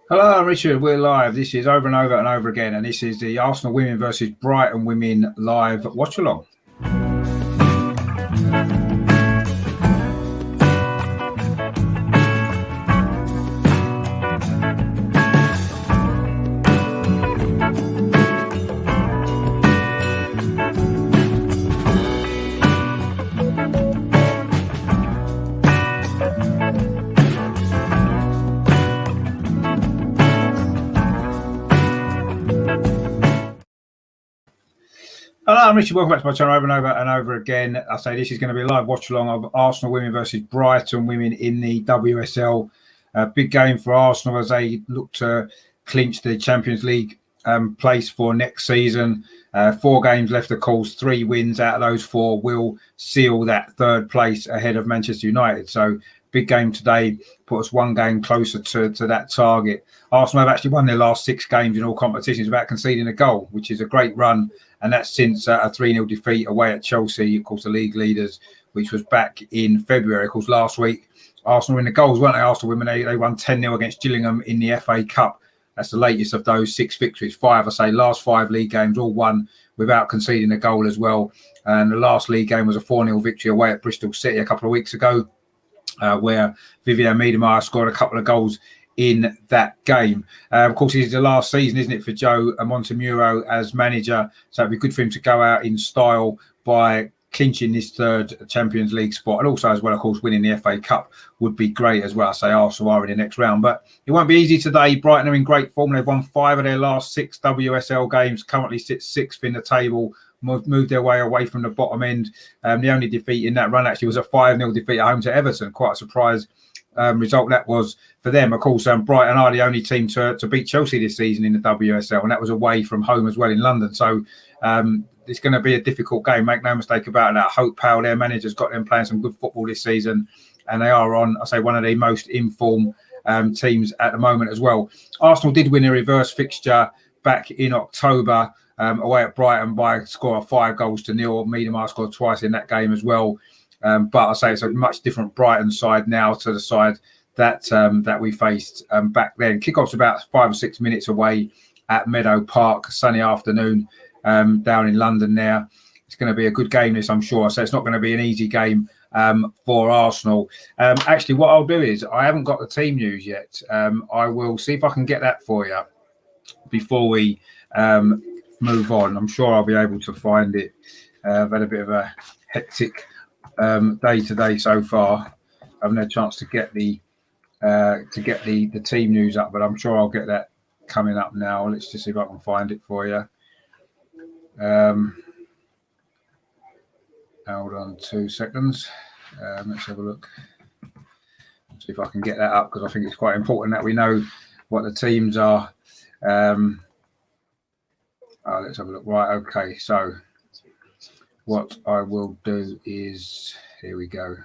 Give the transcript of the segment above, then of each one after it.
Hello, I'm Richard. We're live. This is over and over and over again, and this is the Arsenal women versus Brighton women live watch along. Hello, I'm Richard. Welcome back to my channel over and over and over again. I say this is going to be a live watch along of Arsenal women versus Brighton women in the WSL. Big game for Arsenal as they look to clinch the Champions League place for next season. 4 games left, of course. 3 wins out of those 4 will seal that 3rd place ahead of Manchester United. So big game today, put us 1 game closer to that target. Arsenal have actually won their last 6 games in all competitions without conceding a goal, which is a great run. And that's since a 3-0 defeat away at Chelsea, of course, the league leaders, which was back in February. Of course, last week, Arsenal were in the goals, weren't they? Arsenal women, they won 10-0 against Gillingham in the FA Cup. That's the latest of those 6 victories. 5, I say, last 5 league games, all won without conceding a goal as well. And the last league game was a 4-0 victory away at Bristol City a couple of weeks ago, where Vivian Meadow scored a couple of goals in that game. Of course, it's the last season, isn't it, for Joe Montemuro as manager? So it'd be good for him to go out in style by clinching this 3rd Champions League spot, and also as well, of course, winning the FA Cup would be great as well. I say Arsenal are in the next round, but it won't be easy today. Brighton are in great form. They've won 5 of their last 6 WSL games, currently sit 6th in the table, moved their way away from the bottom end. The only defeat in that run actually was a 5-0 defeat at home to Everton. Quite a surprise result that was for them. Of course, Brighton are the only team to beat Chelsea this season in the WSL, and that was away from home as well in London. So it's going to be a difficult game, make no mistake about that. Hope Powell, their manager's got them playing some good football this season, and they are on, I say, one of the most informed teams at the moment as well. Arsenal did win a reverse fixture back in October away at Brighton by a score of 5-0. Meadow scored twice in that game as well. But I say it's a much different Brighton side now to the side that we faced back then. Kickoff's about 5 or 6 minutes away at Meadow Park, sunny afternoon down in London there. It's going to be a good game, this, I'm sure. So it's not going to be an easy game for Arsenal. Actually, what I'll do is, I haven't got the team news yet. I will see if I can get that for you before we move on. I'm sure I'll be able to find it. I've had a bit of a hectic day today so far. I haven't had a chance to get the team news up, but I'm sure I'll get that coming up now. Let's just see if I can find it for you. Hold on 2 seconds. Let's have a look. See if I can get that up, because I think it's quite important that we know what the teams are. Let's have a look. Right, okay, so what I will do is, here we go.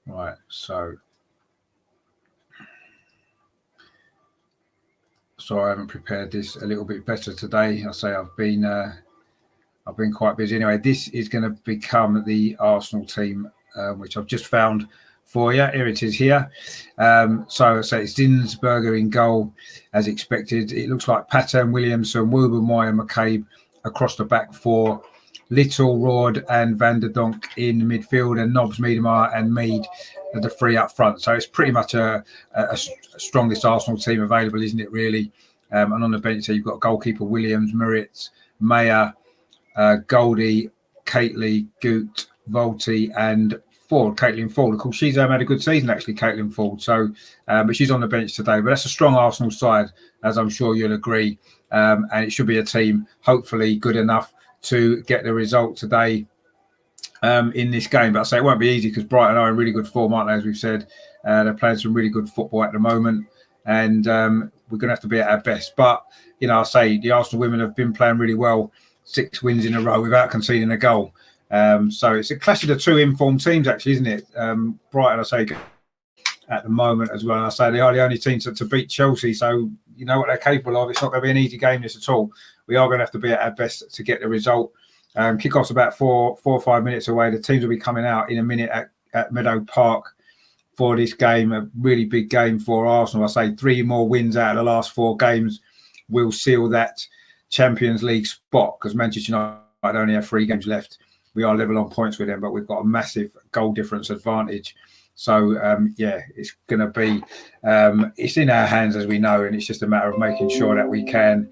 Right, so sorry I haven't prepared this a little bit better today. I say I've been quite busy. Anyway, this is going to become the Arsenal team, which I've just found for you. Here it is here. So it's Zinsberger in goal as expected. It looks like Pattern, Williamson, Woober, Moyer, McCabe across the back 4. Little, Rord and Van der Donk in midfield, and Nobbs, Miedemar and Mead are the 3 up front. So it's pretty much a strongest Arsenal team available, isn't it, really? And on the bench, so you've got goalkeeper Williams, Moritz, Mayer, Goldie, Caitley, Goot, Volti and Ford, Caitlin Ford. Of course, she's had a good season, actually, Caitlin Ford. So, but she's on the bench today. But that's a strong Arsenal side, as I'm sure you'll agree. And it should be a team, hopefully, good enough to get the result today in this game. But I say it won't be easy, because Brighton are in really good form, aren't they? As we've said, they're playing some really good football at the moment, and we're going to have to be at our best. But you know, I say the Arsenal women have been playing really well, 6 wins in a row without conceding a goal. So it's a clash of the 2 informed teams, actually, isn't it? Brighton, I say, at the moment as well. And I say they are the only team to beat Chelsea, so you know what they're capable of. It's not going to be an easy game, this at all. We are going to have to be at our best to get the result. Kickoff's about 4 or 5 minutes away. The teams will be coming out in a minute at Meadow Park for this game, a really big game for Arsenal. I say 3 more wins out of the last 4 games will seal that Champions League spot, because Manchester United only have 3 games left. We are level on points with them, but we've got a massive goal difference advantage. So, yeah, it's going to be, it's in our hands, as we know, and it's just a matter of making sure that we can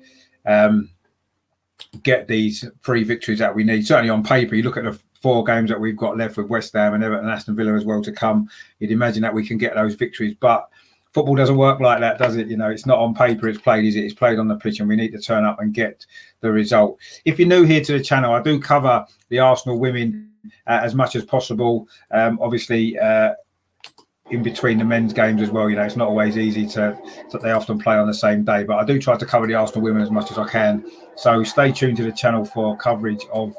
get these 3 victories that we need. Certainly on paper, you look at the 4 games that we've got left with West Ham and Everton and Aston Villa as well to come, you'd imagine that we can get those victories. But football doesn't work like that, does it? You know, it's not on paper it's played, is it? It's played on the pitch, and we need to turn up and get the result. If you're new here to the channel, I do cover the Arsenal women as much as possible. Obviously, in between the men's games as well, you know, it's not always easy to they often play on the same day, but I do try to cover the Arsenal women as much as I can. So stay tuned to the channel for coverage of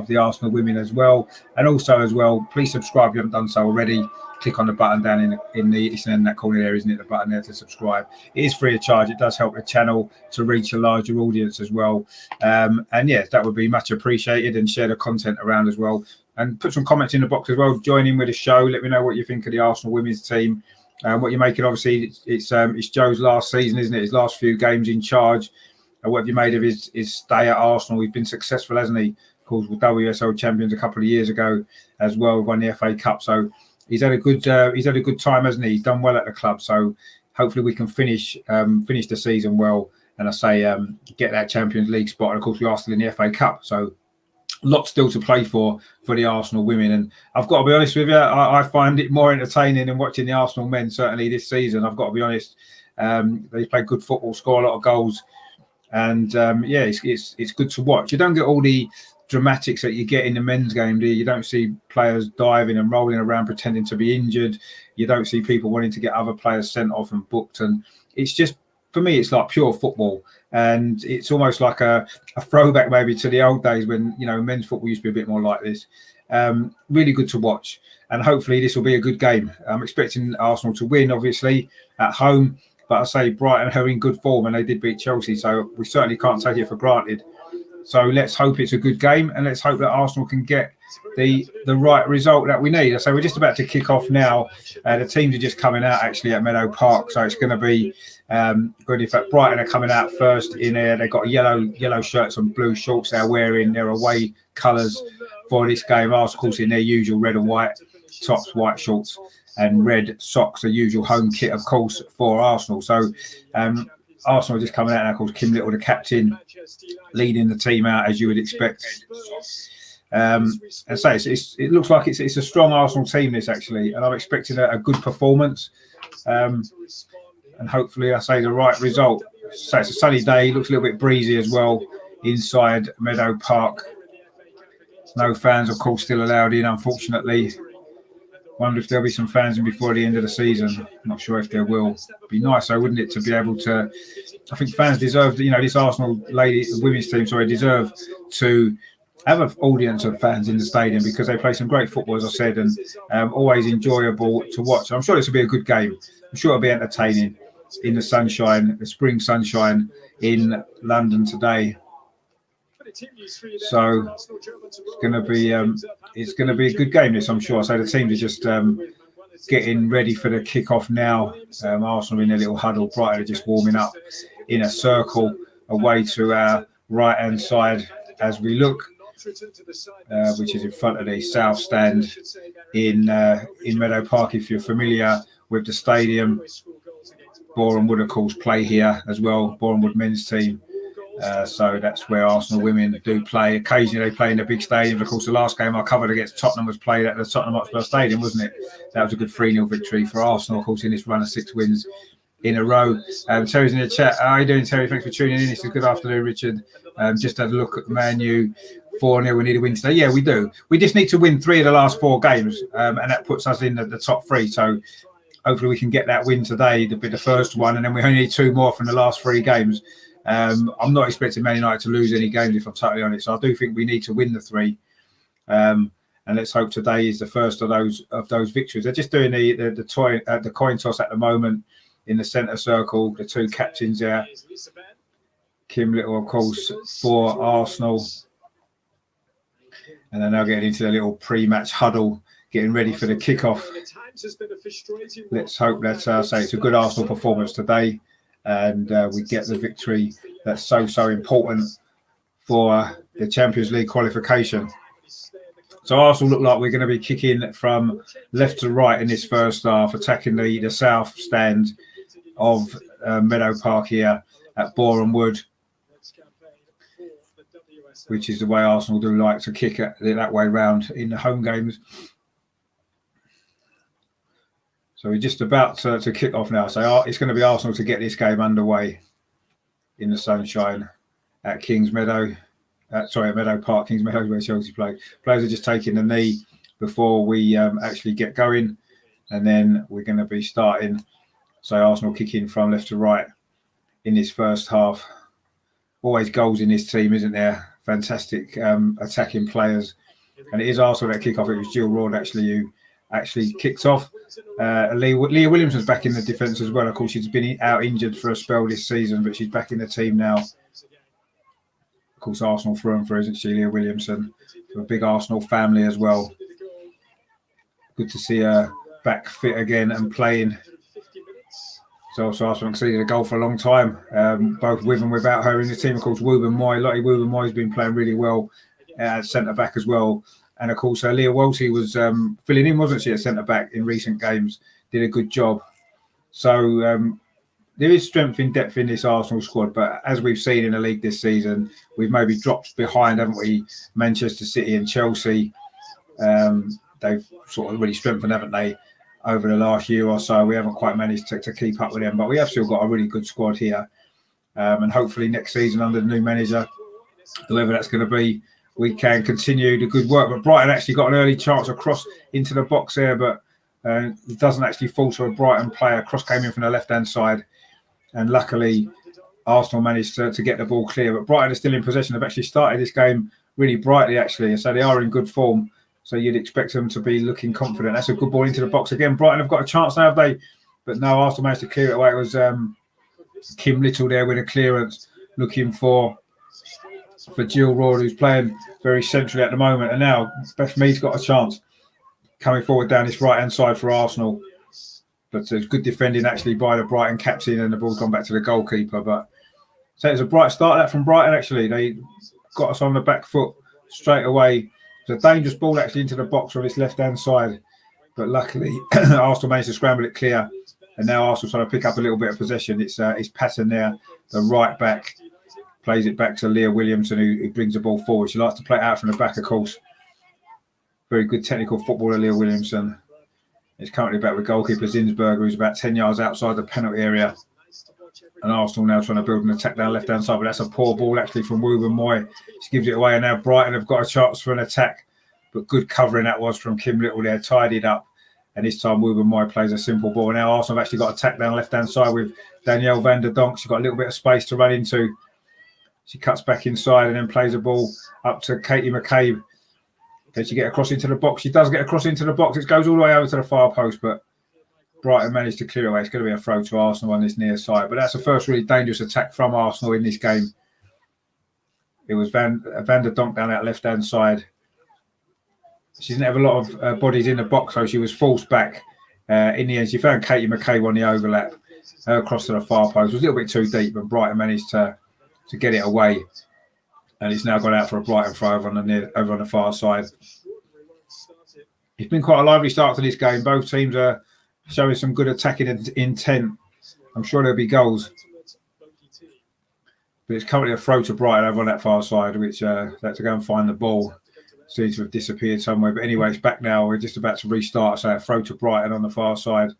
the Arsenal women as well. And also as well, please subscribe if you haven't done so already. Click on the button down it's in that corner there, isn't it? The button there to subscribe. It is free of charge. It does help the channel to reach a larger audience as well. And yeah, that would be much appreciated, and share the content around as well. And put some comments in the box as well. Join in with the show. Let me know what you think of the Arsenal women's team. What you're making. Obviously, it's Joe's last season, isn't it? His last few games in charge. What have you made of his stay at Arsenal? He's been successful, hasn't he? Of course, with WSL champions a couple of years ago as well. Won the FA Cup, so he's had a good time, hasn't he? He's done well at the club. So hopefully we can finish the season well, and I say get that Champions League spot. And of course, we are still in the FA Cup, so lots still to play for the Arsenal women. And I've got to be honest with you, I find it more entertaining than watching the Arsenal men, certainly this season. I've got to be honest. They play good football, score a lot of goals, and yeah, it's good to watch. You don't get all the dramatics that you get in the men's game, do you? You don't see players diving and rolling around pretending to be injured. You don't see people wanting to get other players sent off and booked. And it's just, for me, it's like pure football. And it's almost like a throwback maybe to the old days when, you know, men's football used to be a bit more like this. Really good to watch. And hopefully this will be a good game. I'm expecting Arsenal to win, obviously, at home. But I say Brighton are in good form, and they did beat Chelsea. So we certainly can't take it for granted. So let's hope it's a good game, and let's hope that Arsenal can get the right result that we need. So we're just about to kick off now. The teams are just coming out actually at Meadow Park, so it's going to be good. In fact, Brighton are coming out first in there. They've got yellow shirts and blue shorts they're wearing. Their away colours for this game. Arsenal, of course, in their usual red and white tops, white shorts, and red socks, the usual home kit, of course, for Arsenal. So Arsenal are just coming out, and of course Kim Little, the captain, leading the team out as you would expect. And so it looks like it's a strong Arsenal team, this actually, and I'm expecting a good performance, and hopefully I say the right result. So it's a sunny day, looks a little bit breezy as well inside Meadow Park. No fans, of course, still allowed in, unfortunately. Wonder if there'll be some fans in before the end of the season. Not sure if there will. Be nice, though, wouldn't it, to be able to? I think fans deserve, you know, this Arsenal women's team, deserve to have an audience of fans in the stadium, because they play some great football, as I said, and always enjoyable to watch. So I'm sure this will be a good game. I'm sure it'll be entertaining in the sunshine, the spring sunshine in London today. So it's going to be a good game, this, I'm sure. So the teams are just getting ready for the kickoff now. Arsenal in their little huddle. Brighton are just warming up in a circle away to our right hand side as we look, which is in front of the south stand in Meadow Park. If you're familiar with the stadium, Boreham Wood, of course, play here as well. Boreham Wood men's team. So that's where Arsenal women do play. Occasionally they play in the big stadiums. Of course, the last game I covered against Tottenham was played at the Tottenham Hotspur Stadium, wasn't it? That was a good 3-0 victory for Arsenal, of course, in this run of 6 wins in a row. Terry's in the chat. How are you doing, Terry? Thanks for tuning in. This is good afternoon, Richard. Just had a look at Man U. 4-0, we need a win today. Yeah, we do. We just need to win 3 of the last 4 games, and that puts us in the top 3. So hopefully we can get that win today to be the first one, and then we only need 2 more from the last 3 games. I'm not expecting Man United to lose any games, if I'm totally honest. So I do think we need to win the 3, and let's hope today is the first of those victories. They're just doing the coin toss at the moment in the centre circle. The 2 captains there, Kim Little, of course, for Arsenal, and then they're getting into the little pre-match huddle, getting ready for the kickoff. Let's hope that say it's a good Arsenal performance today, and we get the victory that's so important for the Champions League qualification. So Arsenal look like we're going to be kicking from left to right in this first half, attacking the south stand of Meadow Park here at Boreham Wood, which is the way Arsenal do like to kick it that way round in the home games. So we're just about to kick off now. So it's going to be Arsenal to get this game underway in the sunshine at Kings Meadow. At Meadow Park, Kings Meadow, where Chelsea play. Players are just taking the knee before we actually get going, and then we're going to be starting. So Arsenal kicking from left to right in this first half. Always goals in this team, isn't there? Fantastic attacking players, and it is Arsenal that kick off. It was Jill Roord who actually kicked off. Leah Williamson's back in the defence as well. Of course, she's been out injured for a spell this season, but she's back in the team now. Of course, Arsenal through and through, isn't she, Leah Williamson? So a big Arsenal family as well. Good to see her back fit again and playing. So Arsenal conceded a goal for a long time, both with and without her in the team. Of course, Lottie Wooben-Moy has been playing really well at centre-back as well. And, of course, Leah Wolsey was filling in, wasn't she, at centre-back in recent games. Did a good job. So there is strength in depth in this Arsenal squad, but as we've seen in the league this season, we've maybe dropped behind, haven't we? Manchester City and Chelsea, they've sort of really strengthened, haven't they, over the last year or so. We haven't quite managed to keep up with them, but we have still got a really good squad here. And hopefully next season under the new manager, whoever that's going to be, we can continue the good work. But Brighton actually got an early chance across into the box there, but it doesn't actually fall to a Brighton player. Cross came in from the left-hand side, and luckily Arsenal managed to get the ball clear. But Brighton are still in possession. They've actually started this game really brightly, actually, so they are in good form. So you'd expect them to be looking confident. That's a good ball into the box again. Brighton have got a chance now, have they? But no, Arsenal managed to clear it away. It was Kim Little there with a clearance, looking for Jill Roord, who's playing very centrally at the moment. And now Beth Mead's got a chance coming forward down this right-hand side for Arsenal. But there's good defending actually by the Brighton captain, and the ball's gone back to the goalkeeper. But so it's a bright start that from Brighton, actually. They got us on the back foot straight away. It's a dangerous ball actually into the box on this left-hand side. But luckily, Arsenal managed to scramble it clear. And now Arsenal trying to pick up a little bit of possession. It's Patton there, the right back. Plays it back to Leah Williamson, who brings the ball forward. She likes to play it out from the back, of course. Very good technical footballer, Leah Williamson. It's currently back with goalkeeper Zinsberger, who's about 10 yards outside the penalty area. And Arsenal now trying to build an attack down left-hand side, but that's a poor ball actually from Wooben-Moy. She gives it away, and now Brighton have got a chance for an attack. But good covering that was from Kim Little there, tidied up. And this time Wooben-Moy plays a simple ball. Now Arsenal have actually got attack down left-hand side with Danielle van der Donk. She's got a little bit of space to run into. She cuts back inside and then plays a ball up to Katie McCabe. Can she get across into the box? She does get across into the box. It goes all the way over to the far post, but Brighton managed to clear away. It's going to be a throw to Arsenal on this near side. But that's the first really dangerous attack from Arsenal in this game. It was Van der Donk down that left-hand side. She didn't have a lot of bodies in the box, so she was forced back. In the end, she found Katie McCabe on the overlap. Across to the far post. It was a little bit too deep, but Brighton managed to get it away. And it's now gone out for a Brighton throw over on the far side. It's been quite a lively start to this game. Both teams are showing some good attacking intent. I'm sure there'll be goals. But it's currently a throw to Brighton over on that far side, which they have to go and find the ball. Seems to have disappeared somewhere. But anyway, it's back now. We're just about to restart. So a throw to Brighton on the far side.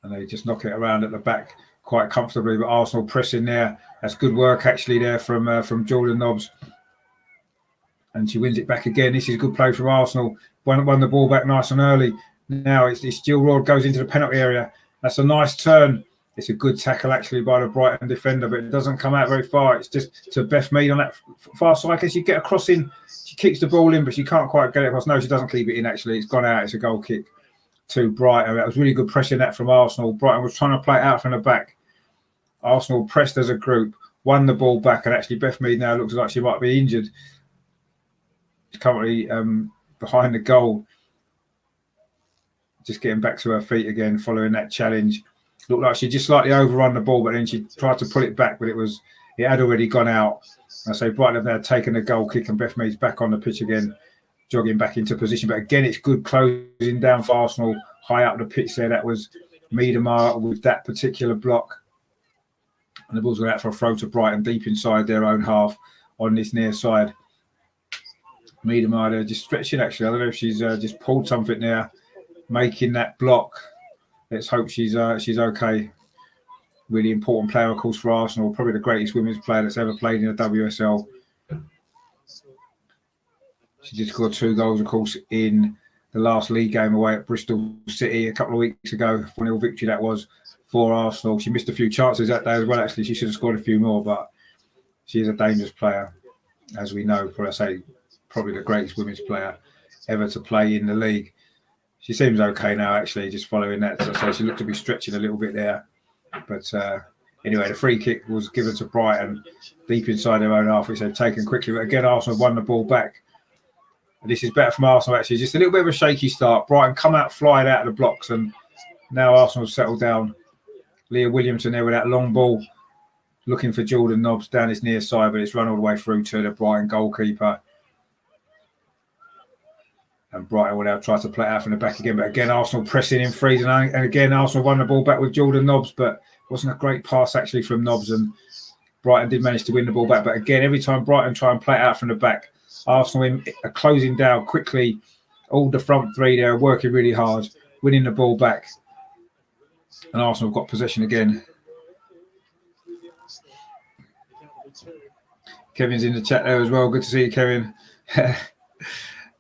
And they just knock it around at the back quite comfortably. But Arsenal pressing there. That's good work actually there from Jordan Nobbs. And she wins it back again. This is a good play from Arsenal. Won the ball back nice and early. Now it's Jill Roord goes into the penalty area. That's a nice turn. It's a good tackle actually by the Brighton defender, but it doesn't come out very far. It's just to Beth Mead on that far side. I guess you get across in. She kicks the ball in, but she can't quite get it across. No, she doesn't keep it in actually. It's gone out. It's a goal kick to Brighton. That was really good pressure in that from Arsenal. Brighton was trying to play it out from the back. Arsenal pressed as a group, won the ball back, and actually Beth Mead now looks like she might be injured. currently behind the goal. Just getting back to her feet again following that challenge. Looked like she just slightly overrun the ball, but then she tried to pull it back, but it had already gone out. I say Brighton have now taken a goal kick, and Beth Mead's back on the pitch again, jogging back into position. But again, it's good closing down for Arsenal high up the pitch there. That was Meadow with that particular block. And the ball's going out for a throw to Brighton deep inside their own half on this near side. Meadow just stretching, actually. I don't know if she's just pulled something there, making that block. Let's hope she's okay. Really important player, of course, for Arsenal. Probably the greatest women's player that's ever played in the WSL. She did score 2 goals, of course, in the last league game away at Bristol City a couple of weeks ago. 4-0 victory that was for Arsenal. She missed a few chances that day as well, actually. She should have scored a few more, but she is a dangerous player, as we know. I say, probably the greatest women's player ever to play in the league. She seems okay now, actually, just following that. So she looked to be stretching a little bit there. But anyway, the free kick was given to Brighton deep inside their own half, which they've taken quickly. But again, Arsenal won the ball back. And this is better from Arsenal, actually. Just a little bit of a shaky start. Brighton come out flying out of the blocks, and now Arsenal settled down. Leah Williamson there with that long ball, looking for Jordan Nobbs down his near side, but it's run all the way through to the Brighton goalkeeper. And Brighton will now try to play it out from the back again. But again, Arsenal pressing in, freezing. And again, Arsenal won the ball back with Jordan Nobbs, but wasn't a great pass actually from Nobbs. And Brighton did manage to win the ball back. But again, every time Brighton try and play it out from the back, Arsenal are closing down quickly. All the front three there are working really hard, winning the ball back. And Arsenal have got possession again. Kevin's in the chat there as well. Good to see you, Kevin.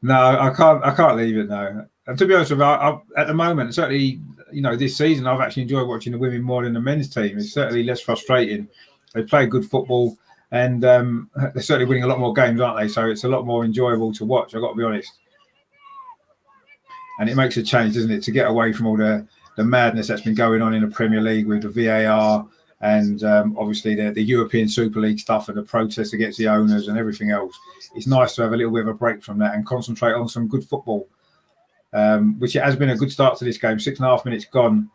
No, I can't leave it now. And to be honest with you, at the moment, certainly, this season, I've actually enjoyed watching the women more than the men's team. It's certainly less frustrating. They play good football, and they're certainly winning a lot more games, aren't they? So it's a lot more enjoyable to watch, I've got to be honest. And it makes a change, doesn't it, to get away from all the madness that's been going on in the Premier League with the VAR and obviously the European Super League stuff and the protests against the owners and everything else. It's nice to have a little bit of a break from that and concentrate on some good football, which it has been a good start to this game. 6.5 minutes gone.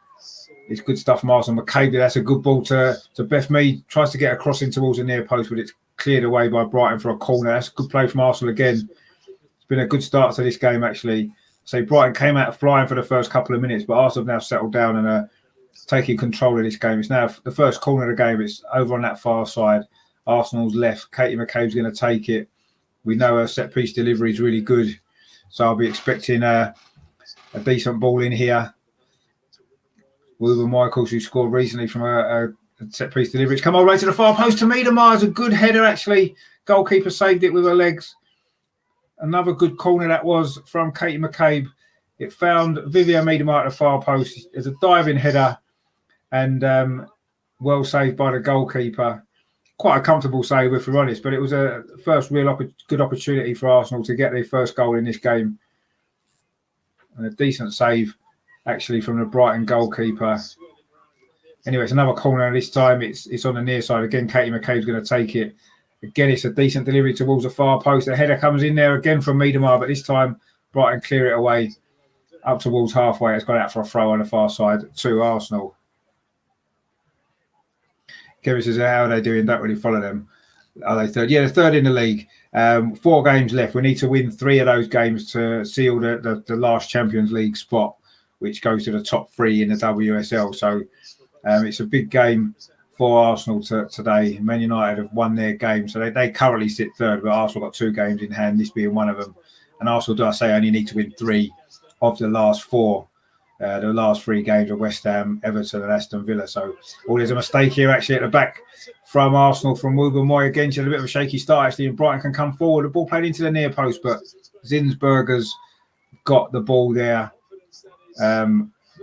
It's good stuff from Arsenal. McCabe, that's a good ball to Beth Mead. Tries to get a crossing towards the near post, but it's cleared away by Brighton for a corner. That's a good play from Arsenal again. It's been a good start to this game, actually. So Brighton came out flying for the first couple of minutes, but Arsenal have now settled down and are taking control of this game. It's now the first corner of the game. It's over on that far side. Arsenal's left. Katie McCabe's going to take it. We know her set-piece delivery is really good, so I'll be expecting a decent ball in here. Wilbur Michaels, who scored recently from a set-piece delivery. It's come all the way to the far post to Meadow Park. A good header, actually. Goalkeeper saved it with her legs. Another good corner that was from Katie McCabe. It found Vivian Meadow Park at the far post. It's a diving header and well saved by the goalkeeper. Quite a comfortable save, if we're honest, but it was a first real good opportunity for Arsenal to get their first goal in this game. And a decent save, actually, from the Brighton goalkeeper. Anyway, it's another corner. This time it's on the near side. Again, Katie McCabe's going to take it. Again, it's a decent delivery towards the far post. The header comes in there again from Miedemar, but this time Brighton clear it away up towards halfway. It's gone out for a throw on the far side to Arsenal. Kevin says, how are they doing? Don't really follow them. Are they third? Yeah, they're third in the league. 4 games left. We need to win 3 of those games to seal the last Champions League spot, which goes to the top 3 in the WSL. So it's a big game for Arsenal today. Man United have won their game, so they currently sit third, but Arsenal got 2 games in hand, this being one of them. And Arsenal, do I say, only need to win 3 of the last 4. The last 3 games are West Ham, Everton and Aston Villa. So there's a mistake here actually at the back from Arsenal, from Wilbur Moy. Again, she had a bit of a shaky start actually, and Brighton can come forward. The ball played into the near post, but Zinsberger's got the ball there.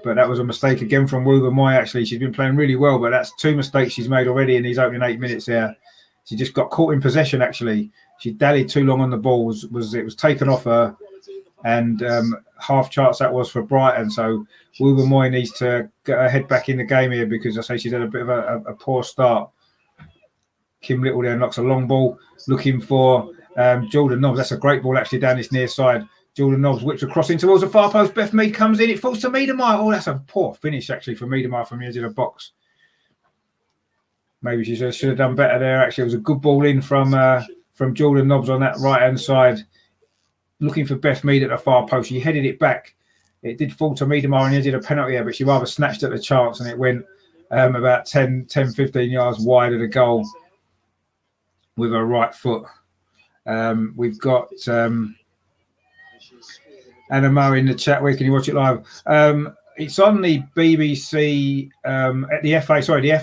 But that was a mistake again from Wilbur Moy actually. She's been playing really well, but that's 2 mistakes she's made already in these opening 8 minutes there. She just got caught in possession actually. She dallied too long on the ball. It was taken off her. And half chance that was for Brighton. So Wilbur Moy needs to get her head back in the game here, because I say she's had a bit of a poor start. Kim Little there knocks a long ball, looking for Jordan Nobbs, that's a great ball actually down this near side. Jordan Nobbs whips across in towards the far post. Beth Mead comes in. It falls to Meadow Park. Oh, that's a poor finish actually for Meadow Park from the edge of the box. Maybe she should have done better there. Actually, it was a good ball in from Jordan Nobbs on that right-hand side. Looking for Beth Mead at the far post. She headed it back. It did fall to Meadow on the edge of the penalty area, but she rather snatched at the chance and it went about 10, 15 yards wide of the goal with her right foot. We've got Anna Moe in the chat. Where can you watch it live? It's on the BBC at the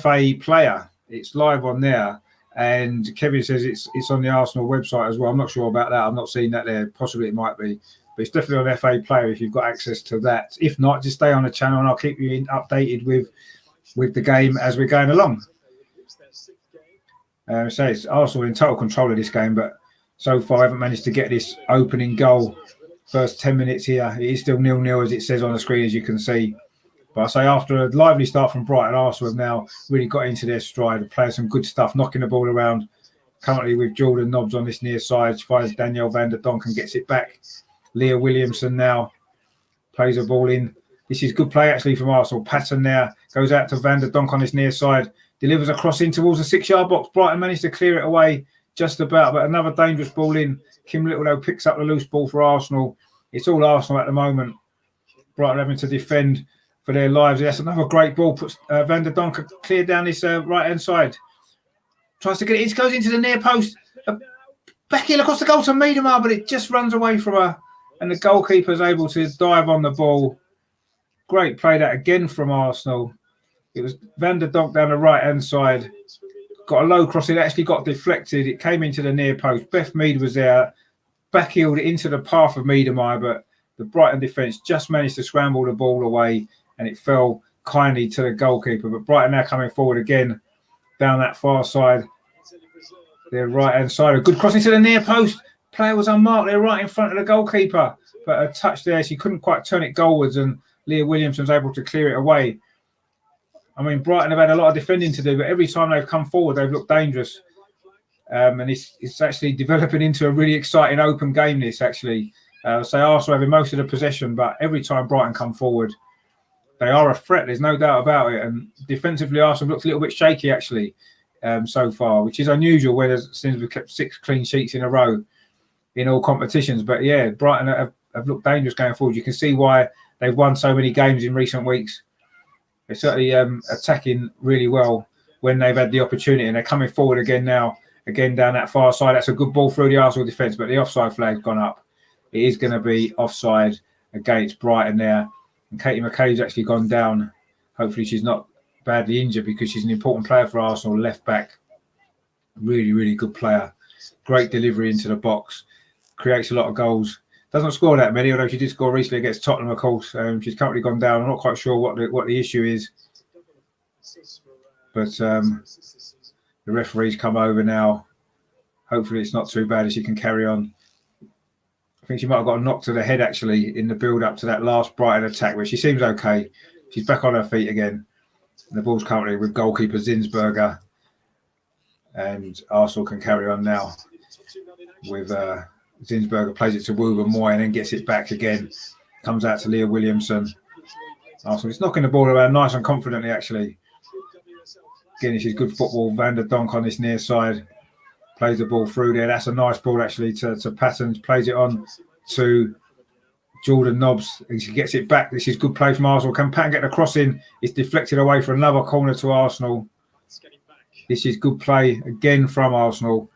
FA Player. It's live on there. And Kevin says it's on the Arsenal website as well. I'm not sure about that. I've not seen that there. Possibly it might be. But it's definitely on FA Player if you've got access to that. If not, just stay on the channel and I'll keep you updated with the game as we're going along. So it's Arsenal in total control of this game, but so far I haven't managed to get this opening goal. First 10 minutes here, it is still 0-0 as it says on the screen, as you can see. But I say after a lively start from Brighton, Arsenal have now really got into their stride, playing some good stuff, knocking the ball around. Currently with Jordan Nobbs on this near side, finds Danielle van der Donk and gets it back. Leah Williamson now plays a ball in. This is good play actually from Arsenal. Patton there goes out to van der Donk on this near side, delivers a cross in towards the 6-yard box. Brighton managed to clear it away just about, but another dangerous ball in. Kim Little picks up the loose ball for Arsenal. It's all Arsenal at the moment. Brighton having to defend for their lives. That's another great ball. Puts van der Donk clear down this right-hand side. Tries to get it. It goes into the near post. Back heel across the goal to Meadow, but it just runs away from her. And the goalkeeper is able to dive on the ball. Great play that again from Arsenal. It was van der Donk down the right-hand side. Got a low cross. It actually got deflected. It came into the near post. Beth Mead was there. Back-heeled it into the path of Meadow, but the Brighton defence just managed to scramble the ball away and it fell kindly to the goalkeeper. But Brighton now coming forward again down that far side. Their right-hand side. A good cross into the near post. Player was unmarked. They're right in front of the goalkeeper. But a touch there. She couldn't quite turn it goalwards and Leah Williamson was able to clear it away. I mean, Brighton have had a lot of defending to do, but every time they've come forward, they've looked dangerous. And it's actually developing into a really exciting open game, this actually. So Arsenal having most of the possession, but every time Brighton come forward, they are a threat. There's no doubt about it. And defensively, Arsenal looks a little bit shaky, actually, so far, which is unusual, where since we've kept 6 clean sheets in a row in all competitions. But yeah, Brighton have looked dangerous going forward. You can see why they've won so many games in recent weeks. They're certainly attacking really well when they've had the opportunity, and they're coming forward again now. Again, down that far side. That's a good ball through the Arsenal defence, but the offside flag's gone up. It is going to be offside against Brighton there. And Katie McCabe's actually gone down. Hopefully she's not badly injured because she's an important player for Arsenal, left back. Really, really good player. Great delivery into the box. Creates a lot of goals. Doesn't score that many, although she did score recently against Tottenham, of course. She's currently gone down. I'm not quite sure what the issue is. But the referee's come over now. Hopefully it's not too bad as she can carry on. I think she might have got a knock to the head, actually, in the build-up to that last Brighton attack, where she seems okay. She's back on her feet again. And the ball's currently with goalkeeper Zinsberger. And Arsenal can carry on now with Zinsberger plays it to Woober Moy and then gets it back again. Comes out to Leah Williamson. Arsenal is knocking the ball around nice and confidently, actually. Again, this is good football. Van der Donk on this near side. Plays the ball through there. That's a nice ball, actually, to Patton. Plays it on to Jordan Nobbs. And she gets it back. This is good play from Arsenal. Can Patton get the cross in? It's deflected away for another corner to Arsenal. This is good play again from Arsenal.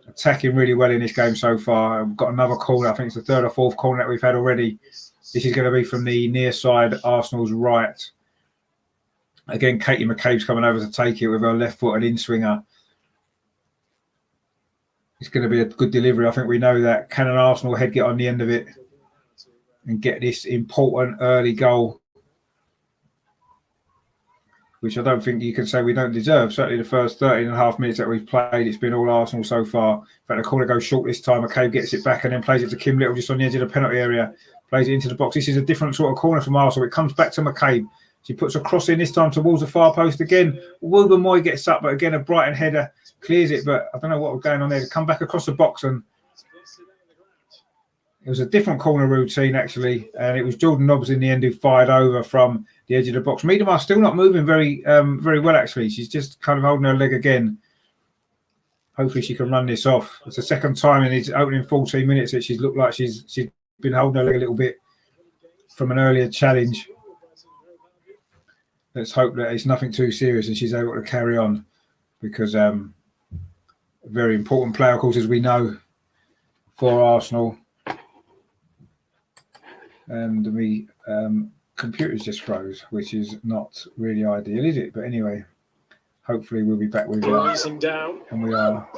Attacking really well in this game so far. We've got another corner. I think it's the 3rd or 4th corner that we've had already. This is going to be from the near side, Arsenal's right. Again, Katie McCabe's coming over to take it with her left foot and in-swinger. It's going to be a good delivery. I think we know that. Can an Arsenal head get on the end of it and get this important early goal, which I don't think you can say we don't deserve. Certainly the first 13.5 minutes that we've played, it's been all Arsenal so far. In fact, the corner goes short this time. McCabe gets it back and then plays it to Kim Little just on the edge of the penalty area. Plays it into the box. This is a different sort of corner from Arsenal. It comes back to McCabe. She puts a cross in this time towards the far post again. Woober Moy gets up, but again, a Brighton header clears it. But I don't know what was going on there. To come back across the box and It was a different corner routine actually, and it was Jordan Nobbs in the end who fired over from the edge of the box. Meadow Park still not moving very well actually. She's just kind of holding her leg again. Hopefully she can run this off. It's the second time in these opening 14 minutes that she's looked like she's been holding her leg a little bit from an earlier challenge. Let's hope that it's nothing too serious and she's able to carry on, because a very important player, of course, as we know, for Arsenal. And the computer's just froze, which is not really ideal, is it? But anyway, hopefully we'll be back with you. And we are.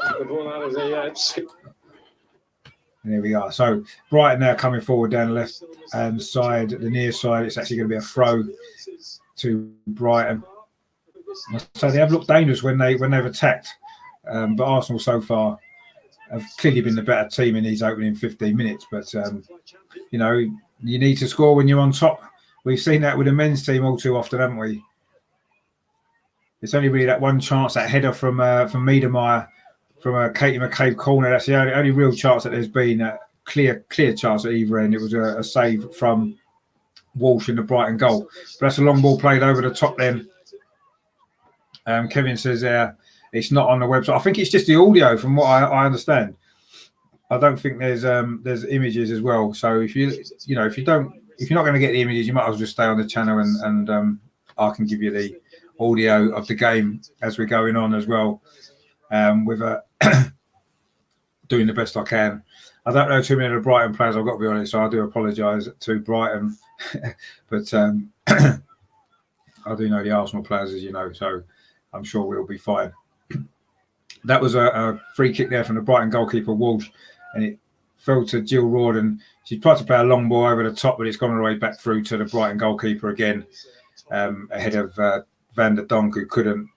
And there we are. So Brighton now coming forward down the left hand side, the near side. It's actually going to be a throw to Brighton. So they have looked dangerous when they've attacked, but Arsenal so far have clearly been the better team in these opening 15 minutes. But you know, you need to score when you're on top. We've seen that with the men's team all too often, haven't we? It's only really that one chance, that header from Miedemeier from a Katie McCabe corner. That's the only real chance that there's been a clear chance at either end. It was a save from Walsh in the Brighton goal. But that's a long ball played over the top then. Kevin says it's not on the website. I think it's just the audio from what I understand. I don't think there's images as well. So if you're not going to get the images, you might as well just stay on the channel and I can give you the audio of the game as we're going on as well. With doing the best I can. I don't know too many of the Brighton players, I've got to be honest, so I do apologise to Brighton. But I do know the Arsenal players, as you know, so I'm sure we'll be fine. That was a free kick there from the Brighton goalkeeper, Walsh, and it fell to Jill Rawdon. She tried to play a long ball over the top, but it's gone all the way back through to the Brighton goalkeeper again, ahead of Van der Donk, who couldn't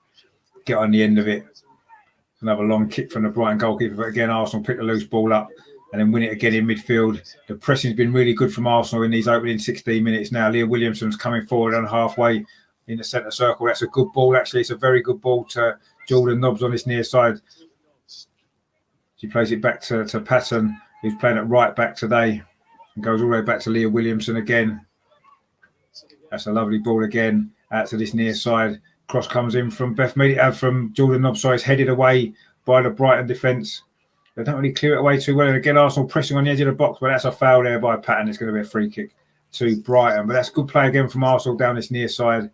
get on the end of it. Another long kick from the Brighton goalkeeper, but again, Arsenal picked the loose ball up and then win it again in midfield. The pressing's been really good from Arsenal in these opening 16 minutes now. Leah Williamson's coming forward on halfway in the centre circle. That's a good ball, actually. It's a very good ball to Jordan Nobbs on this near side. She plays it back to Patton, who's playing at right back today, and goes all the way back to Leah Williamson again. That's a lovely ball again out to this near side. Cross comes in from from Jordan Nobbs, so it's headed away by the Brighton defence. They don't really clear it away too well. And again, Arsenal pressing on the edge of the box, but that's a foul there by Patton. It's going to be a free kick to Brighton. But that's good play again from Arsenal down this near side.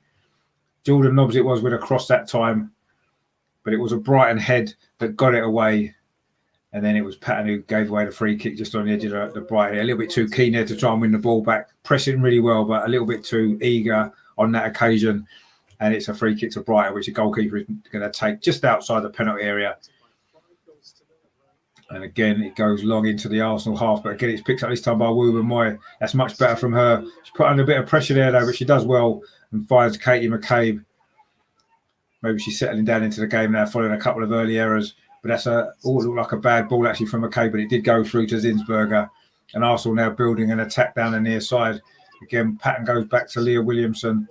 Jordan Nobbs it was with a cross that time, but it was a Brighton head that got it away. And then it was Patton who gave away the free kick just on the edge of the Brighton. A little bit too keen there to try and win the ball back. Pressing really well, but a little bit too eager on that occasion. And it's a free kick to Brighton, which the goalkeeper is going to take just outside the penalty area. And again, it goes long into the Arsenal half. But again, it's picked up this time by Woober Moy. That's much better from her. She's put under a bit of pressure there, though, but she does well and finds Katie McCabe. Maybe she's settling down into the game now, following a couple of early errors. But that's looked like a bad ball, actually, from McCabe. But it did go through to Zinsberger. And Arsenal now building an attack down the near side. Again, Patton goes back to Leah Williamson.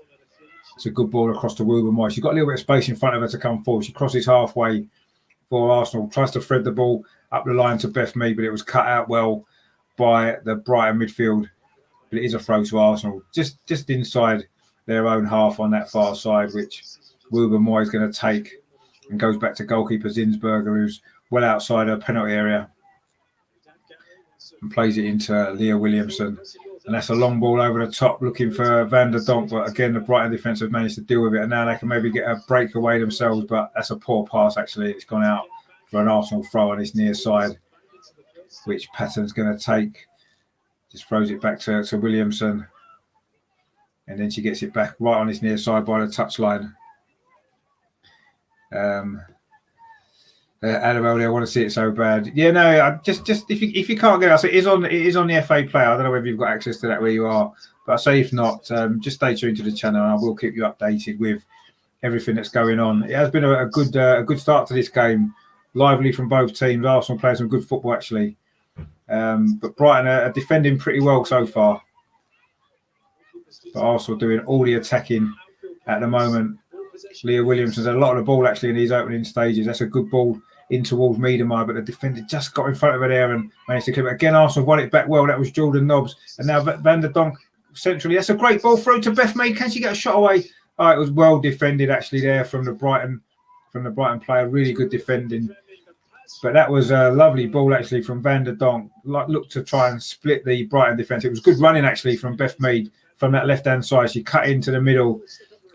It's a good ball across to Woober Moy. She's got a little bit of space in front of her to come forward. She crosses halfway for Arsenal, tries to thread the ball up the line to Beth Mead, but it was cut out well by the Brighton midfield. But it is a throw to Arsenal, just inside their own half on that far side, which Woober Moy is going to take and goes back to goalkeeper Zinsberger, who's well outside her penalty area, and plays it into Leah Williamson. And that's a long ball over the top looking for Van der Donk. But again, the Brighton defence have managed to deal with it. And now they can maybe get a breakaway themselves. But that's a poor pass, actually. It's gone out for an Arsenal throw on this near side, which Patton's going to take. Just throws it back to Williamson. And then she gets it back right on this near side by the touchline. Annabelle, I want to see it so bad. Yeah, no, just if you can't get it, it is on the FA Player. I don't know whether you've got access to that where you are, but I say if not, just stay tuned to the channel and I will keep you updated with everything that's going on. It has been a good start to this game, lively from both teams. Arsenal playing some good football actually, but Brighton are defending pretty well so far. But Arsenal doing all the attacking at the moment. Leah Williamson's had a lot of the ball actually in these opening stages. That's a good ball in towards Meadow, but the defender just got in front of her there and managed to clip it. Again, Arsenal won it back well. That was Jordan Nobbs. And now Van der Donk centrally. That's a great ball through to Beth Mead. Can she get a shot away? Oh, it was well defended actually there from the Brighton player. Really good defending. But that was a lovely ball actually from Van der Donk. Looked to try and split the Brighton defence. It was good running actually from Beth Mead from that left-hand side. She cut into the middle.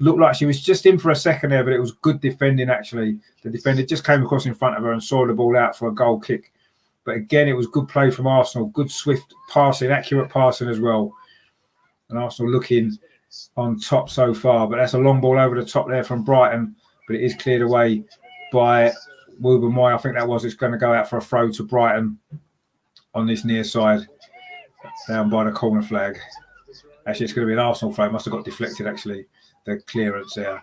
Looked like she was just in for a second there, but it was good defending actually. The defender just came across in front of her and saw the ball out for a goal kick. But again, it was good play from Arsenal. Good swift passing, accurate passing as well. And Arsenal looking on top so far. But that's a long ball over the top there from Brighton. But it is cleared away by Woobermoy. I think that was. It's going to go out for a throw to Brighton on this near side. Down by the corner flag. Actually, it's going to be an Arsenal throw. It must have got deflected actually. The clearance there.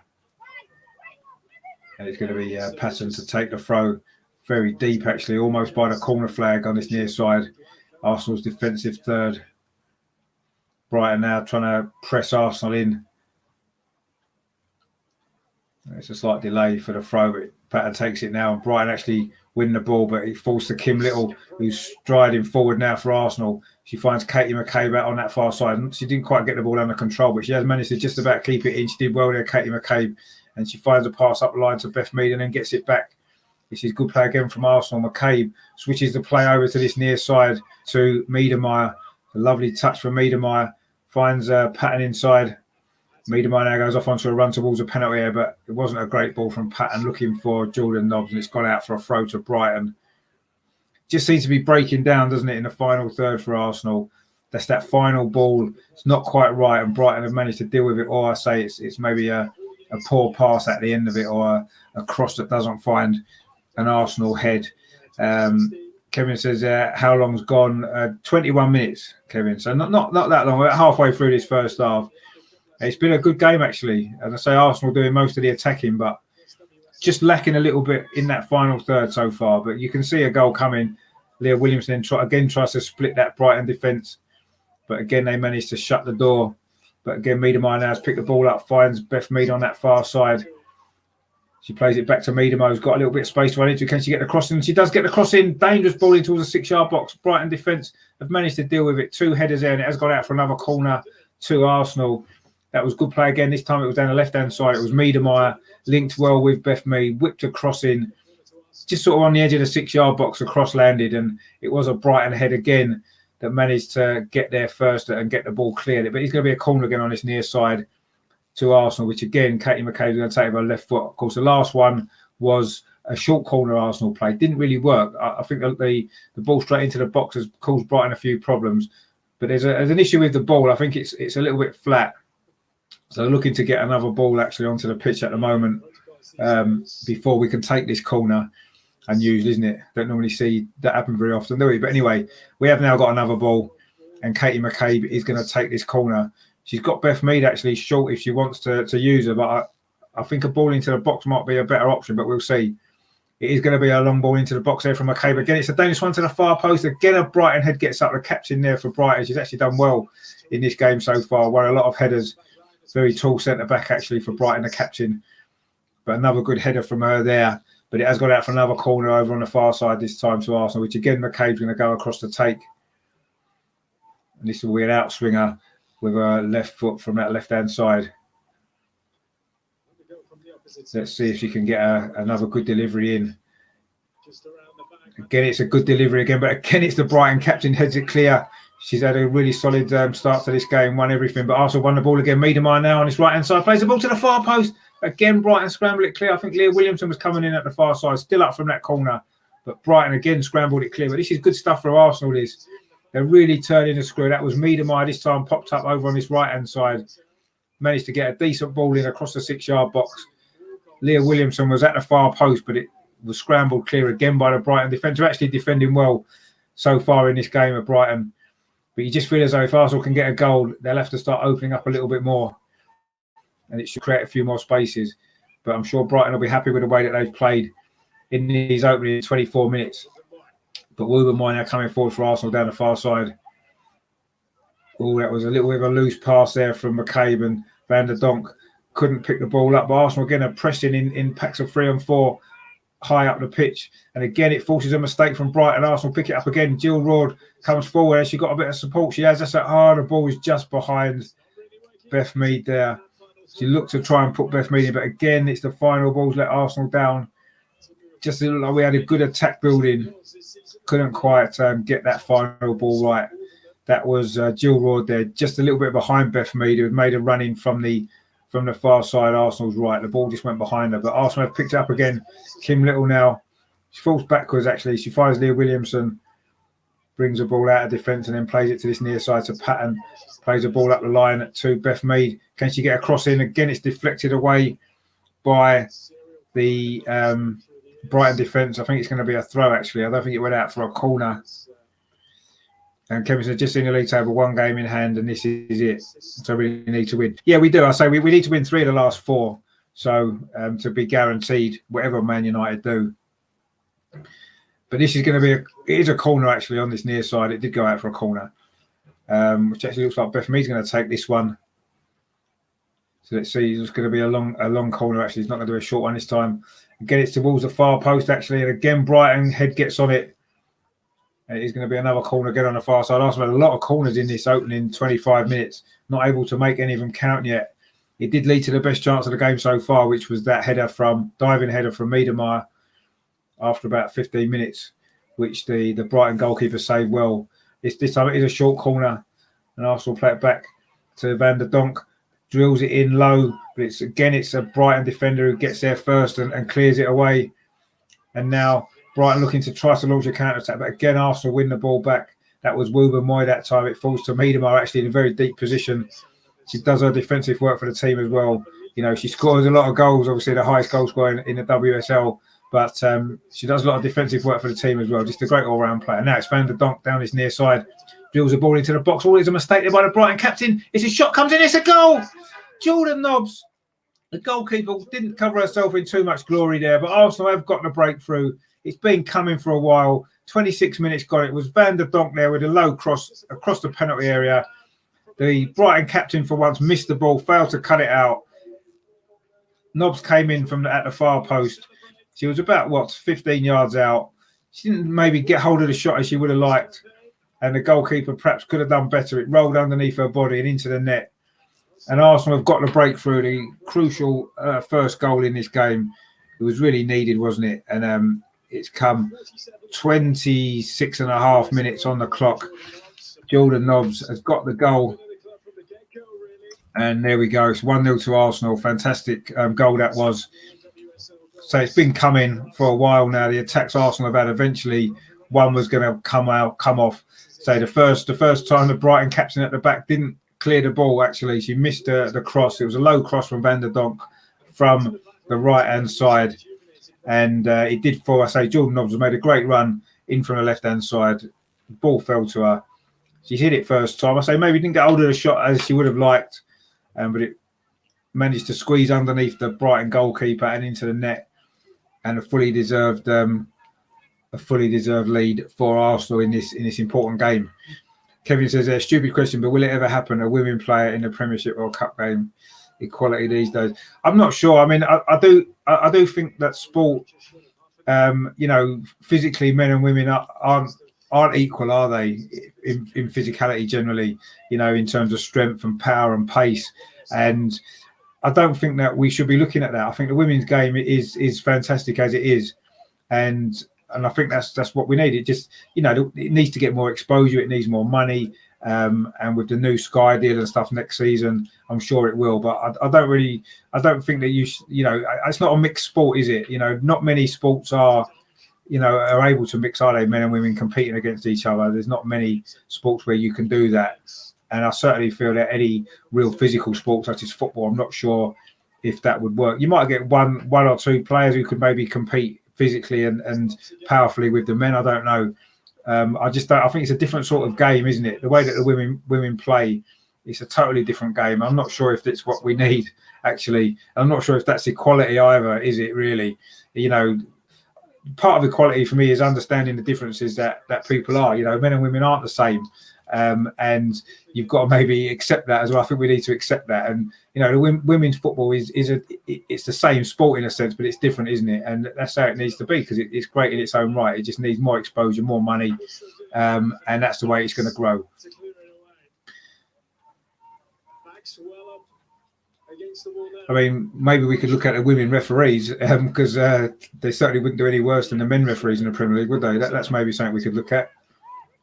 And it's going to be Patton to take the throw very deep actually, almost by the corner flag on this near side. Arsenal's defensive third. Brighton now trying to press Arsenal in. It's a slight delay for the throw, but Patton takes it now. And Brighton actually win the ball, but it falls to Kim Little, who's striding forward now for Arsenal. She finds Katie McCabe out on that far side. She didn't quite get the ball under control, but she has managed to just about keep it in. She did well there, Katie McCabe. And she finds a pass up the line to Beth Mead and then gets it back. This is good play again from Arsenal. McCabe switches the play over to this near side to Miedemeier. A lovely touch from Miedemeier. Finds Patton inside. Miedemeier now goes off onto a run towards a penalty area, but it wasn't a great ball from Patton looking for Jordan Nobbs, and it's gone out for a throw to Brighton. Just seems to be breaking down, doesn't it, in the final third for Arsenal. That's that final ball. It's not quite right, and Brighton have managed to deal with it. Or I say it's maybe a poor pass at the end of it, or a cross that doesn't find an Arsenal head. Kevin says, how long's gone? 21 minutes, Kevin. So not that long. We're halfway through this first half. It's been a good game, actually. As I say, Arsenal doing most of the attacking, but just lacking a little bit in that final third so far. But you can see a goal coming. Leah Williamson tries to split that Brighton defence. But again, they managed to shut the door. But again, Miedemeier now has picked the ball up, finds Beth Mead on that far side. She plays it back to Miedemeier, who's got a little bit of space to run into. Can she get the cross in? She does get the cross in. Dangerous ball in towards the 6-yard box. Brighton defence have managed to deal with it. 2 headers there, and it has gone out for another corner to Arsenal. That was good play again. This time it was down the left-hand side. It was Miedemeier, linked well with Beth Mead, whipped a cross in, just sort of on the edge of the 6-yard box, across landed, and it was a Brighton head again that managed to get there first and get the ball cleared. But he's going to be a corner again on this near side to Arsenal, which again, Katie McCabe is going to take with her left foot. Of course, the last one was a short corner Arsenal play. Didn't really work. I think the ball straight into the box has caused Brighton a few problems. But there's an issue with the ball. I think it's a little bit flat. So looking to get another ball actually onto the pitch at the moment before we can take this corner and use, isn't it? Don't normally see that happen very often, do we? But anyway, we have now got another ball, and Katie McCabe is going to take this corner. She's got Beth Mead actually short if she wants to use her, but I think a ball into the box might be a better option, but we'll see. It is going to be a long ball into the box there from McCabe. Again, it's a dangerous one to the far post. Again, a Brighton head gets up. The captain there for Brighton. She's actually done well in this game so far, where a lot of headers. Very tall centre-back actually for Brighton, the captain. But another good header from her there. But it has gone out for another corner over on the far side this time to Arsenal, which again, McCabe's going to go across the take. And this will be an outswinger with a left foot from that left-hand side. Let's see if she can get another good delivery in. Again, it's a good delivery again, but again, it's the Brighton captain heads it clear. She's had a really solid start to this game, won everything, but Arsenal won the ball again. Miedemeier now on his right-hand side, plays the ball to the far post. Again, Brighton scrambled it clear. I think Leah Williamson was coming in at the far side, still up from that corner. But Brighton again scrambled it clear. But this is good stuff for Arsenal, this. They're really turning the screw. That was Miedemeier this time, popped up over on this right-hand side. Managed to get a decent ball in across the 6-yard box. Leah Williamson was at the far post, but it was scrambled clear again by the Brighton defence. They're actually defending well so far in this game of Brighton. But you just feel as though if Arsenal can get a goal, they'll have to start opening up a little bit more. And it should create a few more spaces. But I'm sure Brighton will be happy with the way that they've played in these opening 24 minutes. But Woobermoy now coming forward for Arsenal down the far side. Oh, that was a little bit of a loose pass there from McCabe, and Van der Donk couldn't pick the ball up. But Arsenal again are pressing in packs of 3 and 4 high up the pitch. And again, it forces a mistake from Brighton. Arsenal pick it up again. Jill Roord comes forward, and she got a bit of support. She has. That's a the ball is just behind Beth Mead there. She looked to try and put Beth Mead in, but again, it's the final balls let Arsenal down. Just looked like we had a good attack building. Couldn't quite get that final ball right. That was Jill Roord there, just a little bit behind Beth Mead, who had made a run in from the far side. Arsenal's right. The ball just went behind her, but Arsenal have picked it up again. Kim Little now. She falls backwards, actually. She finds Leah Williamson, brings the ball out of defence, and then plays it to this near side to Patton. Plays the ball up the line to Beth Mead. Can she get a cross in? Again, it's deflected away by the Brighton defence. I think it's going to be a throw, actually. I don't think it went out for a corner. And Kevin said, just in the league table, one game in hand, and this is it. So we need to win. Yeah, we do. I say we need to win 3 of the last 4. So to be guaranteed whatever Man United do. But this is going to be it is a corner, actually, on this near side. It did go out for a corner, which actually looks like Beth Mead's going to take this one. So let's see. It's going to be a long corner, actually. It's not going to do a short one this time. Again, it's towards the far post, actually. And again, Brighton head gets on it. And it is going to be another corner again on the far side. Arsenal had a lot of corners in this opening 25 minutes. Not able to make any of them count yet. It did lead to the best chance of the game so far, which was that diving header from Meadow after about 15 minutes, which the Brighton goalkeeper saved well. This time it is a short corner, and Arsenal play it back to Van der Donk, drills it in low, but it's a Brighton defender who gets there first and clears it away. And now Brighton looking to try to launch a counter-attack, but again Arsenal win the ball back. That was Wilbur Moy that time. It falls to Meadow actually in a very deep position. She does her defensive work for the team as well. You know, she scores a lot of goals, obviously the highest goal scorer in the WSL. But she does a lot of defensive work for the team as well. Just a great all-round player. Now it's Van der Donk down his near side. Drills the ball into the box. All is a mistake there by the Brighton captain. It's a shot, comes in. It's a goal. Jordan Nobbs, the goalkeeper, didn't cover herself in too much glory there. But Arsenal have got the breakthrough. It's been coming for a while. 26 minutes got it. It was Van der Donk there with a low cross across the penalty area. The Brighton captain for once missed the ball, failed to cut it out. Nobbs came in at the far post. She was about, 15 yards out. She didn't maybe get hold of the shot as she would have liked. And the goalkeeper perhaps could have done better. It rolled underneath her body and into the net. And Arsenal have got the breakthrough, the crucial first goal in this game. It was really needed, wasn't it? And it's come 26 and a half minutes on the clock. Jordan Nobbs has got the goal. And there we go. It's 1-0 to Arsenal. Fantastic goal that was. So it's been coming for a while now. The attacks Arsenal have had, eventually one was going to come off. So the first time the Brighton captain at the back didn't clear the ball, actually. She missed the cross. It was a low cross from Van der Donk from the right-hand side. And it did fall. I say Jordan Nobbs has made a great run in from the left-hand side. The ball fell to her. She hit it first time. I say maybe didn't get hold of the shot as she would have liked. But it managed to squeeze underneath the Brighton goalkeeper and into the net. And a fully deserved lead for Arsenal in this important game. Kevin says, a stupid question, but will it ever happen? A women player in the Premiership or Cup game, equality these days? I'm not sure. I mean, I do think that sport, physically, men and women aren't equal, are they? In physicality generally, in terms of strength and power and pace. And I don't think that we should be looking at that. I think the women's game is fantastic as it is, and I think that's what we need. It just it needs to get more exposure. It needs more money, and with the new Sky deal and stuff next season, I'm sure it will. But I don't think that it's not a mixed sport, is it? Not many sports are able to mix, are they? Men and women competing against each other. There's not many sports where you can do that. And I certainly feel that any real physical sport such as football, I'm not sure if that would work. You might get one or two players who could maybe compete physically and powerfully with the men. I don't know. I think it's a different sort of game, isn't it? The way that the women play, it's a totally different game. I'm not sure if that's what we need, actually. I'm not sure if that's equality either, is it really? part of equality for me is understanding the differences that people are. You know, men and women aren't the same, and you've got to maybe accept that as well. I think we need to accept that. And you know, the women's football it's the same sport in a sense, but it's different, isn't it? And that's how it needs to be, because it's great in its own right. It just needs more exposure, more money, and that's the way it's going to grow. I mean, maybe we could look at the women referees, because they certainly wouldn't do any worse than the men referees in the Premier League, would they? That's maybe something we could look at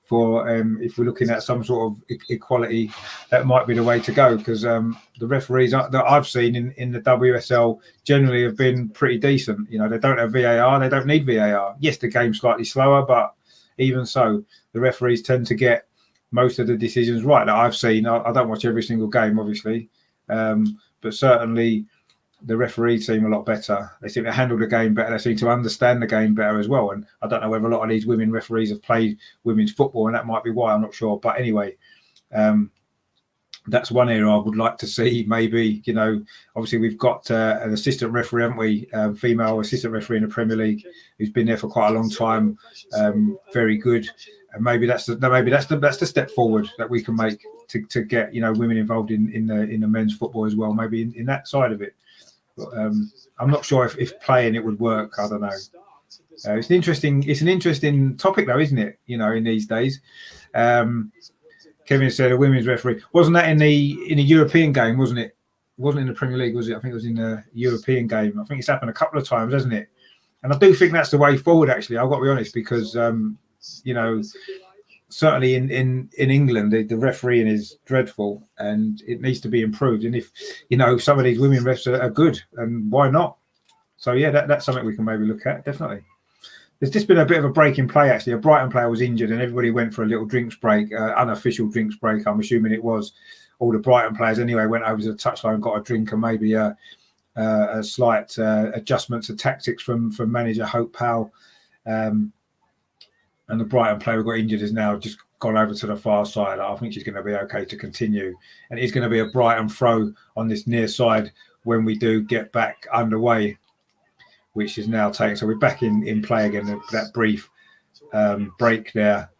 for if we're looking at some sort of equality. That might be the way to go, because the referees that I've seen in the WSL generally have been pretty decent. You know, they don't have VAR, they don't need VAR. Yes, the game's slightly slower, but even so, the referees tend to get most of the decisions right that I've seen. I don't watch every single game, obviously. But certainly the referees seem a lot better. They seem to handle the game better. They seem to understand the game better as well. And I don't know whether a lot of these women referees have played women's football, and that might be why, I'm not sure. But anyway, that's one area I would like to see. Maybe, you know, obviously we've got an assistant referee, haven't we? Female assistant referee in the Premier League, who's been there for quite a long time. Very good. And maybe that's the step forward that we can make to get, you know, women involved in the men's football as well. Maybe in that side of it. But, I'm not sure if playing it would work. I don't know. It's an interesting topic though, isn't it? You know, in these days. Kevin said a women's referee. Wasn't that in a European game? Wasn't it? It wasn't in the Premier League, was it? I think it was in the European game. I think it's happened a couple of times, hasn't it? And I do think that's the way forward. Actually, I've got to be honest, because you know, certainly in England, the refereeing is dreadful and it needs to be improved. And if, you know, some of these women refs are good, and why not? So yeah, that's something we can maybe look at, definitely. There's just been a bit of a break in play, actually. A Brighton player was injured and everybody went for a little drinks break, unofficial drinks break, I'm assuming it was. All the Brighton players anyway went over to the touchline, got a drink, and maybe a slight adjustment to tactics from manager Hope Powell. And the Brighton player who got injured has now just gone over to the far side. I think she's going to be okay to continue. And it's going to be a Brighton throw on this near side when we do get back underway, which is now taken. So we're back in play again. That brief break there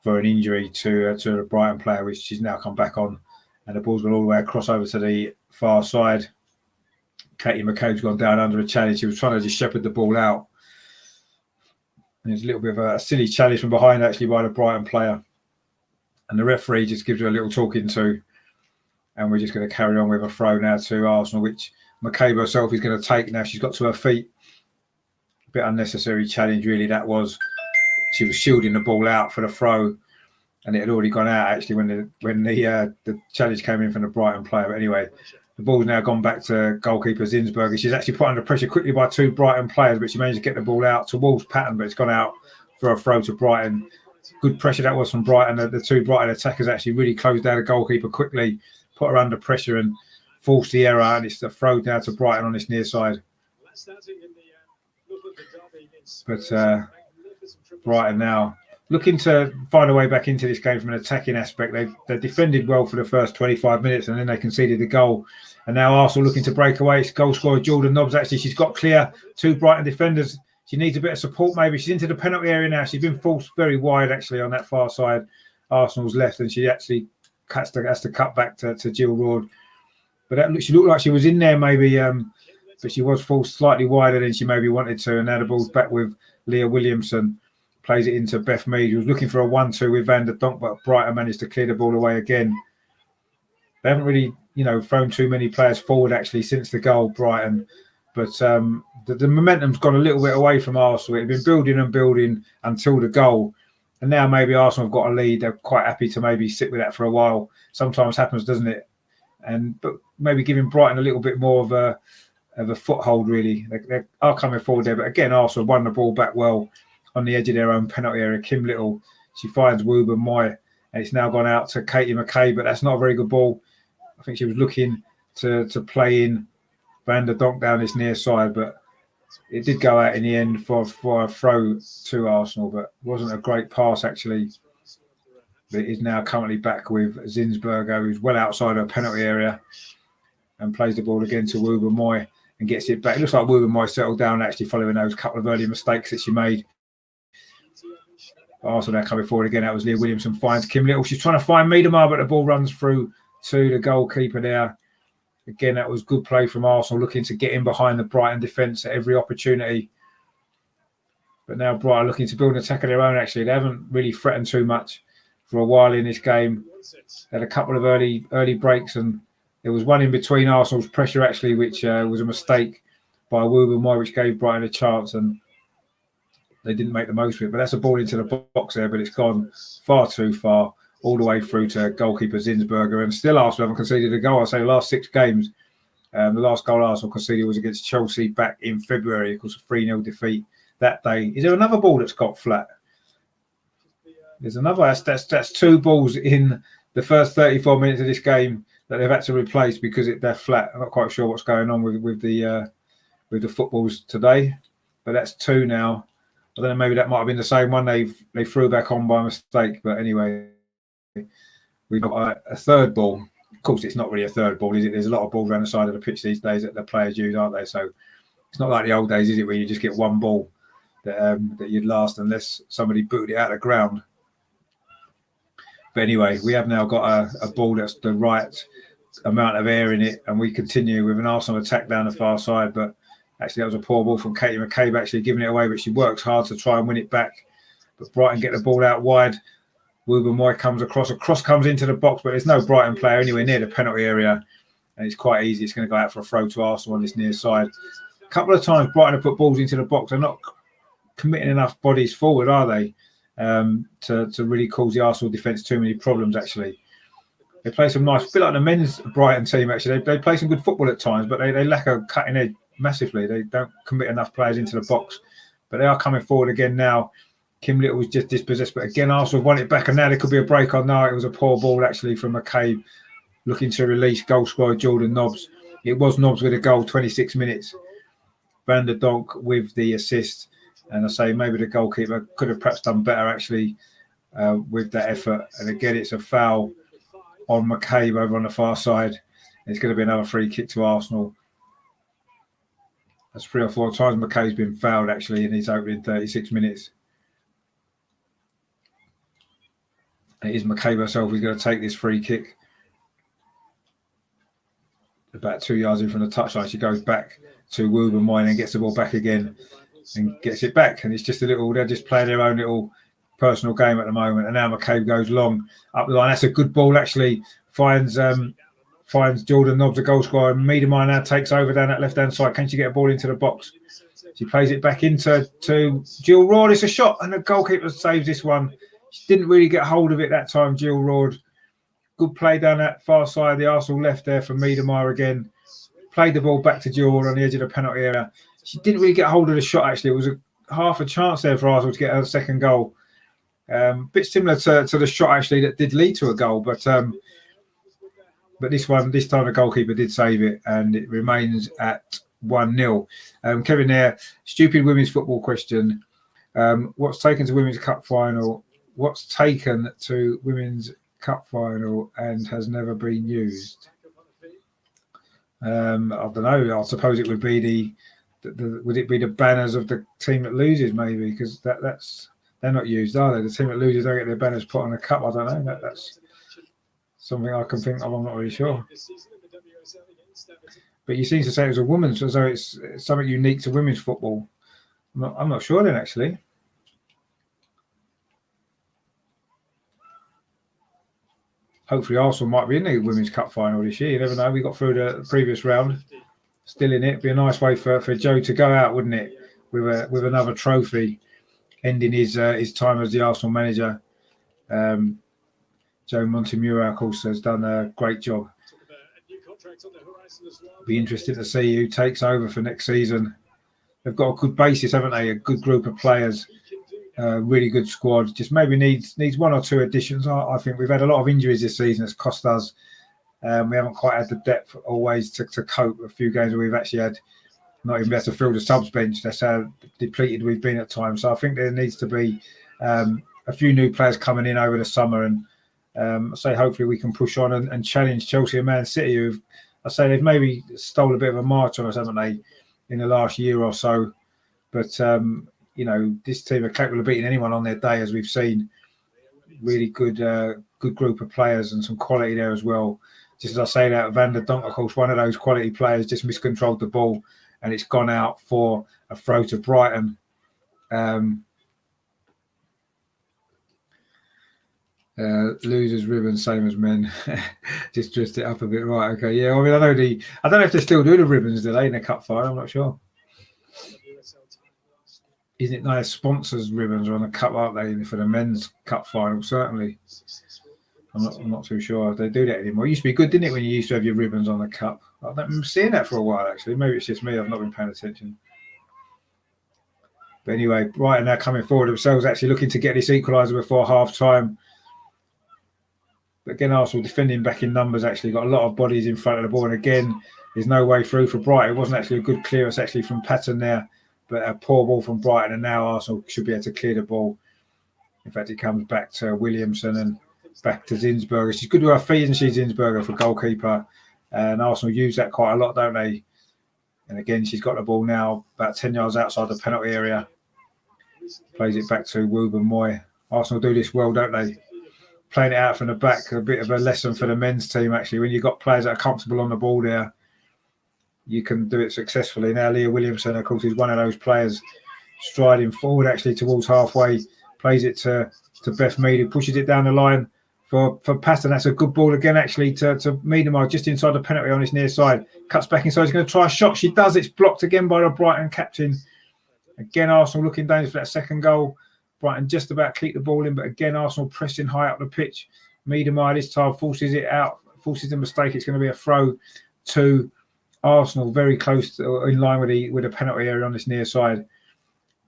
for an injury to the Brighton player, which she's now come back on. And the ball's gone all the way across over to the far side. Katie McCabe's gone down under a challenge. She was trying to just shepherd the ball out. And it's a little bit of a silly challenge from behind, actually, by the Brighton player. And the referee just gives her a little talking to. And we're just going to carry on with a throw now to Arsenal, which McCabe herself is going to take now. She's got to her feet. A bit unnecessary challenge, really, that was. She was shielding the ball out for the throw. And it had already gone out, actually, when the challenge came in from the Brighton player. But anyway, the ball's now gone back to goalkeeper Zinsberger. She's actually put under pressure quickly by two Brighton players, but she managed to get the ball out towards Patton, but it's gone out for a throw to Brighton. Good pressure that was from Brighton. The two Brighton attackers actually really closed down the goalkeeper quickly, put her under pressure and forced the error. And it's a throw now to Brighton on this near side. But Brighton now looking to find a way back into this game from an attacking aspect. They defended well for the first 25 minutes and then they conceded the goal. And now Arsenal looking to break away. It's goal scorer Jordan Nobbs. Actually, she's got clear two Brighton defenders. She needs a bit of support maybe. She's into the penalty area now. She's been forced very wide actually on that far side, Arsenal's left, and she actually has to cut back to Jill Ward. But she looked like she was in there maybe, but she was forced slightly wider than she maybe wanted to. And now the ball's back with Leah Williamson. Plays it into Beth Mead, who was looking for a 1-2 with Van der Donk, but Brighton managed to clear the ball away again. They haven't really, thrown too many players forward actually since the goal, Brighton. But the momentum's gone a little bit away from Arsenal. It's been building and building until the goal. And now maybe Arsenal have got a lead. They're quite happy to maybe sit with that for a while. Sometimes happens, doesn't it? But maybe giving Brighton a little bit more of a foothold, really. They are coming forward there. But again, Arsenal won the ball back well on the edge of their own penalty area. Kim Little, she finds Woober Moy, and it's now gone out to Katie McCabe, but that's not a very good ball. I think she was looking to play in Van der Donk down this near side, but it did go out in the end for a throw to Arsenal, but it wasn't a great pass actually. But it is now currently back with Zinsberger, who's well outside her penalty area, and plays the ball again to Woober Moy. and gets it back. It looks like Wilburn might settle down actually following those couple of early mistakes that she made. Arsenal now coming forward again. That was Leah Williamson finds Kim Little. She's trying to find Meadow Park, but the ball runs through to the goalkeeper there. Again, that was good play from Arsenal, looking to get in behind the Brighton defence at every opportunity. But now Brighton looking to build an attack of their own, actually. They haven't really threatened too much for a while in this game. They had a couple of early breaks, and there was one in between Arsenal's pressure, actually, which was a mistake by Wilburn Moy, which gave Brighton a chance, and they didn't make the most of it. But that's a ball into the box there, but it's gone far too far, all the way through to goalkeeper Zinsberger. And still Arsenal haven't conceded a goal. I say the last 6 games, the last goal Arsenal conceded was against Chelsea back in February. Of course, a 3-0 defeat that day. Is there another ball that's got flat? There's another. That's 2 balls in the first 34 minutes of this game that they've had to replace because they're flat. I'm not quite sure what's going on with the footballs today, but that's 2 now. I don't know, maybe that might have been the same one they threw back on by mistake. But anyway, we've got a third ball. Of course, it's not really a third ball, is it? There's a lot of balls around the side of the pitch these days that the players use, aren't they? So it's not like the old days, is it, where you just get one ball that you'd last unless somebody booted it out of the ground. But anyway, we have now got a ball that's the right amount of air in it, and we continue with an Arsenal attack down the far side. But actually, that was a poor ball from Katie McCabe, actually giving it away, but she works hard to try and win it back. But Brighton get the ball out wide. Wilburn Moy comes across. A cross comes into the box, but there's no Brighton player anywhere near the penalty area. And it's quite easy. It's going to go out for a throw to Arsenal on this near side. A couple of times Brighton have put balls into the box. They're not committing enough bodies forward, are they? To really cause the Arsenal defence too many problems, actually. They play some nice, a bit like the men's Brighton team, actually. They play some good football at times, but they lack a cutting edge massively. They don't commit enough players into the box. But they are coming forward again now. Kim Little was just dispossessed, but again, Arsenal won it back, and now there could be a break on. No, it was a poor ball, actually, from McCabe, looking to release goal scorer Jordan Nobbs. It was Nobbs with a goal, 26 minutes. Van der Donk with the assist. And I say maybe the goalkeeper could have perhaps done better, actually, with that effort. And again, it's a foul on McCabe over on the far side. It's going to be another free kick to Arsenal. That's 3 or 4 times McCabe's been fouled, actually, in his opening 36 minutes. It is McCabe herself who's going to take this free kick. About 2 yards in from the touchline, she goes back to Wilburn Moy and gets the ball back again and gets it back. And it's just they're just playing their own little personal game at the moment. And now McCabe goes long up the line. That's a good ball, actually. Finds Jordan Nobbs, the goal scorer. And Meadow Park now takes over down that left-hand side. Can she get a ball into the box? She plays it back into Jill Roord. It's a shot, and the goalkeeper saves this one. She didn't really get hold of it that time, Jill Roord. Good play down that far side. The Arsenal left there for Meadow Park again. Played the ball back to Jill Roord on the edge of the penalty area. She didn't really get hold of the shot, actually. It was half a chance there for Arsenal to get a second goal. Bit similar to the shot, actually, that did lead to a goal. But this time the goalkeeper did save it, and it remains at 1-0. Kevin there, stupid women's football question. What's taken to Women's Cup final? What's taken to Women's Cup final and has never been used? I don't know. I suppose it would be would it be the banners of the team that loses, maybe, because that's they're not used, are they? The team that loses don't get their banners put on a cup. I don't know. That's something I can think of. I'm not really sure. But you seem to say it was a woman's, so it's something unique to women's football. I'm not sure then, actually. Hopefully Arsenal might be in the Women's Cup final this year. You never know. We got through the previous round. Still in it. It'd be a nice way for Joe to go out, wouldn't it? With another trophy, ending his time as the Arsenal manager. Joe Montemurro, of course, has done a great job. Be interesting to see who takes over for next season. They've got a good basis, haven't they? A good group of players. Really good squad. Just maybe needs 1 or 2 additions. I think we've had a lot of injuries this season. It's cost us. We haven't quite had the depth always to cope. A few games where we've actually had not even better to fill the subs bench. That's how depleted we've been at times. So I think there needs to be a few new players coming in over the summer, and say hopefully we can push on and challenge Chelsea and Man City, who've I say they've maybe stole a bit of a march on us, haven't they, in the last year or so? But you know, this team are capable of beating anyone on their day, as we've seen. Really good group of players and some quality there as well. Just as I say that, Van der Donk, of course, one of those quality players, just miscontrolled the ball and it's gone out for a throw to Brighton. Losers ribbon, same as men. Just dressed it up a bit, right? Okay, yeah. I mean, I don't know if they still do the ribbons, do they, in the cup final? I'm not sure. Isn't it nice? Sponsors ribbons are on the cup, aren't they, for the men's cup final? Certainly. I'm not too sure if they do that anymore. It used to be good, didn't it, when you used to have your ribbons on the cup? I don't remember seeing that for a while, actually. Maybe it's just me. I've not been paying attention. But anyway, Brighton now coming forward themselves, actually looking to get this equaliser before half-time. But again, Arsenal defending back in numbers, actually got a lot of bodies in front of the ball. And again, there's no way through for Brighton. It wasn't actually a good clearance, actually, from Patton there. But a poor ball from Brighton. And now Arsenal should be able to clear the ball. In fact, it comes back to Williamson and back to Zinsberger. She's good with her feet, isn't she, Zinsberger, for goalkeeper? And Arsenal use that quite a lot, don't they? And again, she's got the ball now about 10 yards outside the penalty area. Plays it back to Wooben Moy. Arsenal do this well, don't they? Playing it out from the back, a bit of a lesson for the men's team, actually. When you've got players that are comfortable on the ball there, you can do it successfully. Now, Leah Williamson, of course, is one of those players striding forward, actually, towards halfway. Plays it to Beth Mead, who pushes it down the line for Patton. That's a good ball again, actually, to Miedemar, just inside the penalty on his near side. Cuts back inside. He's going to try a shot. She does. It's blocked again by the Brighton captain. Again, Arsenal looking dangerous for that second goal. Brighton just about keep the ball in, but again, Arsenal pressing high up the pitch. Miedemar this time forces it out, forces the mistake. It's going to be a throw to Arsenal, very close to, in line with the penalty area on this near side.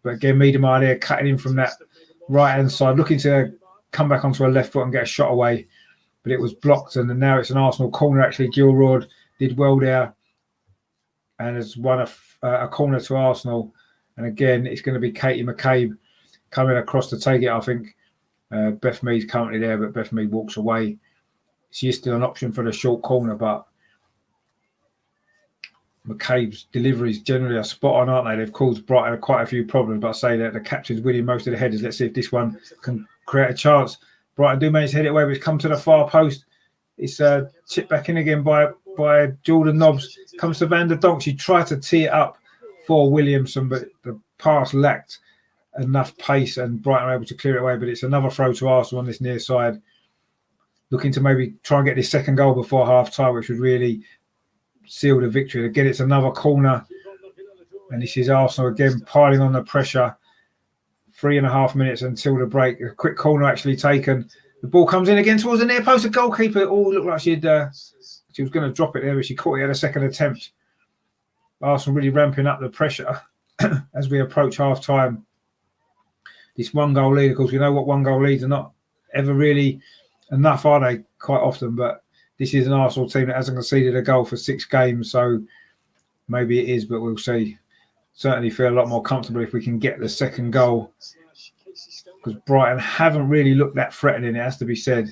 But again, Miedemar there cutting in from that right-hand side, looking to come back onto a left foot and get a shot away. But it was blocked, and now it's an Arsenal corner, actually. Gilroyd did well there and has won a corner to Arsenal. And again, it's going to be Katie McCabe coming across to take it, I think. Beth Mead's currently there, but Beth Mead walks away. She is still an option for the short corner, but McCabe's deliveries generally are spot on, aren't they? They've caused Brighton quite a few problems, but I say that the captain's winning most of the headers. Let's see if this one can create a chance. Brighton do manage to head it away, but it's come to the far post. It's chipped back in again by Jordan Nobbs. Comes to Van der Donk. She tried to tee it up for Williamson, but the pass lacked enough pace and Brighton are able to clear it away. But it's another throw to Arsenal on this near side, looking to maybe try and get this second goal before half time, which would really seal the victory. Again, it's another corner, and this is Arsenal again piling on the pressure. 3.5 minutes until the break. A quick corner actually taken. The ball comes in again towards the near post. The goalkeeper, looked like she was going to drop it there, but she caught it at a second attempt. Arsenal really ramping up the pressure as we approach half time. This one goal lead, of course, we know what one goal leads are not ever really enough, are they? Quite often, but this is an Arsenal team that hasn't conceded a goal for 6 games, so maybe it is, but we'll see. Certainly feel a lot more comfortable if we can get the second goal, because Brighton haven't really looked that threatening, it has to be said.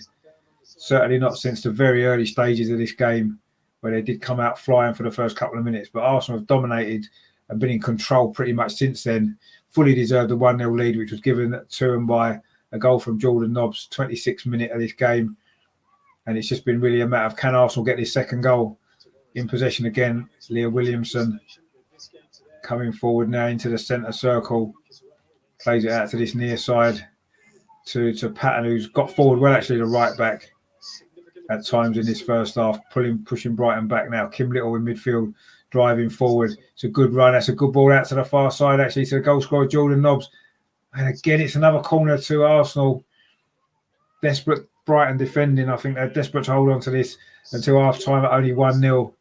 Certainly not since the very early stages of this game, where they did come out flying for the first couple of minutes. But Arsenal have dominated and been in control pretty much since then. Fully deserved the 1-0 lead, which was given to them by a goal from Jordan Nobbs, 26th minute of this game. And it's just been really a matter of, can Arsenal get this second goal? In possession again, Leah Williamson coming forward now into the centre circle. Plays it out to this near side to Patton, who's got forward well, actually, the right back at times in this first half, pushing Brighton back now. Kim Little in midfield, driving forward. It's a good run. That's a good ball out to the far side, actually, to the goal scorer, Jordan Nobbs. And again, it's another corner to Arsenal. Desperate Brighton defending. I think they're desperate to hold on to this until half-time at only 1-0.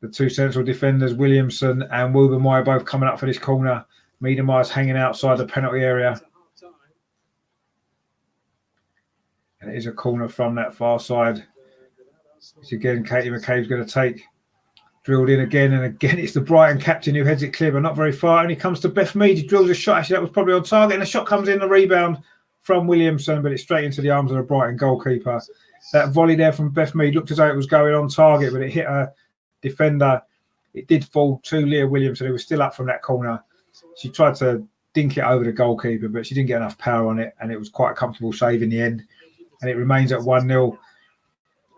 The two central defenders, Williamson and Wooben both coming up for this corner. Miedemar's hanging outside the penalty area. And it is a corner from that far side. It's again Katie McCabe's going to take. Drilled in again, and again it's the Brighton captain who heads it clear, but not very far. And he comes to Beth Mead, who drills a shot. Actually, that was probably on target. And the shot comes in, the rebound from Williamson, but it's straight into the arms of the Brighton goalkeeper. That volley there from Beth Mead looked as though it was going on target, but it hit a defender. It did fall to Leah Williamson, who was still up from that corner. She tried to dink it over the goalkeeper, but she didn't get enough power on it, and it was quite a comfortable save in the end. And it remains at 1-0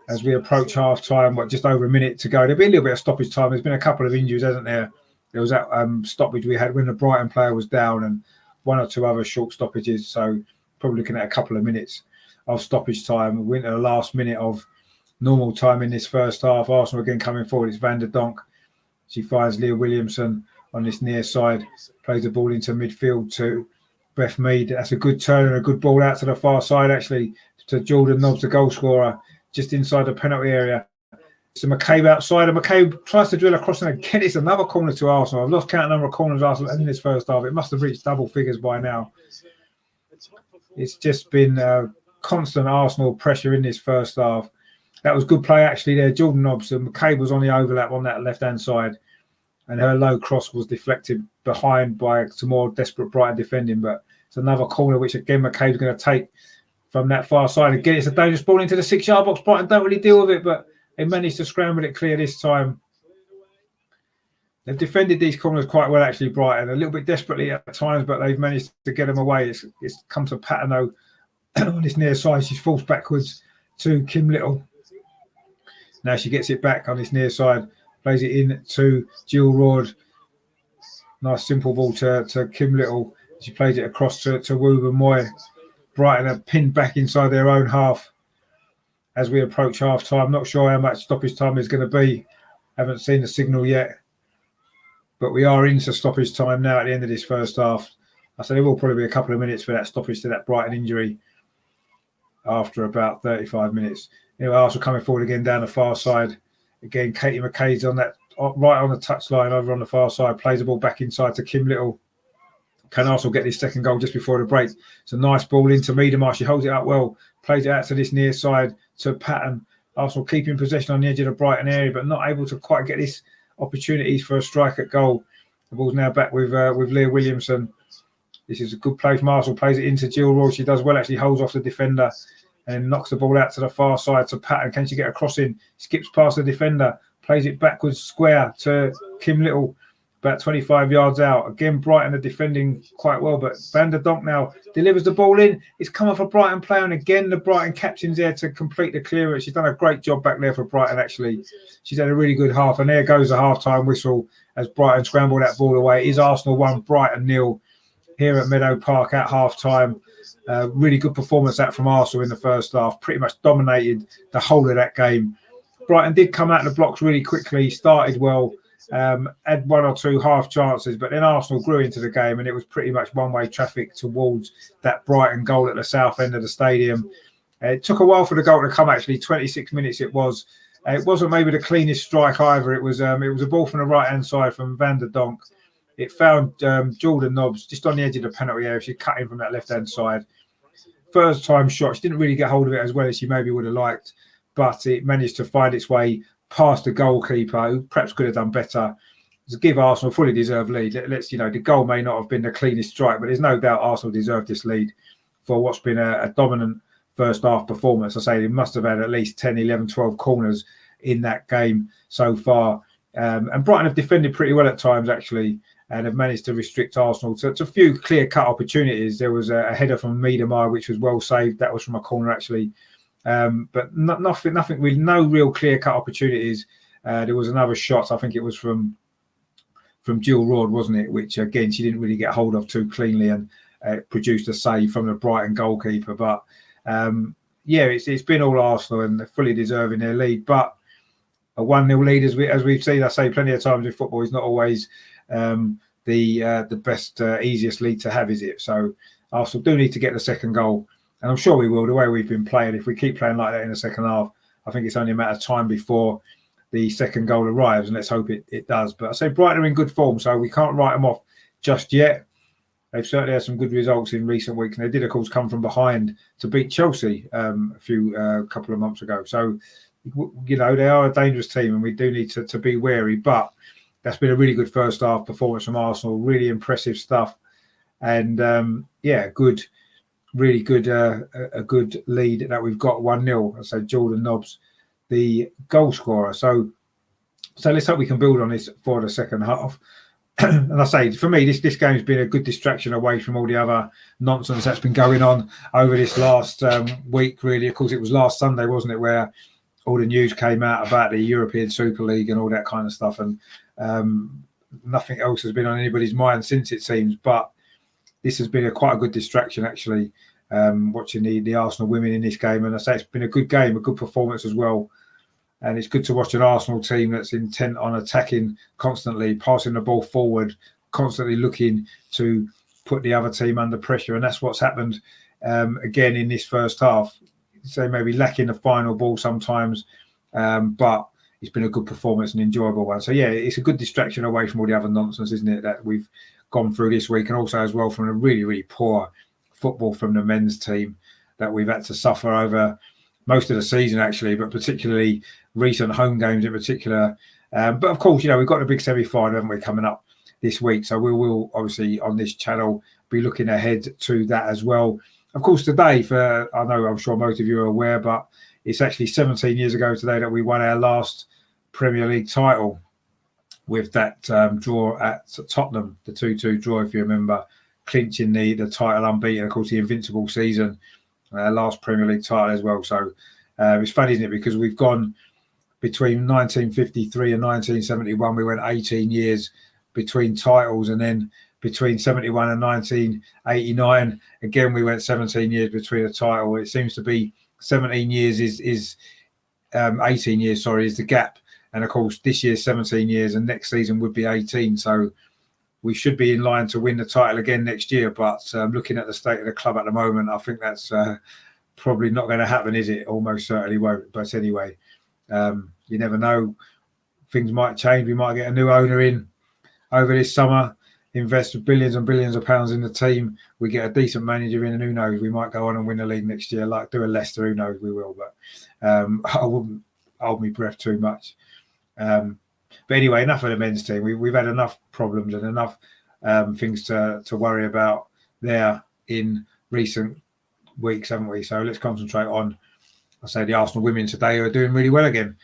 as we approach half-time. Just over a minute to go. There'll be a little bit of stoppage time. There's been a couple of injuries, hasn't there? There was that stoppage we had when the Brighton player was down, and one or two other short stoppages. So probably looking at a couple of minutes of stoppage time. We went to the last minute of normal time in this first half. Arsenal again coming forward. It's Van der Donk. She finds Leah Williamson on this near side, plays the ball into midfield to Beth Mead. That's a good turn and a good ball out to the far side, actually, to Jordan Nobbs, the goal scorer, just inside the penalty area. So McCabe outside, and McCabe tries to drill across, and again, it's another corner to Arsenal. I've lost count of number of corners Arsenal in this first half. It must have reached double figures by now. It's just been constant Arsenal pressure in this first half. That was good play, actually, there. Jordan Nobbs, and McCabe was on the overlap on that left-hand side, and her low cross was deflected behind by some more desperate Brighton defending. But it's another corner, which, again, McCabe's going to take from that far side. Again, it's a dangerous ball into the 6-yard box. Brighton don't really deal with it, but they managed to scramble it clear this time. They've defended these corners quite well, actually, Brighton. A little bit desperately at times, but they've managed to get them away. It's come to Patino on this near side. She's forced backwards to Kim Little. Now she gets it back on this near side, plays it in to Jill Roord. Nice simple ball to Kim Little. She plays it across to Woober Moy. Brighton are pinned back inside their own half as we approach half time. Not sure how much stoppage time is going to be. Haven't seen the signal yet. But we are into stoppage time now at the end of this first half. I said it will probably be a couple of minutes for that stoppage to that Brighton injury after about 35 minutes. Anyway, Arsenal coming forward again down the far side. Again, Katie McKay's on that, right on the touchline over on the far side. Plays the ball back inside to Kim Little. Can Arsenal get this second goal just before the break? It's a nice ball into Meadow Park. She holds it up well. Plays it out to this near side to Patton. Arsenal keeping possession on the edge of the Brighton area, but not able to quite get this opportunities for a strike at goal. The ball's now back with Leah Williamson. This is a good play from Arsenal. Plays it into Jill Roy. She does well, actually holds off the defender and knocks the ball out to the far side to Patton. Can she get a cross in? Skips past the defender. Plays it backwards square to Kim Little. About 25 yards out. Again, Brighton are defending quite well, but Van der Donk now delivers the ball in. It's come off a Brighton player, and again, the Brighton captain's there to complete the clearance. She's done a great job back there for Brighton, actually. She's had a really good half, and there goes the half-time whistle as Brighton scramble that ball away. It is Arsenal 1, Brighton 0 here at Meadow Park at half-time. Really good performance that from Arsenal in the first half. Pretty much dominated the whole of that game. Brighton did come out of the blocks really quickly, started well. Had one or two half chances, but then Arsenal grew into the game, and it was pretty much one-way traffic towards that Brighton goal at the south end of the stadium. It took a while for the goal to come, actually. 26 minutes it was. It wasn't maybe the cleanest strike either. It was a ball from the right-hand side from Van der Donk. It found Jordan Nobbs just on the edge of the penalty area. She cut in from that left-hand side. First time shot. She didn't really get hold of it as well as she maybe would have liked, but it managed to find its way past the goalkeeper, who perhaps could have done better. To give Arsenal a fully deserved lead. The goal may not have been the cleanest strike, but there's no doubt Arsenal deserved this lead for what's been a dominant first half performance. I say they must have had at least 10, 11, 12 corners in that game so far. And Brighton have defended pretty well at times, actually, and have managed to restrict Arsenal to a few clear-cut opportunities. There was a header from Meadow Park, which was well saved. That was from a corner, actually. But nothing really, no real clear-cut opportunities. There was another shot, I think it was from Jill Roord, wasn't it? Which, again, she didn't really get hold of too cleanly and produced a save from the Brighton goalkeeper. But, it's been all Arsenal, and they're fully deserving their lead. But a 1-0 lead, as we've seen, I say plenty of times in football, is not always the best, easiest lead to have, is it? So Arsenal do need to get the second goal. And I'm sure we will, the way we've been playing. If we keep playing like that in the second half, I think it's only a matter of time before the second goal arrives, and let's hope it does. But I say Brighton are in good form, so we can't write them off just yet. They've certainly had some good results in recent weeks, and they did, of course, come from behind to beat Chelsea a couple of months ago. So, they are a dangerous team, and we do need to be wary. But that's been a really good first half performance from Arsenal. Really impressive stuff. And, good really good, a good lead that we've got 1-0. I say Jordan Nobbs, the goal scorer. So let's hope we can build on this for the second half. And I say, for me, this game's been a good distraction away from all the other nonsense that's been going on over this last week, really. Of course, it was last Sunday, wasn't it, where all the news came out about the European Super League and all that kind of stuff. And nothing else has been on anybody's mind since, it seems. But this has been quite a good distraction, actually, watching the Arsenal women in this game. And I say it's been a good game, a good performance as well. And it's good to watch an Arsenal team that's intent on attacking constantly, passing the ball forward, constantly looking to put the other team under pressure. And that's what's happened again in this first half. So maybe lacking the final ball sometimes, but it's been a good performance, an enjoyable one. So, yeah, it's a good distraction away from all the other nonsense, isn't it, that we've gone through this week, and also as well from a really, really poor football from the men's team that we've had to suffer over most of the season, actually, but particularly recent home games in particular. But of course, we've got a big semi-final, haven't we, coming up this week. So we will obviously on this channel be looking ahead to that as well. Of course, today, I'm sure most of you are aware, but it's actually 17 years ago today that we won our last Premier League title with that draw at Tottenham, the 2-2 draw, if you remember, clinching the title unbeaten. Of course, the invincible season. Last Premier League title as well. So it's funny, isn't it? Because we've gone between 1953 and 1971, we went 18 years between titles, and then between 71 and 1989, again we went 17 years between a title. It seems to be 17 years is 18 years, sorry, is the gap. And of course, this year's 17 years, and next season would be 18. So we should be in line to win the title again next year. But looking at the state of the club at the moment, I think that's probably not going to happen, is it? Almost certainly won't. But anyway, you never know. Things might change. We might get a new owner in over this summer, invest billions and billions of pounds in the team. We get a decent manager in, and who knows? We might go on and win the league next year, like do a Leicester. Who knows? We will. But I wouldn't hold my breath too much. But anyway, enough of the men's team. We've had enough problems and enough things to worry about there in recent weeks, haven't we? So let's concentrate on, I say, the Arsenal women today, who are doing really well again.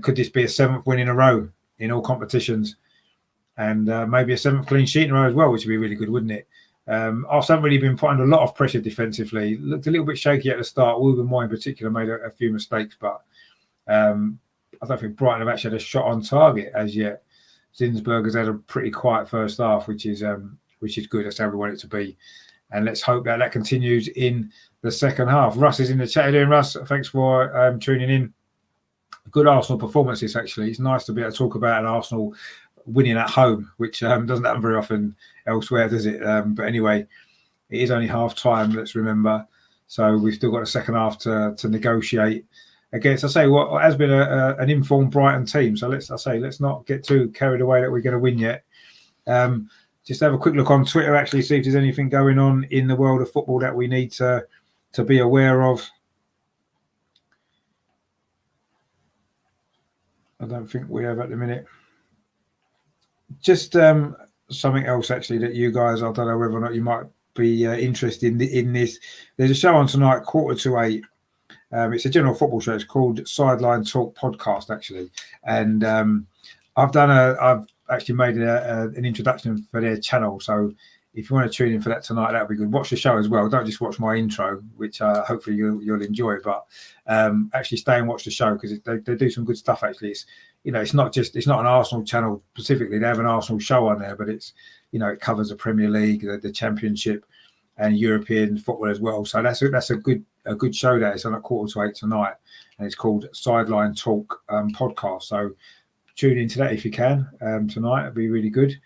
Could this be a 7th win in a row in all competitions? And maybe a 7th clean sheet in a row as well, which would be really good, wouldn't it? Arsenal haven't really been put under a lot of pressure defensively. Looked a little bit shaky at the start. Wilburn Moore in particular made a few mistakes, but I don't think Brighton have actually had a shot on target as yet. Zinsberg has had a pretty quiet first half, which is good. That's how we want it to be. And let's hope that continues in the second half. Russ is in the chat. How you doing, Russ? Thanks for tuning in. Good Arsenal performances, actually. It's nice to be able to talk about an Arsenal winning at home, which doesn't happen very often elsewhere, does it? But anyway, it is only half time, let's remember. So we've still got a second half to negotiate against, I say, what has been an informed Brighton team. So let's not get too carried away that we're going to win yet. Just have a quick look on Twitter, actually, see if there's anything going on in the world of football that we need to be aware of. I don't think we have at the minute. Just something else, actually, that you guys, I don't know whether or not you might be interested in this. There's a show on tonight, 7:45. It's a general football show. It's called Sideline Talk Podcast, actually. And I've actually made an introduction for their channel. So if you want to tune in for that tonight, that would be good. Watch the show as well. Don't just watch my intro, which hopefully you'll enjoy. But actually stay and watch the show, because they do some good stuff. Actually, it's not an Arsenal channel specifically. They have an Arsenal show on there, but it covers the Premier League, the Championship, and European football as well. So that's a good show there. It's on at 7:45 tonight, and it's called Sideline Talk Podcast. So tune into that if you can tonight. It'd be really good.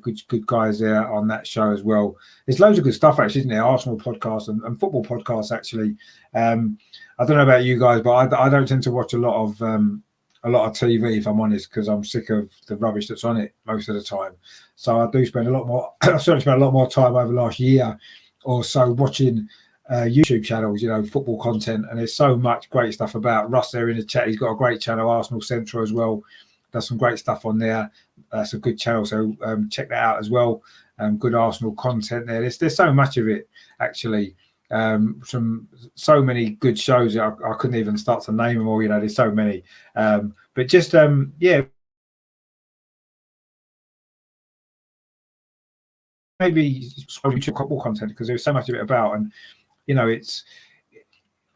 Good guys there on that show as well. There's loads of good stuff, actually, isn't there? Arsenal podcasts and football podcasts, actually. I don't know about you guys, but I don't tend to watch a lot of TV, if I'm honest, because I'm sick of the rubbish that's on it most of the time. So I do spend a lot more. I've certainly spent a lot more time over the last year or so watching YouTube channels, football content, and there's so much great stuff about. Russ there in the chat, he's got a great channel, Arsenal Central as well. Does some great stuff on there. That's a good channel, so check that out as well. good Arsenal content there. There's so much of it actually. From so many good shows, I couldn't even start to name them all. There's so many. But just yeah. Maybe football content because there's so much of it about, and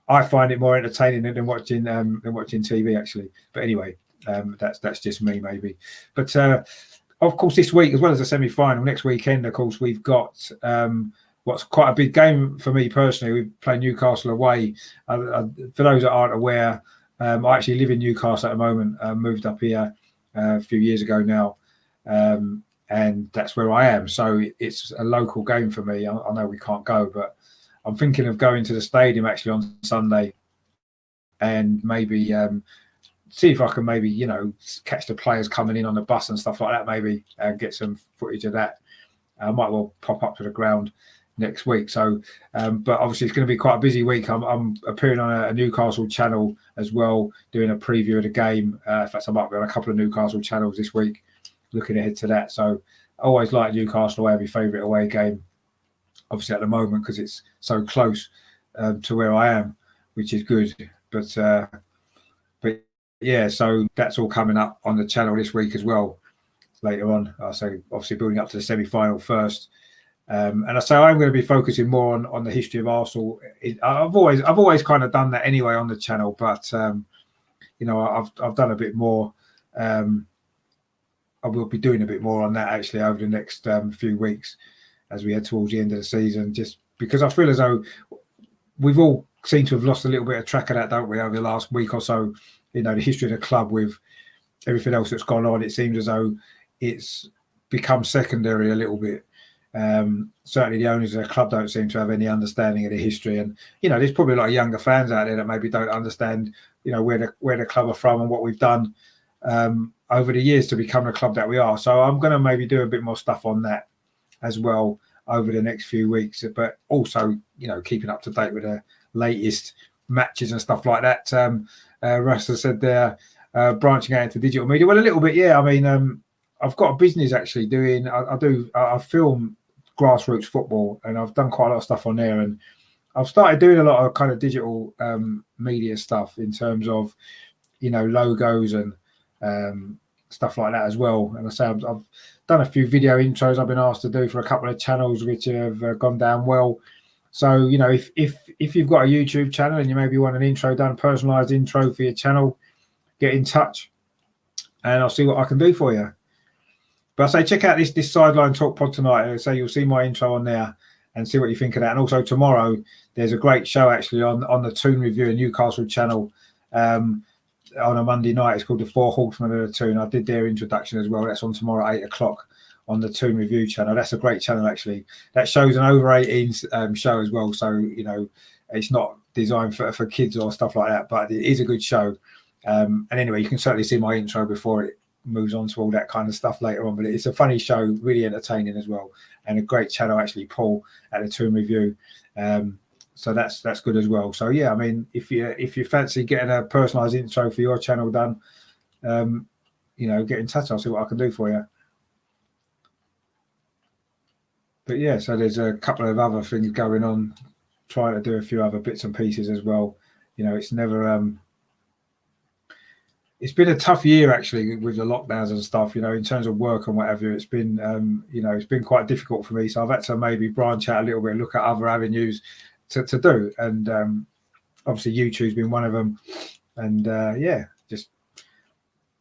I find it more entertaining than watching TV actually. But anyway, that's just me maybe. But of course, this week as well as the semi-final, next weekend, of course, we've got what's quite a big game for me personally. We play Newcastle away. For those that aren't aware, I actually live in Newcastle at the moment. Moved up here a few years ago now. And that's where I am. So it's a local game for me. I know we can't go, but I'm thinking of going to the stadium actually on Sunday and maybe see if I can maybe, catch the players coming in on the bus and stuff like that, maybe get some footage of that. I might well pop up to the ground next week. So, but obviously it's going to be quite a busy week. I'm appearing on a Newcastle channel as well, doing a preview of the game. In fact, I might be on a couple of Newcastle channels this week. Looking ahead to that. So I always like Newcastle away, my favourite away game, obviously at the moment because it's so close to where I am, which is good. But yeah, so that's all coming up on the channel this week as well later on. So obviously building up to the semi-final first. And I say I'm going to be focusing more on the history of Arsenal. I've always kind of done that anyway on the channel, but I've done a bit more. I will be doing a bit more on that actually over the next few weeks as we head towards the end of the season, just because I feel as though we've all seemed to have lost a little bit of track of that, don't we, over the last week or so. The history of the club with everything else that's gone on, it seems as though it's become secondary a little bit. Certainly the owners of the club don't seem to have any understanding of the history, and there's probably a lot of younger fans out there that maybe don't understand where the club are from and what we've done over the years to become the club that we are. So I'm going to maybe do a bit more stuff on that as well over the next few weeks, but also keeping up to date with the latest matches and stuff like that. Russ has said they're branching out into digital media. Well, a little bit, yeah. I mean, I've got a business actually doing. I film grassroots football, and I've done quite a lot of stuff on there, and I've started doing a lot of kind of digital media stuff in terms of logos and stuff like that as well. And I say I've done a few video intros I've been asked to do for a couple of channels which have gone down well. So if you've got a YouTube channel and you maybe want an intro done, personalized intro for your channel, get in touch and I'll see what I can do for you. But I say check out this Sideline Talk pod tonight. So you'll see my intro on there and see what you think of that. And also tomorrow there's a great show actually on the Toon Review Newcastle channel. On a Monday night, it's called The Four Horsemen of the Toon. I did their introduction as well. That's on tomorrow at 8:00 on the Toon Review channel. That's a great channel actually. That show's an over 18 show as well. So it's not designed for kids or stuff like that, but it is a good show. And anyway, you can certainly see my intro before it moves on to all that kind of stuff later on. But it's a funny show, really entertaining as well, and a great channel actually. Paul at the Toon Review. So that's good as well. So yeah, I mean, if you fancy getting a personalised intro for your channel done, get in touch. I'll see what I can do for you. But yeah, so there's a couple of other things going on, trying to do a few other bits and pieces as well. It's never it's been a tough year actually with the lockdowns and stuff. In terms of work and whatever, it's been it's been quite difficult for me. So I've had to maybe branch out a little bit, look at other avenues to do, and obviously YouTube's been one of them, and just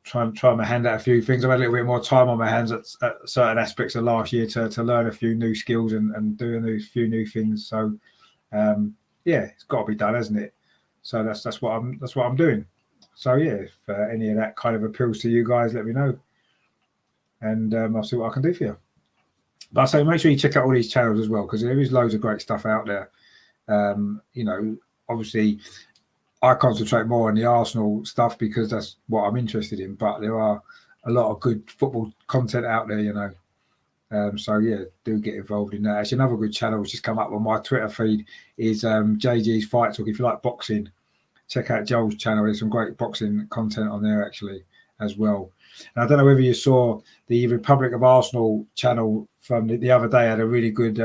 try my hand at a few things. I've had a little bit more time on my hands at certain aspects of last year to learn a few new skills and do a few new things. So it's got to be done, hasn't it? So that's what I'm doing. So yeah, if any of that kind of appeals to you guys, let me know, and I'll see what I can do for you. But I say make sure you check out all these channels as well, because there is loads of great stuff out there. Obviously I concentrate more on the Arsenal stuff because that's what I'm interested in, but there are a lot of good football content out there, so yeah, do get involved in that. Actually, another good channel which has come up on my Twitter feed is JG's Fight Talk. If you like boxing, check out Joel's channel. There's some great boxing content on there actually. as well. And I don't know whether you saw the Republic of Arsenal channel from the other day had a really good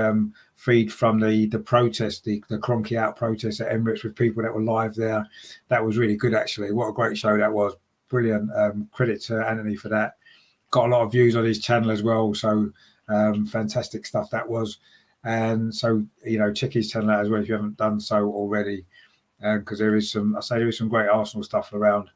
feed from the protest, the Cronky Out protest at Emirates with people that were live there. That was really good, actually. What a great show that was. Brilliant. Credit to Anthony for that. Got a lot of views on his channel as well. So fantastic stuff that was. And so, check his channel out as well if you haven't done so already. Because there is some great Arsenal stuff around.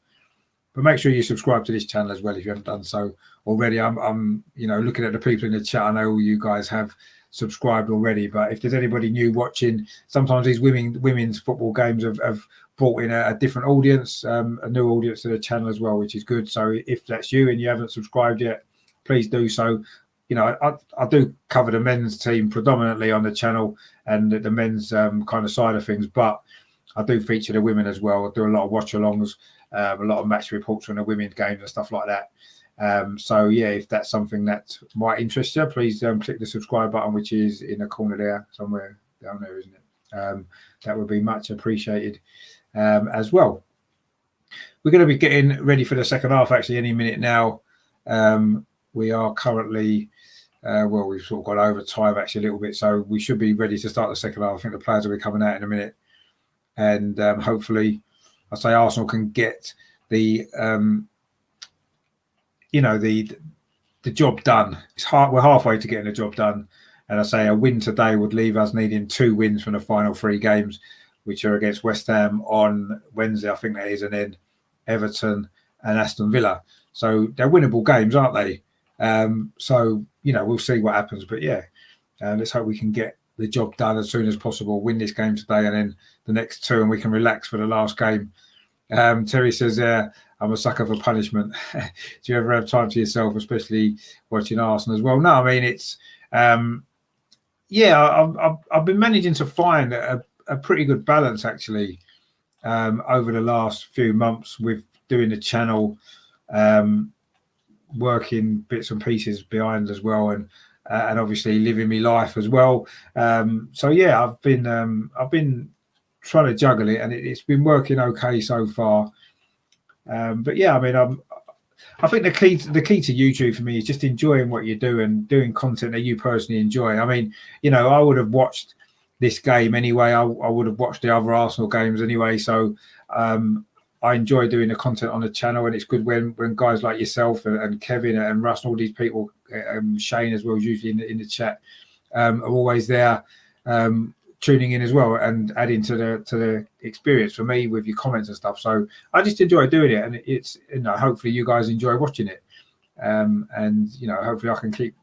But make sure you subscribe to this channel as well if you haven't done so already. I'm looking at the people in the chat. I know all you guys have subscribed already, but if there's anybody new watching, sometimes these women's football games have brought in a different audience, a new audience to the channel as well, which is good. So if that's you and you haven't subscribed yet, please do so. I do cover the men's team predominantly on the channel and the men's kind of side of things, but I do feature the women as well. I do a lot of watch-alongs, a lot of match reports on the women's games and stuff like that. So yeah, if that's something that might interest you, please click the subscribe button, which is in the corner there, somewhere down there, isn't it? That would be much appreciated as well. We're going to be getting ready for the second half actually any minute now. We are currently, we've sort of got over time actually a little bit, so we should be ready to start the second half. I think the players will be coming out in a minute, and hopefully, I say Arsenal can get the the job done. We're halfway to getting the job done, and I say a win today would leave us needing 2 wins from the final 3 games, which are against West Ham on Wednesday, I think that is, and then Everton and Aston Villa. So they're winnable games, aren't they? So we'll see what happens, but yeah, let's hope we can get the job done as soon as possible. Win this game today, and then the next 2, and we can relax for the last game. Terry says, I'm a sucker for punishment. Do you ever have time to yourself, especially watching Arsenal as well? No, I mean, it's, I've been managing to find a pretty good balance, actually, over the last few months with doing the channel, working bits and pieces behind as well, and obviously living my life as well. So yeah, I've been trying to juggle it, and it's been working okay so far. But yeah, I mean, I think the key to YouTube for me is just enjoying what you do and doing content that you personally enjoy. I mean, I would have watched this game anyway. I would have watched the other Arsenal games anyway. So I enjoy doing the content on the channel, and it's good when guys like yourself and Kevin and Russ and all these people, Shane as well, usually in the chat, are always there, tuning in as well and adding to the experience for me with your comments and stuff. So I just enjoy doing it, and it's hopefully you guys enjoy watching it, and hopefully I can keep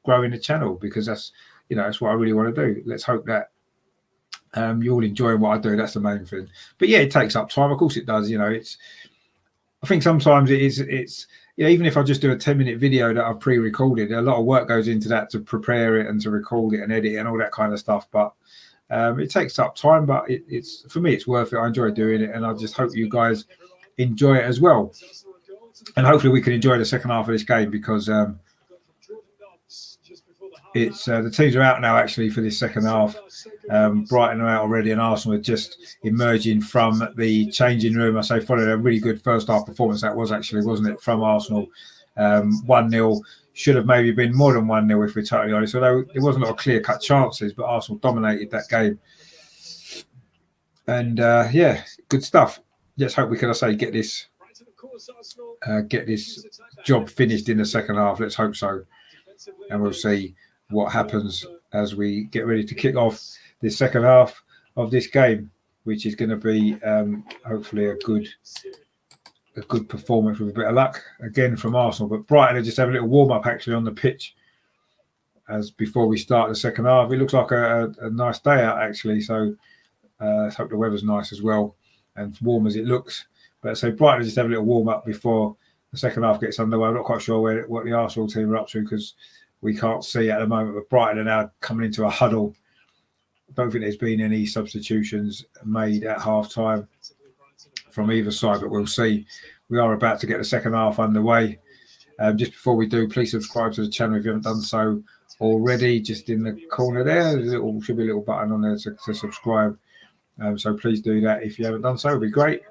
growing the channel, because that's that's what I really want to do. Let's hope that you all enjoy what I do. That's the main thing. But yeah, it takes up time, of course it does. I think sometimes it's even if I just do a 10-minute video that I've pre-recorded, a lot of work goes into that to prepare it and to record it and edit it and all that kind of stuff. But it takes up time, but it's for me, it's worth it. I enjoy doing it, and I just hope you guys enjoy it as well. And hopefully we can enjoy the second half of this game, because it's the teams are out now actually for this second half. Brighton are out already, and Arsenal are just emerging from the changing room. I say following a really good first half performance that was actually, wasn't it, from Arsenal. 1-0. Should have maybe been more than 1-0 if we're totally honest. Although there wasn't a lot of clear-cut chances, but Arsenal dominated that game. And good stuff. Let's hope we can, get this job finished in the second half. Let's hope so, and we'll see what happens as we get ready to kick off this second half of this game, which is going to be hopefully a good performance with a bit of luck again from Arsenal. But Brighton just have a little warm-up actually on the pitch as before we start the second half. It looks like a nice day out actually, so let's hope the weather's nice as well and warm as it looks. But so Brighton just have a little warm-up before the second half gets underway. I'm not quite sure what the Arsenal team are up to, because we can't see at the moment, but Brighton are now coming into a huddle. I don't think there's been any substitutions made at half-time from either side, but we'll see. We are about to get the second half underway. Just before we do, please subscribe to the channel if you haven't done so already. Just in the corner there, should be a little button on there to subscribe. So please do that if you haven't done so. It'd be great.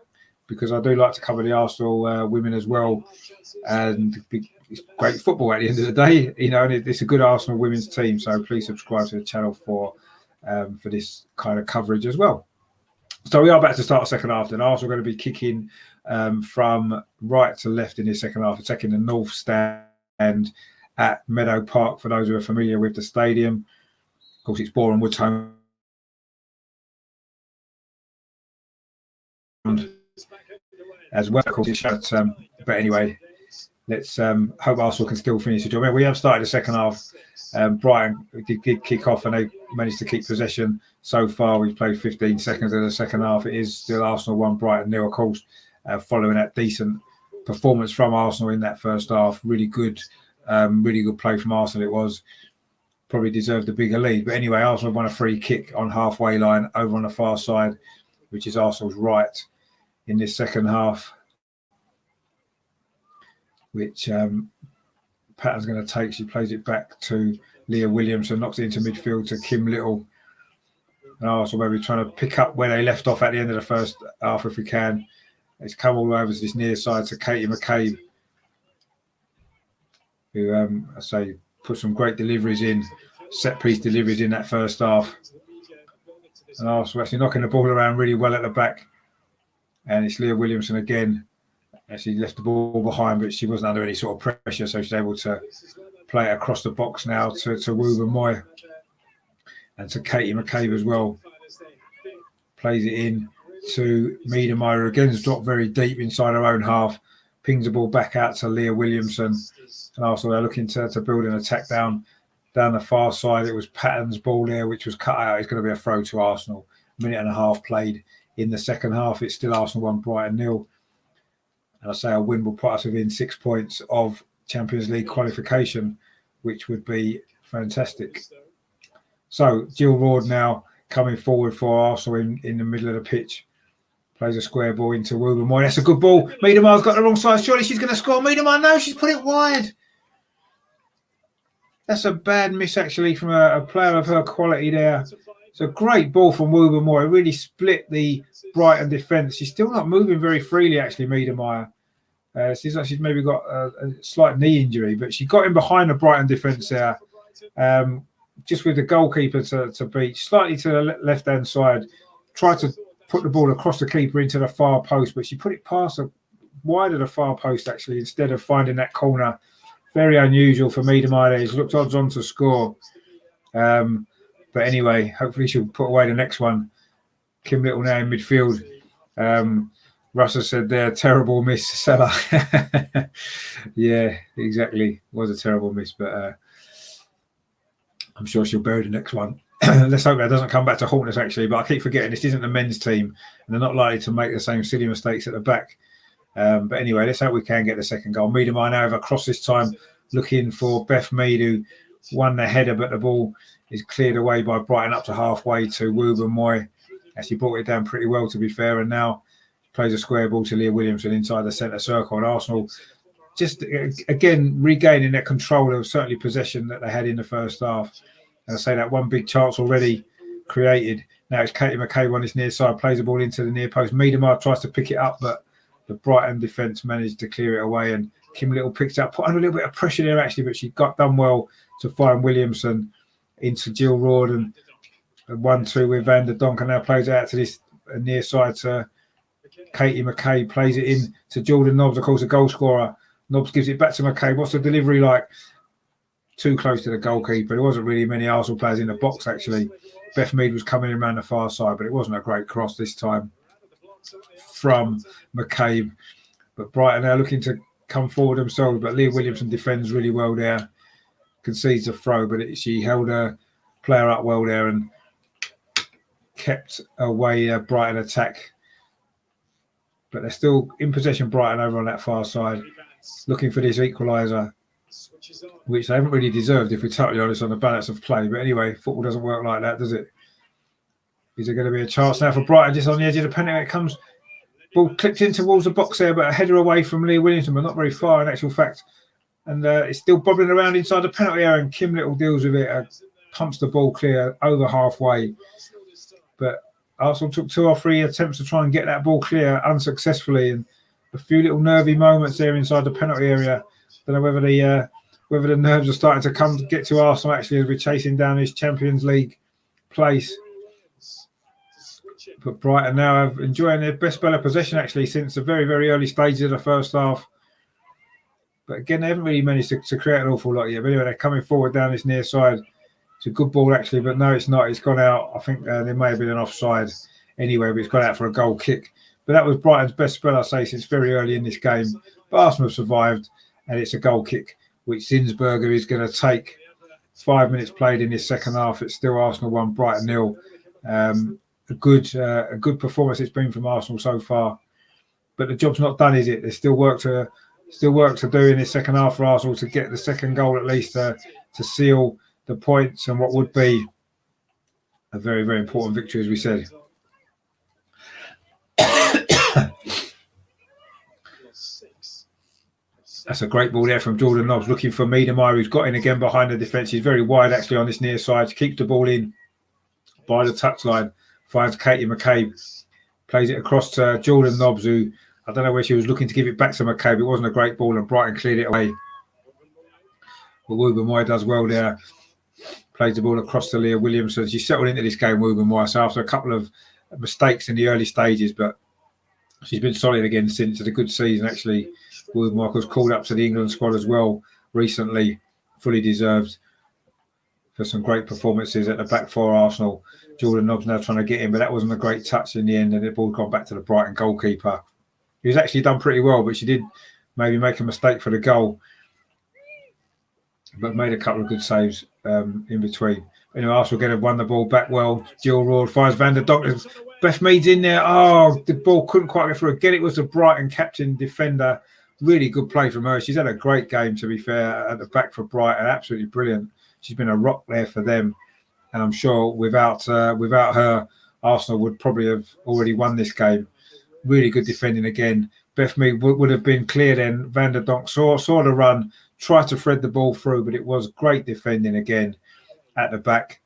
because I do like to cover the Arsenal women as well, and it's great football at the end of the day, you know, and it's a good Arsenal women's team. So please subscribe to the channel for this kind of coverage as well. So we are about to start the second half. Then Arsenal are going to be kicking from right to left in the second half, attacking the north stand at Meadow Park. For those who are familiar with the stadium, of course, it's Boreham Wood's home as well. Of course, it's shut. But anyway, let's hope Arsenal can still finish the job. I mean, we have started the second half. Brighton did kick off and they managed to keep possession. So far, we've played 15 seconds of the second half. It is still Arsenal 1, Brighton 0, of course, following that decent performance from Arsenal in that first half. Really good play from Arsenal. It was probably deserved a bigger lead. But anyway, Arsenal won a free kick on halfway line over on the far side, which is Arsenal's right in this second half, which Patton's going to take. She plays it back to Leah Williamson, knocks it into midfield to Kim Little. And Arsenal maybe trying to pick up where they left off at the end of the first half if we can. It's come all the way over to this near side to Katie McCabe, who, I say, put some great deliveries in, set-piece deliveries in that first half. And Arsenal actually knocking the ball around really well at the back. And it's Leah Williamson again. She left the ball behind, but she wasn't under any sort of pressure, so she's able to play it across the box now to Woover Moy and to Katie McCabe as well. Plays it in to Meadow Park, who again's dropped very deep inside her own half. Pings the ball back out to Leah Williamson. And also they're looking to build an attack down the far side. It was Patton's ball there, which was cut out. It's going to be a throw to Arsenal. A minute and a half played in the second half. It's still Arsenal 1, Brighton 0. And I say a win will put us within 6 points of Champions League qualification, which would be fantastic. So Jill Ward now coming forward for Arsenal in the middle of the pitch. Plays a square ball into Woover Moy. That's a good ball. Meadow Park's got the wrong side. Surely she's going to score. Meadow Park, no, she's put it wide. That's a bad miss, actually, from a player of her quality there. It's a great ball from Woover Moy. It really split the Brighton defence. She's still not moving very freely, actually, Meadow Park. Seems like she's maybe got a slight knee injury, but she got in behind the Brighton defence there, just with the goalkeeper to beat, slightly to the left-hand side. Tried to put the ball across the keeper into the far post, but she put it past wide of the far post, actually, instead of finding that corner. Very unusual for Meadow Park. She's looked odds on to score. But anyway, hopefully she'll put away the next one. Kim Little now in midfield. Russell said there, terrible miss, Salah. Yeah, exactly. It was a terrible miss, but I'm sure she'll bury the next one. Let's hope that doesn't come back to haunt us, actually. But I keep forgetting this isn't the men's team, and they're not likely to make the same silly mistakes at the back. But anyway, let's hope we can get the second goal. Meadow Park now have a cross this time, looking for Beth Mead, who won the header, but the ball is cleared away by Brighton up to halfway to Woover Moy. Actually brought it down pretty well, to be fair, and now plays a square ball to Leah Williamson inside the centre circle. And Arsenal just, again, regaining their control of certainly possession that they had in the first half. And I say that one big chance already created. Now it's Katie McCabe on this near side, plays the ball into the near post. Meadow Park tries to pick it up, but the Brighton defence managed to clear it away. And Kim Little picks it up, put under a little bit of pressure there, actually, but she got done well to find Williamson into Jill Ward, and 1-2 with Van der Donk, and now plays it out to this near side to Katie McCabe, plays it in to Jordan Nobbs, of course, a goal scorer. Nobbs gives it back to McCabe. What's the delivery like? Too close to the goalkeeper. There wasn't really many Arsenal players in the box, actually. Beth Mead was coming in around the far side, but it wasn't a great cross this time from McCabe. But Brighton are looking to come forward themselves, but Leah Williamson defends really well there. Concedes a throw, but she held her player up well there and kept away a Brighton attack. But they're still in possession, Brighton, over on that far side, looking for this equaliser, which they haven't really deserved, if we're totally honest, on the balance of play. But anyway, football doesn't work like that, does it? Is there going to be a chance now for Brighton just on the edge of the penalty? It comes, ball clipped in towards the box there, but a header away from Leah Williamson, but not very far in actual fact. And it's still bobbling around inside the penalty area, and Kim Little deals with it, pumps the ball clear over halfway. But Arsenal took 2 or 3 attempts to try and get that ball clear unsuccessfully, and a few little nervy moments there inside the penalty area. Don't know whether the nerves are starting to get to Arsenal actually as we're chasing down this Champions League place. But Brighton now have enjoying their best spell of possession actually since the very, very early stages of the first half. But again, they haven't really managed to create an awful lot yet. But anyway, they're coming forward down this near side. It's a good ball actually, but no, it's not. It's gone out. I think there may have been an offside anyway, but it's gone out for a goal kick. But that was Brighton's best spell, I say, since very early in this game. But Arsenal have survived, and it's a goal kick, which Zinsberger is going to take. 5 minutes played in this second half. It's still Arsenal 1, Brighton 0. A good performance it's been from Arsenal so far. But the job's not done, is it? There's still work to do in this second half for Arsenal to get the second goal at least to seal the points and what would be a very, very important victory, as we said. That's a great ball there from Jordan Nobbs, looking for Meadow Park, who's got in again behind the defence. He's very wide actually on this near side to keep the ball in by the touchline. Finds Katie McCabe, plays it across to Jordan Nobbs, who I don't know where she was looking to give it back to McCabe. It wasn't a great ball, and Brighton cleared it away. But Wouben does well there. Plays the ball across to Leah Williamson. She's settled into this game, Wouben. So after a couple of mistakes in the early stages, but she's been solid again since. It's a good season actually. Wouben was called up to the England squad as well recently, fully deserved for some great performances at the back for Arsenal. Jordan Nobbs now trying to get in, but that wasn't a great touch in the end, and the ball gone back to the Brighton goalkeeper. He was actually done pretty well, but she did maybe make a mistake for the goal, but made a couple of good saves in between. Anyway, Arsenal again have won the ball back well. Jill Roord finds Van der Donk. Beth Mead's in there. Oh, the ball couldn't quite get through. Again, it was the Brighton captain defender. Really good play from her. She's had a great game, to be fair, at the back for Brighton. Absolutely brilliant. She's been a rock there for them. And I'm sure without her, Arsenal would probably have already won this game. Really good defending again. Beth Mead would have been clear then. Van der Donk saw the run, tried to thread the ball through, but it was great defending again at the back.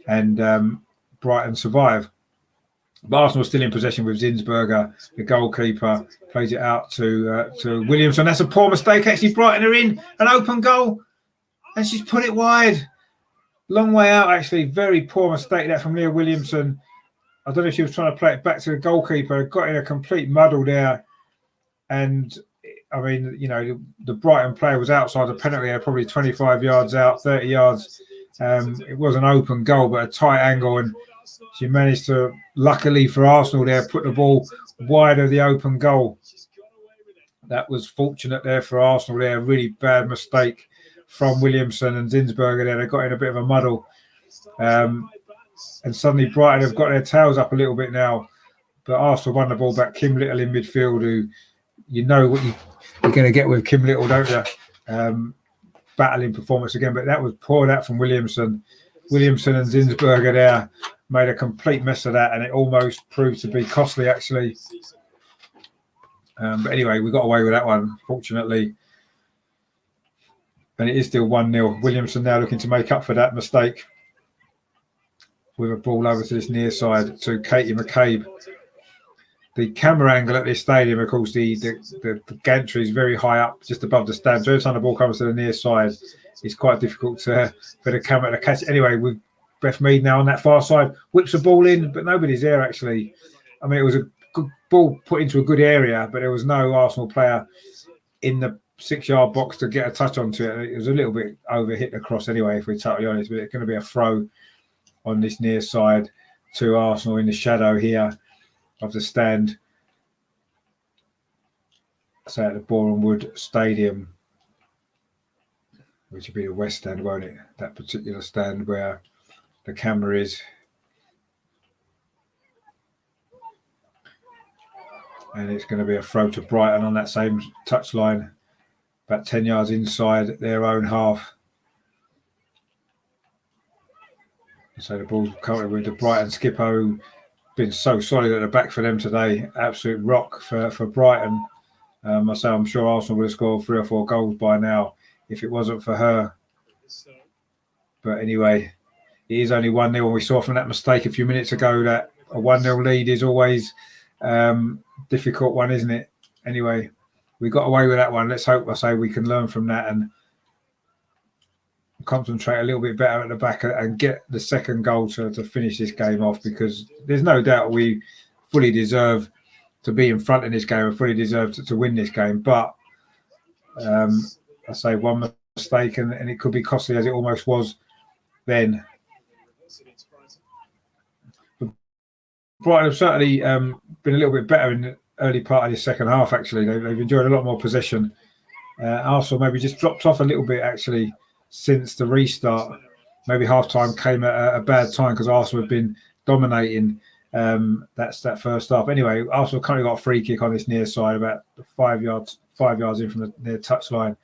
And Brighton survive. But Arsenal still in possession with Zinsberger, the goalkeeper, plays it out to Williamson. That's a poor mistake. Actually, Brighton are in an open goal, and she's put it wide. Long way out, actually. Very poor mistake there from Leah Williamson. I don't know if she was trying to play it back to the goalkeeper. Got in a complete muddle there. And, I mean, you know, the Brighton player was outside the penalty area, probably 25 yards out, 30 yards. It was an open goal, but a tight angle, and she managed to, luckily for Arsenal there, put the ball wide of the open goal. That was fortunate there for Arsenal there. Really bad mistake from Williamson and Zinsberger there. They got in a bit of a muddle. And suddenly Brighton have got their tails up a little bit now. But Arsenal won the ball back. Kim Little in midfield, who you know what you're going to get with Kim Little, don't you? Battling performance again. But that was poured out from Williamson. Williamson and Zinsberger there made a complete mess of that, and it almost proved to be costly, actually. But anyway, we got away with that one, fortunately. And it is still 1-0. Williamson now looking to make up for that mistake with a ball over to this near side to Katie McCabe. The camera angle at this stadium, of course, the gantry is very high up, just above the stand. So every time the ball comes to the near side, it's quite difficult for the camera to catch it. Anyway, with Beth Mead now on that far side, whips the ball in, but nobody's there, actually. I mean, it was a good ball put into a good area, but there was no Arsenal player in the 6-yard box to get a touch onto it. It was a little bit over hit the cross anyway, if we're totally honest, but it's going to be a throw on this near side to Arsenal in the shadow here of the stand. So at the Boreham Wood Stadium, which will be the West Stand, won't it? That particular stand where the camera is. And it's going to be a throw to Brighton on that same touchline, about 10 yards inside their own half. So the ball's currently with the Brighton skipper, who been so solid at the back for them today. Absolute rock for Brighton. I'm sure Arsenal would have scored 3 or 4 goals by now if it wasn't for her. But anyway, it is only 1-0, and we saw from that mistake a few minutes ago that a 1-0 lead is always difficult one, isn't it? Anyway, we got away with that one. Let's hope, I say, we can learn from that and concentrate a little bit better at the back and get the second goal to finish this game off, because there's no doubt we fully deserve to be in front in this game and fully deserve to win this game. But I say one mistake and it could be costly, as it almost was then. Brighton have certainly been a little bit better in the early part of the second half, actually. They've enjoyed a lot more possession. Arsenal maybe just dropped off a little bit, actually, since the restart. Maybe half-time came at a bad time because Arsenal have been dominating that first half. Anyway, Arsenal currently got a free kick on this near side, about 5 yards in from the near touchline,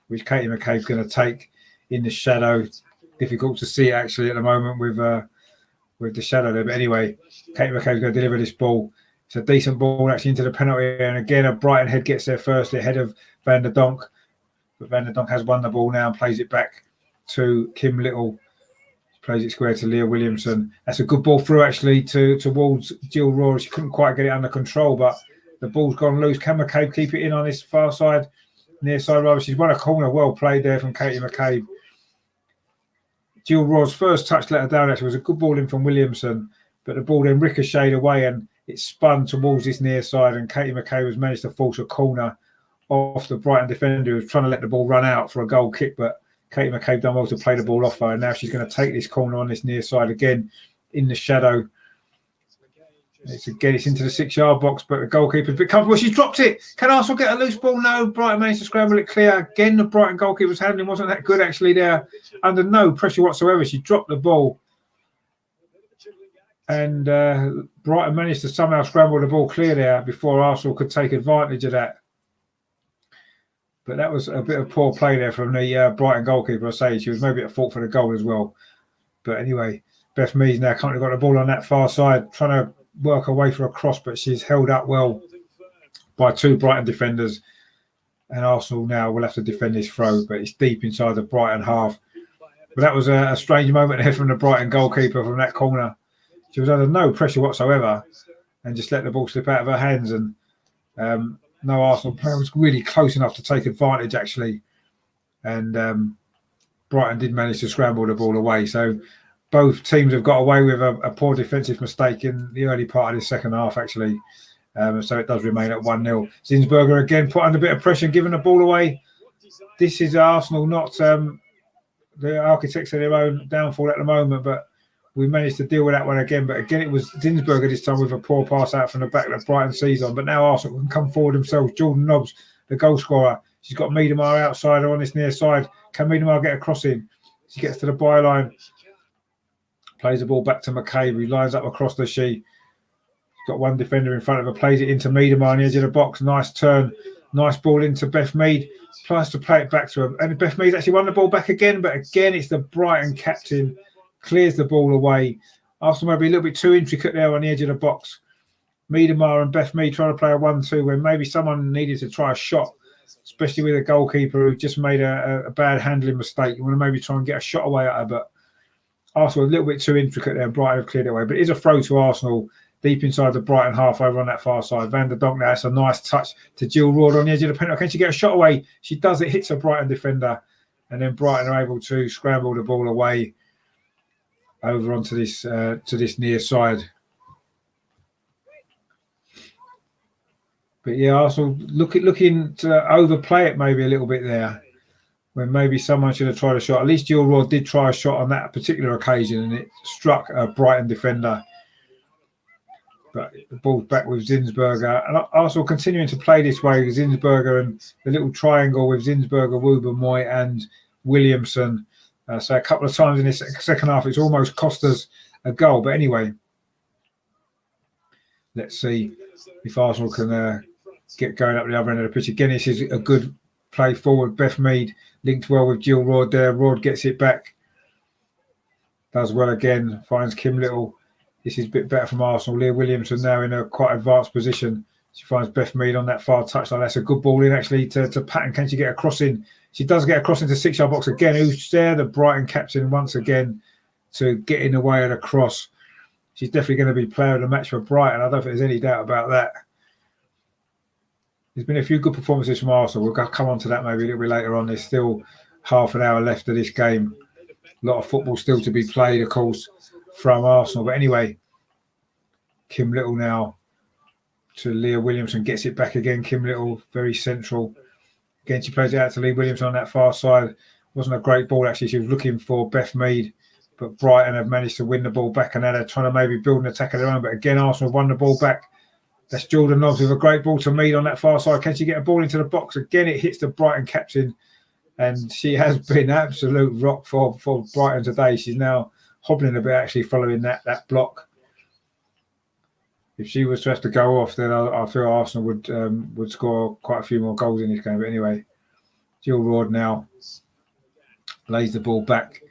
which Katie McCabe's going to take in the shadow. Difficult to see, actually, at the moment with the shadow there. But anyway, Katie McCabe's going to deliver this ball. It's a decent ball, actually, into the penalty area. And again, a Brighton head gets there first, ahead of Van der Donk. But Van der Donk has won the ball now and plays it back to Kim Little. Plays it square to Leah Williamson. That's a good ball through, actually, towards Jill Roar. She couldn't quite get it under control, but the ball's gone loose. Can McCabe keep it in on this far side, near side rather? She's won a corner. Well played there from Katie McCabe. Jill Roar's first touch let her down, actually, was a good ball in from Williamson, but the ball then ricocheted away and it spun towards this near side, and Katie McCabe has managed to force a corner off the Brighton defender who was trying to let the ball run out for a goal kick, but Katie McCabe done well to play the ball off her, and now she's going to take this corner on this near side again in the shadow. It's into the 6-yard box, but the goalkeeper's a bit comfortable. She's dropped it. Can Arsenal get a loose ball? No. Brighton managed to scramble it clear. Again, the Brighton goalkeeper's handling wasn't that good, actually, there. Under no pressure whatsoever. She dropped the ball. And Brighton managed to somehow scramble the ball clear there before Arsenal could take advantage of that. But that was a bit of poor play there from the Brighton goalkeeper. I say she was maybe at fault for the goal as well. But anyway, Beth Mead's now currently got the ball on that far side, trying to work her way for a cross, but she's held up well by two Brighton defenders. And Arsenal now will have to defend this throw, but it's deep inside the Brighton half. But that was a strange moment there from the Brighton goalkeeper from that corner. She was under no pressure whatsoever and just let the ball slip out of her hands. And no Arsenal player was really close enough to take advantage, actually. And Brighton did manage to scramble the ball away. So both teams have got away with a poor defensive mistake in the early part of the second half, actually. So it does remain at 1-0. Zinsberger again put under a bit of pressure, giving the ball away. This is Arsenal, not the architects of their own downfall at the moment, but we managed to deal with that one again. But again, it was Zinsberger this time with a poor pass out from the back that Brighton sees on. But now Arsenal can come forward themselves. Jordan Nobbs, the goal scorer. She's got Meadow Park outside her on this near side. Can Meadow Park get a cross in? She gets to the byline. Plays the ball back to McCabe, who lines up across the sheet. She's got one defender in front of her. Plays it into Meadow on the edge of the box. Nice turn. Nice ball into Beth Mead. Tries to play it back to her. And Beth Mead's actually won the ball back again. But again, it's the Brighton captain. Clears the ball away. Arsenal might be a little bit too intricate there on the edge of the box. Miedemar and Beth Mead trying to play a 1-2 when maybe someone needed to try a shot, especially with a goalkeeper who just made a bad handling mistake. You want to maybe try and get a shot away at her, but Arsenal a little bit too intricate there. Brighton have cleared it away. But it is a throw to Arsenal deep inside the Brighton half over on that far side. Van der Donk now, it's a nice touch to Jill Roar on the edge of the penalty. Can she get a shot away? She does. It hits a Brighton defender. And then Brighton are able to scramble the ball away over onto this near side. But yeah, Arsenal looking to overplay it maybe a little bit there, when maybe someone should have tried a shot. At least Jill Roar did try a shot on that particular occasion, and it struck a Brighton defender. But the ball's back with Zinsberger, and Arsenal continuing to play this way with Zinsberger and the little triangle with Zinsberger, Woubermoy, and Williamson. So a couple of times in this second half, it's almost cost us a goal. But anyway, let's see if Arsenal can get going up the other end of the pitch. Again, this is a good play forward. Beth Mead linked well with Jill Roar there. Roar gets it back. Does well again. Finds Kim Little. This is a bit better from Arsenal. Leah Williamson now in a quite advanced position. She finds Beth Mead on that far touchline. That's a good ball in, actually, to Patton. Can she get a cross in? She does get a cross into 6-yard box again. Who's there? The Brighton captain once again to get in the way of the cross she's definitely going to be player of the match for Brighton. I don't think there's any doubt about that. There's been a few good performances from Arsenal. We'll come on to that maybe a little bit later on. There's still half an hour left of this game. A lot of football still to be played, of course, from Arsenal. But anyway, Kim Little now to Leah Williamson, gets it back again. Kim Little, very central. Again, she plays it out to Lee Williamson on that far side. Wasn't a great ball, actually. She was looking for Beth Mead, but Brighton have managed to win the ball back, and now they're trying to maybe build an attack of their own. But again, Arsenal won the ball back. That's Jordan Nobbs with a great ball to Mead on that far side. Can she get a ball into the box? Again, it hits the Brighton captain, and she has been absolute rock for Brighton today. She's now hobbling a bit, actually, following that block. If she was to have to go off, then I feel Arsenal would score quite a few more goals in this game. But anyway, Jill Ward now lays the ball back.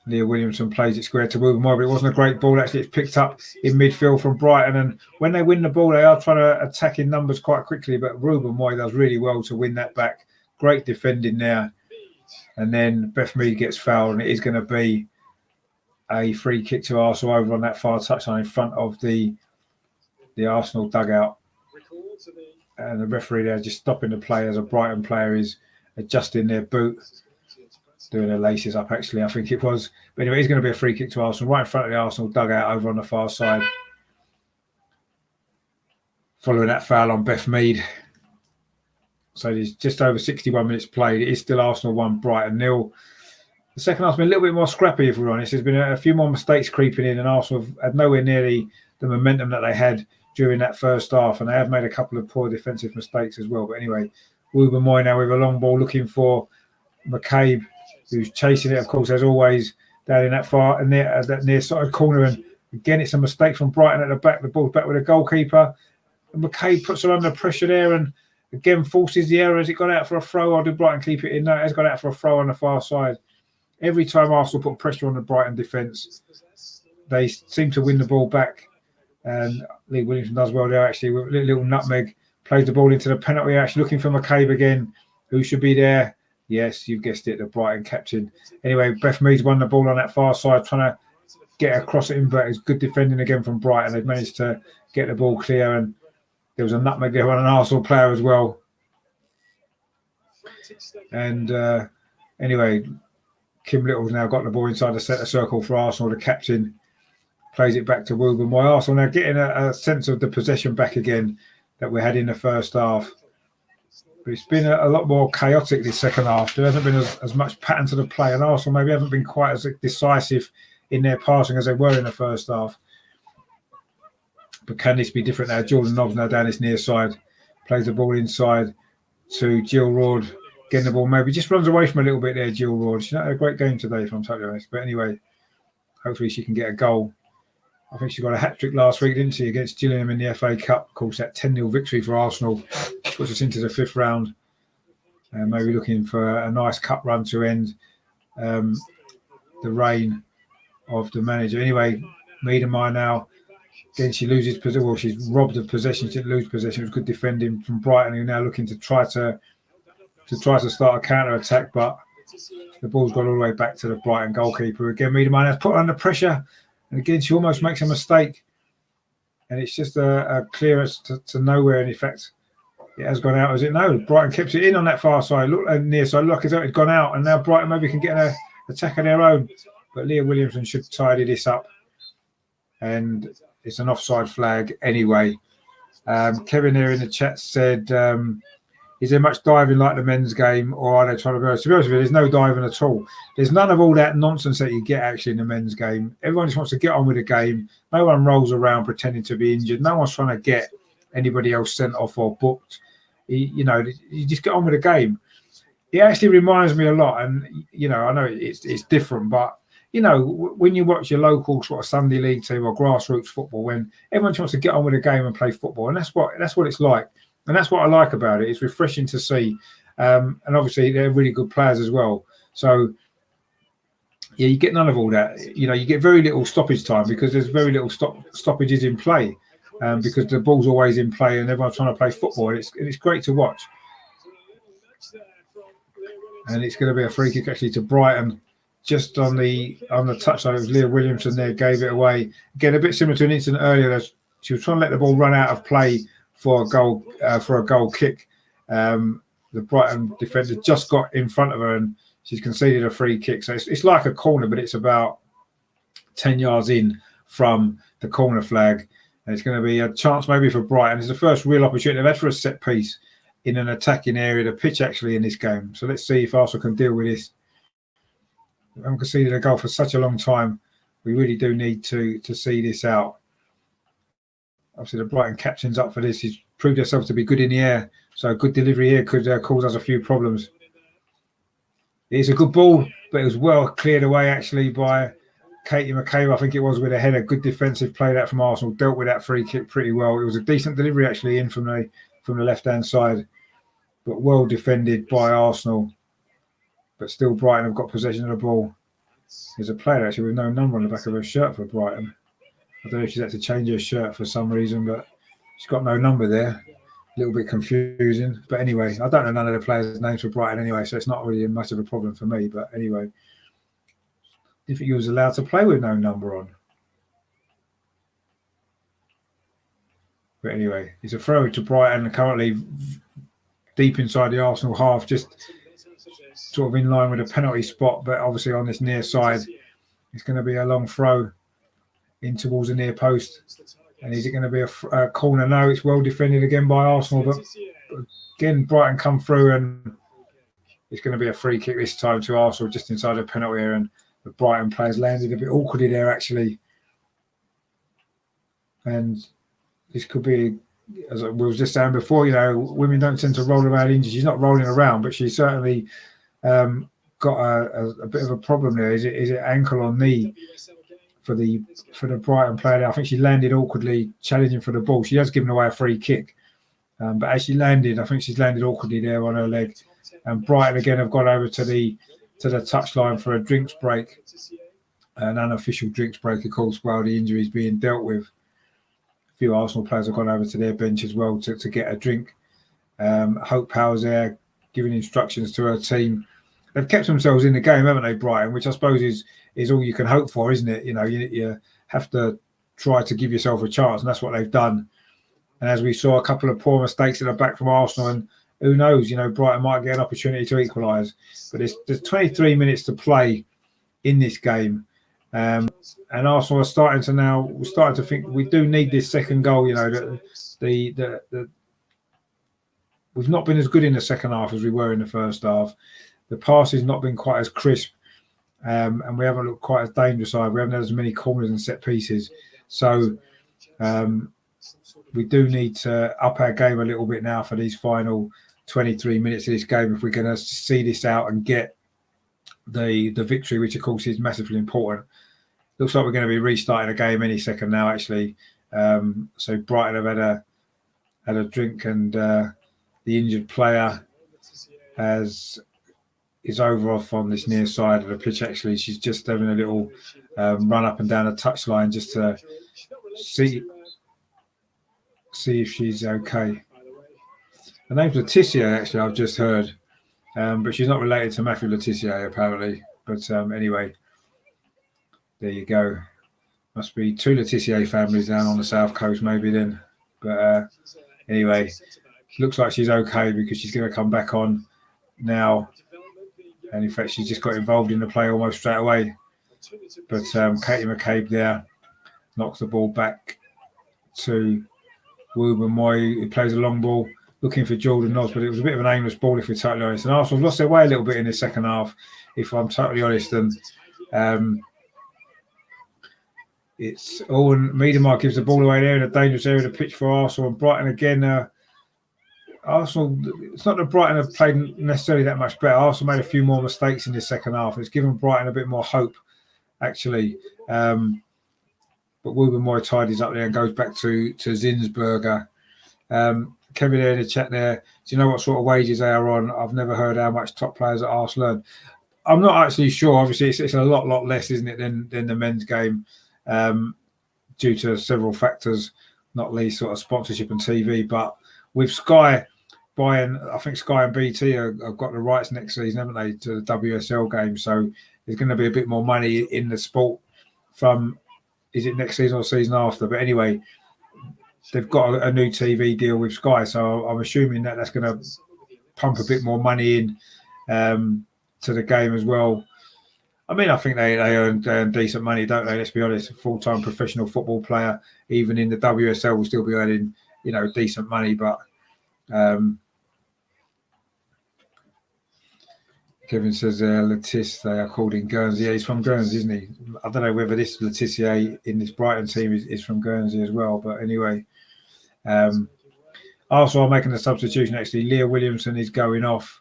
Leah Williamson plays it square to Ruben Moy, but it wasn't a great ball. Actually, it's picked up in midfield from Brighton. And when they win the ball, they are trying to attack in numbers quite quickly. But Ruben Moy does really well to win that back. Great defending there. And then Beth Mead gets fouled, and it is going to be a free kick to Arsenal over on that far touchline in front of the Arsenal dugout. And the referee there just stopping the play as a Brighton player is adjusting their boot, doing their laces up, actually, I think it was. But anyway, it's going to be a free kick to Arsenal, right in front of the Arsenal dugout over on the far side. Following that foul on Beth Mead. So there's just over 61 minutes played. It is still Arsenal 1, Brighton 0. The second half's been a little bit more scrappy, if we're honest. There's been a few more mistakes creeping in, and Arsenal have had nowhere near the momentum that they had during that first half, and they have made a couple of poor defensive mistakes as well. But anyway, Ruben Moy now with a long ball looking for McCabe, who's chasing it, of course, as always, down in that far and that near side corner. And again, it's a mistake from Brighton at the back. The ball's back with a goalkeeper. And McCabe puts her under pressure there and again forces the error. Has it gone out for a throw, or did Brighton keep it in? No, it has gone out for a throw on the far side. Every time Arsenal put pressure on the Brighton defence, they seem to win the ball back. And Lee Williamson does well there, actually, with a little nutmeg. Plays the ball into the penalty, actually looking for McCabe again, who should be there. Yes, you guessed it, the Brighton captain. Anyway, Beth Mead's won the ball on that far side, trying to get across it in, but it's good defending again from Brighton. They've managed to get the ball clear, and there was a nutmeg there on an Arsenal player as well. And anyway, Kim Little's now got the ball inside the centre circle for Arsenal. The captain plays it back to Ruben Moy. Arsenal now getting a sense of the possession back again that we had in the first half. But it's been a lot more chaotic this second half. There hasn't been as much pattern to the play, and Arsenal maybe haven't been quite as decisive in their passing as they were in the first half. But can this be different now? Jordan Nobbs now down this near side, plays the ball inside to Jill Ward, getting the ball, maybe just runs away from a little bit there, Jill Ward. She's not had a great game today, if I'm totally honest. But anyway, hopefully she can get a goal. I think she got a hat-trick last week, didn't she, against Gillingham in the FA Cup. Of course, that 10-0 victory for Arsenal puts us into the fifth round. And maybe looking for a nice cup run to end the reign of the manager. Anyway, Meadow Park now. Again, she loses possession. Well, she's robbed of possession. She didn't lose possession. It was good defending from Brighton, who are now looking to try to start a counter-attack, but the ball's gone all the way back to the Brighton goalkeeper. Again, Meadow Park has put her under pressure. And again, she almost makes a mistake. And it's just a clearance to nowhere. And in fact, it has gone out, has it? No, Brighton kept it in on that far side. Look, near side. Look as though it's gone out. And now Brighton maybe can get an attack of their own. But Leah Williamson should tidy this up. And it's an offside flag anyway. Kevin there in the chat said, is there much diving like the men's game, or are they trying to be honest with you, there's no diving at all. There's none of all that nonsense that you get actually in the men's game. Everyone just wants to get on with the game. No one rolls around pretending to be injured. No one's trying to get anybody else sent off or booked. You just get on with the game. It actually reminds me a lot, and I know it's different, but when you watch your local sort of Sunday league team or grassroots football, when everyone just wants to get on with the game and play football, and that's what it's like. And that's what I like about it. It's refreshing to see. And obviously, they're really good players as well. So, yeah, you get none of all that. You get very little stoppage time because there's very little stoppages in play because the ball's always in play and everyone's trying to play football. And it's great to watch. And it's going to be a free kick, actually, to Brighton just on the touchline. It was Leah Williamson there, gave it away. Again, a bit similar to an incident earlier. She was trying to let the ball run out of play for a goal kick. The Brighton defender just got in front of her and she's conceded a free kick. So it's like a corner, but it's about 10 yards in from the corner flag. And it's going to be a chance maybe for Brighton. It's the first real opportunity they've had for a set piece in an attacking area, the pitch actually in this game. So let's see if Arsenal can deal with this. We haven't conceded a goal for such a long time. We really do need to see this out. Obviously, the Brighton captain's up for this. He's proved herself to be good in the air. So a good delivery here could cause us a few problems. It's a good ball, but it was well cleared away actually by Katie McCabe, I think it was, with a header. Good defensive play that from Arsenal. Dealt with that free kick pretty well. It was a decent delivery actually in from the left-hand side, but well defended by Arsenal. But still Brighton have got possession of the ball. There's a player actually with no number on the back of her shirt for Brighton. I don't know if she's had to change her shirt for some reason, but she's got no number there. A little bit confusing. But anyway, I don't know none of the players' names for Brighton anyway, so it's not really much of a problem for me. But anyway, do you think you was allowed to play with no number on? But anyway, it's a throw to Brighton, currently deep inside the Arsenal half, just sort of in line with a penalty spot, but obviously on this near side. It's going to be a long throw in towards the near post. And is it going to be a corner? No, it's well defended again by Arsenal, but again, Brighton come through and it's going to be a free kick this time to Arsenal just inside the penalty area, and the Brighton players landed a bit awkwardly there actually. And this could be, as we was just saying before, you know, women don't tend to roll around injured. She's not rolling around, but she's certainly got a bit of a problem there. Is it ankle or knee for the Brighton player? I think she landed awkwardly, challenging for the ball. She has given away a free kick, but as she landed, I think she's landed awkwardly there on her leg. And Brighton again have gone over to the touchline for a drinks break, an unofficial drinks break, of course, while the injury is being dealt with. A few Arsenal players have gone over to their bench as well to get a drink. Hope Powell's there giving instructions to her team. They've kept themselves in the game, haven't they, Brighton? Which I suppose is all you can hope for, isn't it? You know, you have to try to give yourself a chance, and that's what they've done. And as we saw, a couple of poor mistakes at the back from Arsenal, and who knows, you know, Brighton might get an opportunity to equalise. But there's 23 minutes to play in this game. And Arsenal are starting to think we do need this second goal. You know, we've not been as good in the second half as we were in the first half. The pass has not been quite as crisp, and we haven't looked quite as dangerous either. We haven't had as many corners and set pieces. So we do need to up our game a little bit now for these final 23 minutes of this game if we're going to see this out and get the victory, which of course is massively important. Looks like we're going to be restarting the game any second now, actually. So Brighton have had a drink, and the injured player is over off on this near side of the pitch. Actually, she's just having a little run up and down the touchline just to see if she's okay. Her name's Laetitia, actually, I've just heard, but she's not related to Matthew Laetitia apparently. But anyway, there you go. Must be two Laetitia families down on the south coast, maybe then. But anyway, looks like she's okay because she's going to come back on now. And in fact, she's just got involved in the play almost straight away. But Katie McCabe there knocks the ball back to Wooben Moy, who plays a long ball, looking for Jordan Nods, but it was a bit of an aimless ball, if we're totally honest. And Arsenal have lost their way a little bit in the second half, if I'm totally honest. And it's Owen Meadow gives the ball away there in a dangerous area of the pitch for Arsenal. And Brighton again, Arsenal, it's not that Brighton have played necessarily that much better. Arsenal made a few more mistakes in the second half. It's given Brighton a bit more hope, actually. But Wooben Moy tidies up there and goes back to Zinsberger. Kevin there in the chat there, do you know what sort of wages they are on? I've never heard how much top players at Arsenal earn. I'm not actually sure. Obviously, it's a lot less, isn't it, than the men's game, due to several factors, not least sort of sponsorship and TV. But with Sky buying, I think Sky and BT have got the rights next season, haven't they, to the WSL game? So there's going to be a bit more money in the sport from, is it next season or season after? But anyway, they've got a new TV deal with Sky, so I'm assuming that that's going to pump a bit more money in to the game as well. I mean, I think they earn decent money, don't they? Let's be honest. A full-time professional football player, even in the WSL, will still be earning, decent money. But Kevin says Letizia, they are called in Guernsey. Yeah, he's from Guernsey, isn't he? I don't know whether this Letizia in this Brighton team is from Guernsey as well. But anyway, Arsenal are making a substitution. Actually, Leah Williamson is going off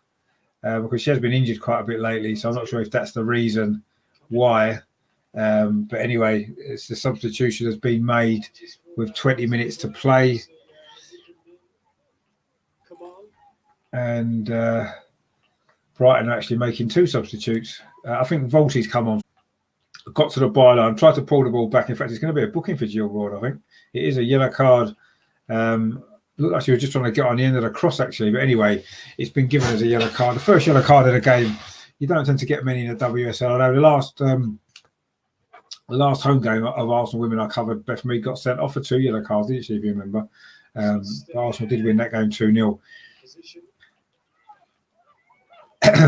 because she has been injured quite a bit lately. So I'm not sure if that's the reason why. But anyway, it's the substitution has been made with 20 minutes to play. And Brighton are actually making two substitutes. I think Volti's come on. Got to the byline, tried to pull the ball back. In fact, it's going to be a booking for Jill Ward, I think. It is a yellow card. Looked like she was just trying to get on the end of the cross, actually. But anyway, it's been given as a yellow card. The first yellow card of the game. You don't tend to get many in the WSL. Although the last home game of Arsenal women I covered, Beth Mead got sent off for 2 yellow cards, didn't she, if you remember? Arsenal did win that game 2-0.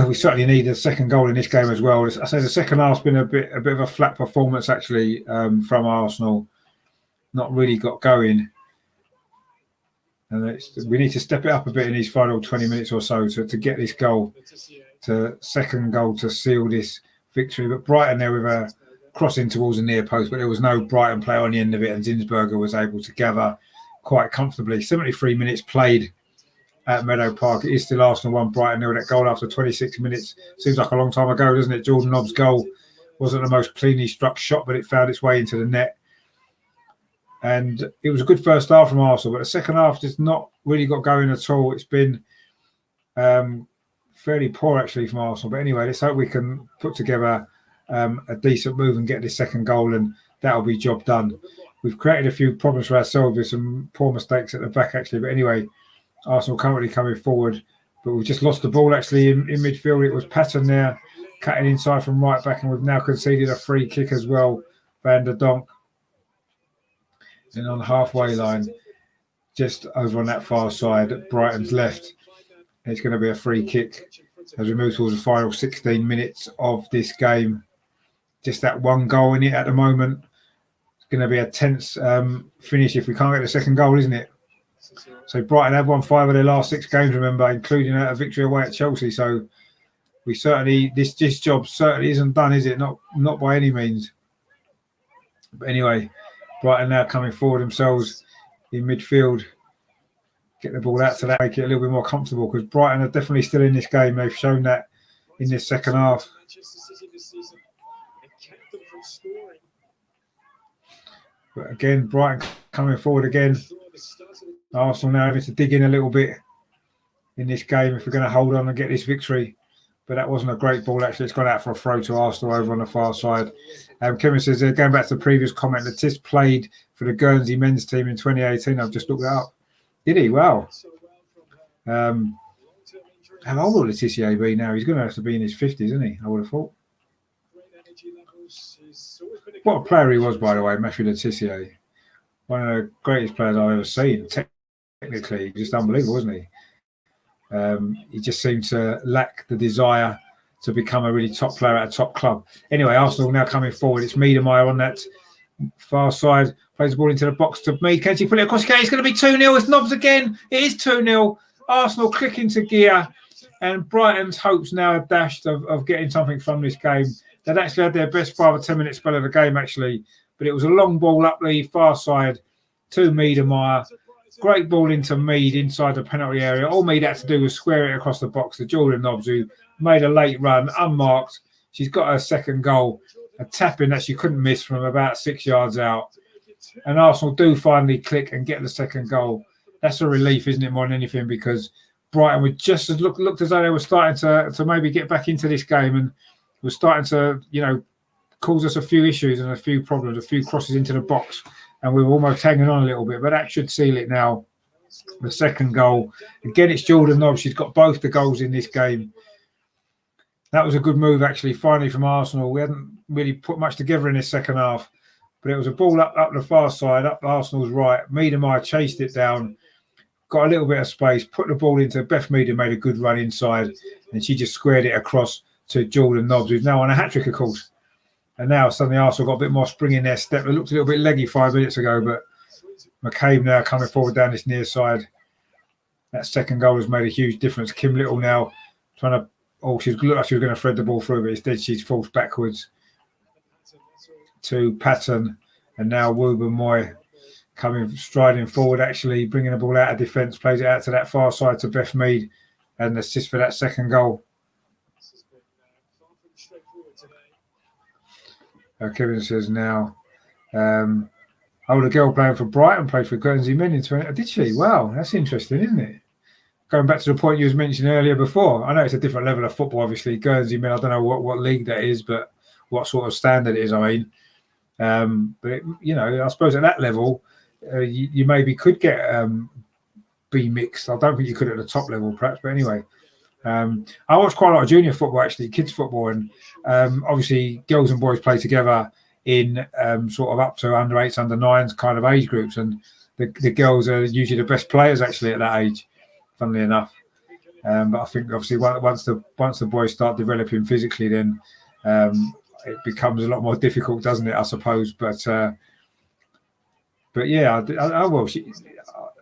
We certainly need a second goal in this game as well. I say the second half's been a bit of a flat performance actually from Arsenal. Not really got going, and we need to step it up a bit in these final 20 minutes or so to get this goal, second goal to seal this victory. But Brighton there with a crossing towards the near post, but there was no Brighton player on the end of it, and Zinsberger was able to gather quite comfortably. 73 minutes played at Meadow Park. It is still Arsenal 1, Brighton 0. That goal after 26 minutes seems like a long time ago, doesn't it? Jordan Nobb's goal wasn't the most cleanly struck shot, but it found its way into the net. And it was a good first half from Arsenal, but the second half just not really got going at all. It's been fairly poor actually from Arsenal. But anyway, let's hope we can put together a decent move and get this second goal, and that'll be job done. We've created a few problems for ourselves with some poor mistakes at the back actually. But anyway, Arsenal currently coming forward, but we've just lost the ball actually in midfield. It was Patton there cutting inside from right back, and we've now conceded a free kick as well. Van der Donk. And on the halfway line, just over on that far side, Brighton's left. It's going to be a free kick as we move towards the final 16 minutes of this game. Just that one goal in it at the moment. It's going to be a tense finish if we can't get the second goal, isn't it? So Brighton have won 5 of their last 6 games, remember, including a victory away at Chelsea. So we certainly, this job certainly isn't done, is it? Not by any means. But anyway, Brighton now coming forward themselves in midfield. Get the ball out to that, make it a little bit more comfortable, because Brighton are definitely still in this game. They've shown that in this second half. But again, Brighton coming forward again. Arsenal now having to dig in a little bit in this game if we're going to hold on and get this victory. But that wasn't a great ball, actually. It's gone out for a throw to Arsenal over on the far side. Kevin says, going back to the previous comment, Letizia played for the Guernsey men's team in 2018. I've just looked that up. Did he? Wow. How old will Letizia be now? He's going to have to be in his 50s, isn't he? I would have thought. What a player he was, by the way, Matthew Letizia. One of the greatest players I've ever seen. Technically, just unbelievable, wasn't he? He just seemed to lack the desire to become a really top player at a top club. Anyway, Arsenal now coming forward. It's Meadow Park on that far side. Plays the ball into the box to Mead. Can she put it across? It's going to be 2-0. It's Nobbs again. It is 2-0. Arsenal click into gear. And Brighton's hopes now are dashed of getting something from this game. They'd actually had their best 5 or 10 minute spell of the game, actually. But it was a long ball up the far side to Meadow Park. Great ball into Mead inside the penalty area. All Mead had to do was square it across the box to Jordan Nobbs, who made a late run, unmarked. She's got her second goal, a tap-in that she couldn't miss from about 6 yards out. And Arsenal do finally click and get the second goal. That's a relief, isn't it, more than anything, because Brighton were just as looked as though they were starting to maybe get back into this game and were starting to, cause us a few issues and a few problems, a few crosses into the box. And we were almost hanging on a little bit, but that should seal it now. The second goal, again, it's Jordan Nobbs. She's got both the goals in this game. That was a good move, actually, finally, from Arsenal. We hadn't really put much together in this second half, but it was a ball up the far side, up Arsenal's right. Meadow chased it down, got a little bit of space, put the ball into Beth Meadow, made a good run inside, and she just squared it across to Jordan Nobbs, who's now on a hat-trick, of course. And now suddenly Arsenal got a bit more spring in their step. It looked a little bit leggy 5 minutes ago, but McCabe now coming forward down this near side. That second goal has made a huge difference. Kim Little now trying to, she looked like she was going to thread the ball through, but instead she's forced backwards to Patton. And now Wooburn Moy striding forward, actually bringing the ball out of defence, plays it out to that far side to Beth Mead, and assist for that second goal. Kevin says now, the girl playing for Brighton played for Guernsey Men in 20. Did she? Wow, that's interesting, isn't it? Going back to the point you was mentioning earlier before, I know it's a different level of football, obviously. Guernsey Men, I don't know what league that is, but what sort of standard it is, I mean. But, I suppose at that level, you maybe could get B mixed. I don't think you could at the top level, perhaps, but anyway. I watch quite a lot of junior football, actually, kids football, and obviously girls and boys play together in sort of up to under 8s, under 9s kind of age groups, and the girls are usually the best players actually at that age, funnily enough. But I think obviously once the boys start developing physically, then it becomes a lot more difficult, doesn't it? I suppose, but yeah,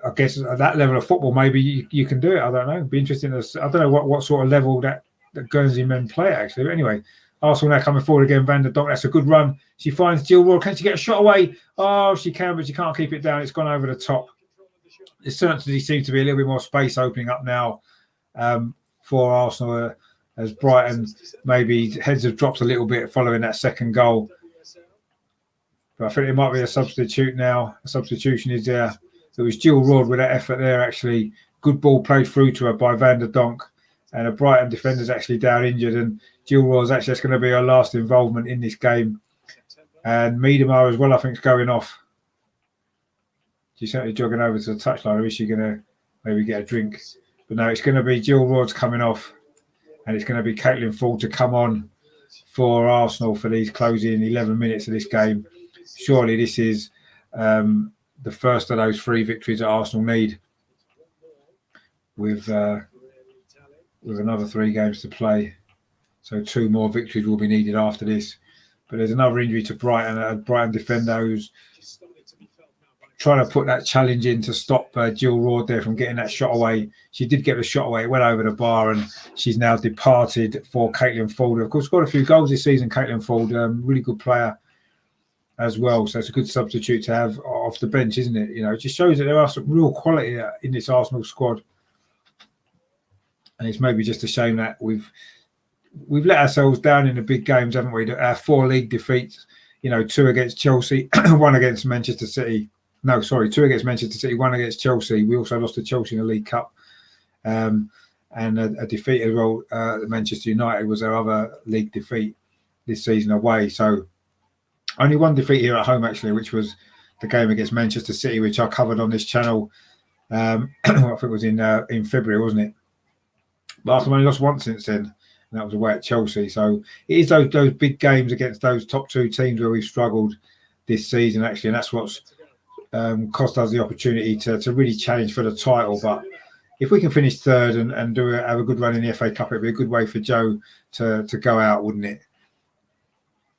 I guess at that level of football, maybe you can do it. I don't know. It'd be interesting. I don't know what sort of level that Guernsey Men play actually. But anyway, Arsenal now coming forward again. Van der Donk. That's a good run. She finds Jill Royal. Can she get a shot away? Oh, she can, but she can't keep it down. It's gone over the top. There certainly seems to be a little bit more space opening up now for Arsenal as Brighton maybe heads have dropped a little bit following that second goal. But I think it might be a substitute now. A substitution is there. It was Jill Rodd with that effort there, actually. Good ball played through to her by Van der Donk. And a Brighton defender's actually down injured. And Jill Rodd's actually, that's going to be her last involvement in this game. And Miedemar as well, I think, is going off. She's certainly jogging over to the touchline. Or is she going to maybe get a drink? But no, it's going to be Jill Rodd's coming off. And it's going to be Caitlin Ford to come on for Arsenal for these closing 11 minutes of this game. Surely this is the first of those 3 victories that Arsenal need, with another 3 games to play. So 2 more victories will be needed after this. But there's another injury to Brighton, a Brighton defender who's trying to put that challenge in to stop Jill Rodd there from getting that shot away. She did get the shot away. It went over the bar, and she's now departed for Caitlin Ford. Of course, got a few goals this season, Caitlin Ford, really good player as well. So it's a good substitute to have off the bench, isn't it? It just shows that there are some real quality in this Arsenal squad. And it's maybe just a shame that we've let ourselves down in the big games, haven't we? Our 4 league defeats, 2 against Chelsea, 1 against Manchester City. No, sorry, 2 against Manchester City, 1 against Chelsea. We also lost to Chelsea in the League Cup. And a defeat as well. Manchester United was our other league defeat this season away. So only 1 defeat here at home, actually, which was the game against Manchester City, which I covered on this channel. I think it was in February, wasn't it? But Arsenal only lost once since then, and that was away at Chelsea. So it is those big games against those top 2 teams where we've struggled this season, actually, and that's what's cost us the opportunity to really challenge for the title. But if we can finish 3rd and have a good run in the FA Cup, it'd be a good way for Joe to go out, wouldn't it?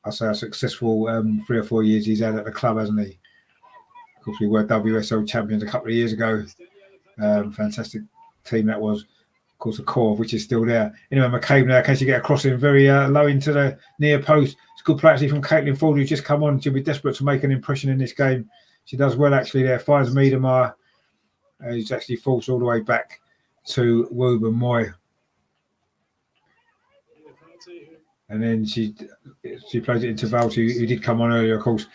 I say a successful 3 or 4 years he's had at the club, hasn't he? Of course, we were WSL champions a couple of years ago. Fantastic team that was. Of course, the core, which is still there. Anyway, McCabe now, can she get a crossing very low into the near post? It's a good play actually from Caitlin Ford, who's just come on. She'll be desperate to make an impression in this game. She does well actually there. Finds Miedemar, who's actually forced all the way back to Wooburn Moy. And then she plays it into Valti, who did come on earlier, of course.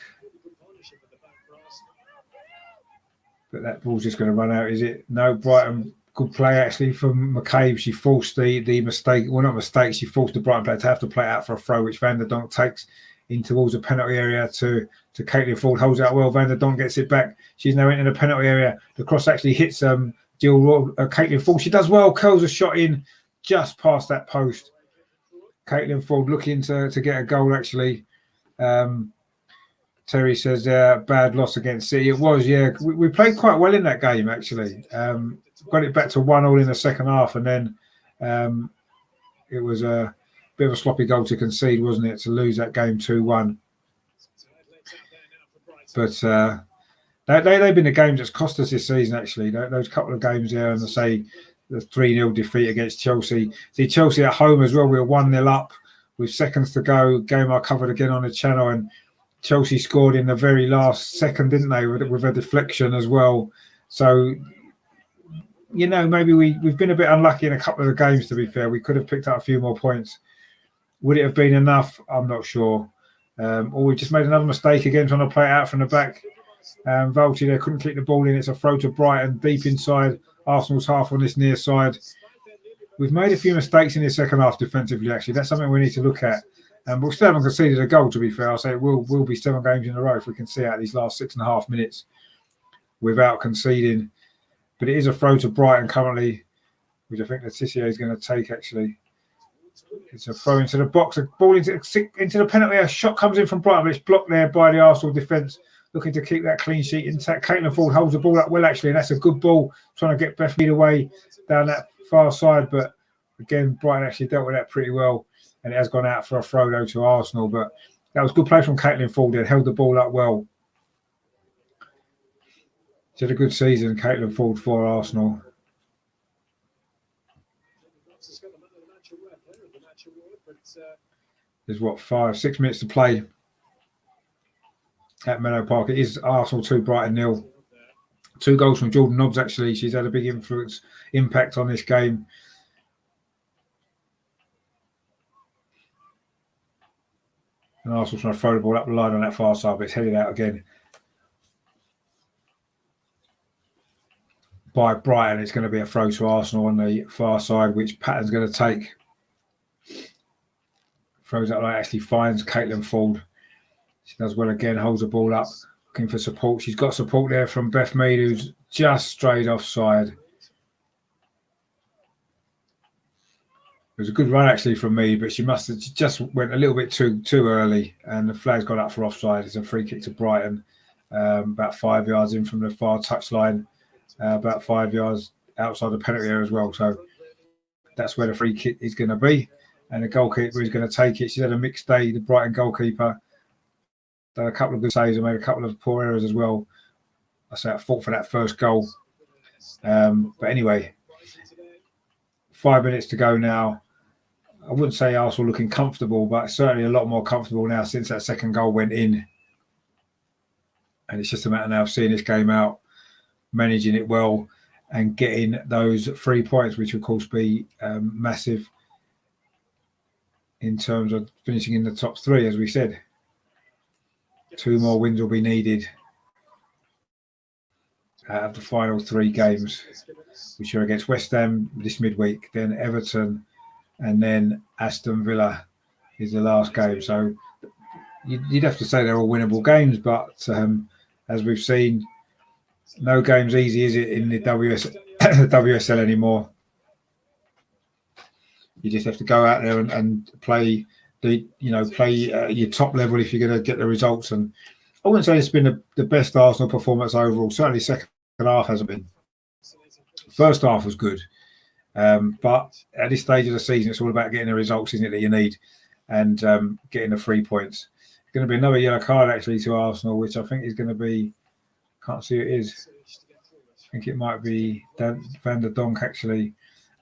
But that ball's just going to run out, is it? No, Brighton. Good play actually from McCabe. She forced the mistake. Well, not mistake. She forced the Brighton player to have to play out for a throw, which Van der Donk takes in towards the penalty area to Caitlin Ford, holds out well. Van der Donk gets it back. She's now into the penalty area. The cross actually hits Caitlin Ford. She does well, curls a shot in just past that post. Caitlin Ford looking to get a goal actually. Terry says bad loss against City. It was, yeah. We played quite well in that game actually. Got it back to 1-1 in the second half, and then it was a bit of a sloppy goal to concede, wasn't it, to lose that game 2-1. But they've been the games that's cost us this season actually. Those couple of games there, and I say the 3-0 defeat against Chelsea. See, Chelsea at home as well, we were 1-0 up with seconds to go. Game I covered again on the channel, and Chelsea scored in the very last second, didn't they, with a deflection as well. So, you know, maybe we've been a bit unlucky in a couple of the games, to be fair. We could have picked up a few more points. Would it have been enough? I'm not sure. Or we just made another mistake again, trying to play it out from the back. Valti there couldn't kick the ball in. It's a throw to Brighton, deep inside Arsenal's half on this near side. We've made a few mistakes in the second half defensively, actually. That's something we need to look at. But we still haven't conceded a goal, to be fair. I'll say it will be 7 games in a row if we can see out these last 6.5 minutes without conceding. But it is a throw to Brighton currently, which I think Letitia is going to take, actually. It's a throw into the box, a ball into the penalty. A shot comes in from Brighton, but it's blocked there by the Arsenal defence, looking to keep that clean sheet intact. Caitlin Ford holds the ball up well, actually, and that's a good ball, trying to get Beth Mead away down that far side. But again, Brighton actually dealt with that pretty well, and it has gone out for a throw, though, to Arsenal. But that was good play from Caitlin Ford there, held the ball up well. She had a good season, Caitlin Ford, for Arsenal. There's 5-6 minutes to play at Meadow Park. It is Arsenal 2, Brighton 0. 2 goals from Jordan Nobbs, actually. She's had a big impact on this game. And Arsenal trying to throw the ball up the line on that far side, but it's headed out again by Brighton. It's going to be a throw to Arsenal on the far side, which Patton's going to take. Throws out like actually finds Caitlin Ford. She does well again, holds the ball up, looking for support. She's got support there from Beth Mead, who's just strayed offside. It was a good run actually from Mead, but she must have just went a little bit too early, and the flag's gone up for offside. It's a free kick to Brighton, about 5 yards in from the far touchline, about 5 yards outside the penalty area as well. So that's where the free kick is going to be. And the goalkeeper is going to take it. She's had a mixed day, the Brighton goalkeeper. Done a couple of good saves and made a couple of poor errors as well. I say I fought for that first goal. But anyway, 5 minutes to go now. I wouldn't say Arsenal looking comfortable, but certainly a lot more comfortable now since that second goal went in. And it's just a matter now of seeing this game out, managing it well, and getting those 3 points, which will, of course, be massive in terms of finishing in the top 3, as we said. 2 more wins will be needed out of the final 3 games, which are against West Ham this midweek, then Everton, and then Aston Villa is the last game. So you'd have to say they're all winnable games, but as we've seen, no game's easy, is it, in the WSL anymore? You just have to go out there and play your top level if you're going to get the results. And I wouldn't say it's been the best Arsenal performance overall. Certainly second half hasn't been. First half was good. But at this stage of the season, it's all about getting the results, isn't it, that you need, and getting the 3 points. It's going to be another yellow card, actually, to Arsenal, which I think is going to be, can't see who it is. I think it might be Van der Donk, actually.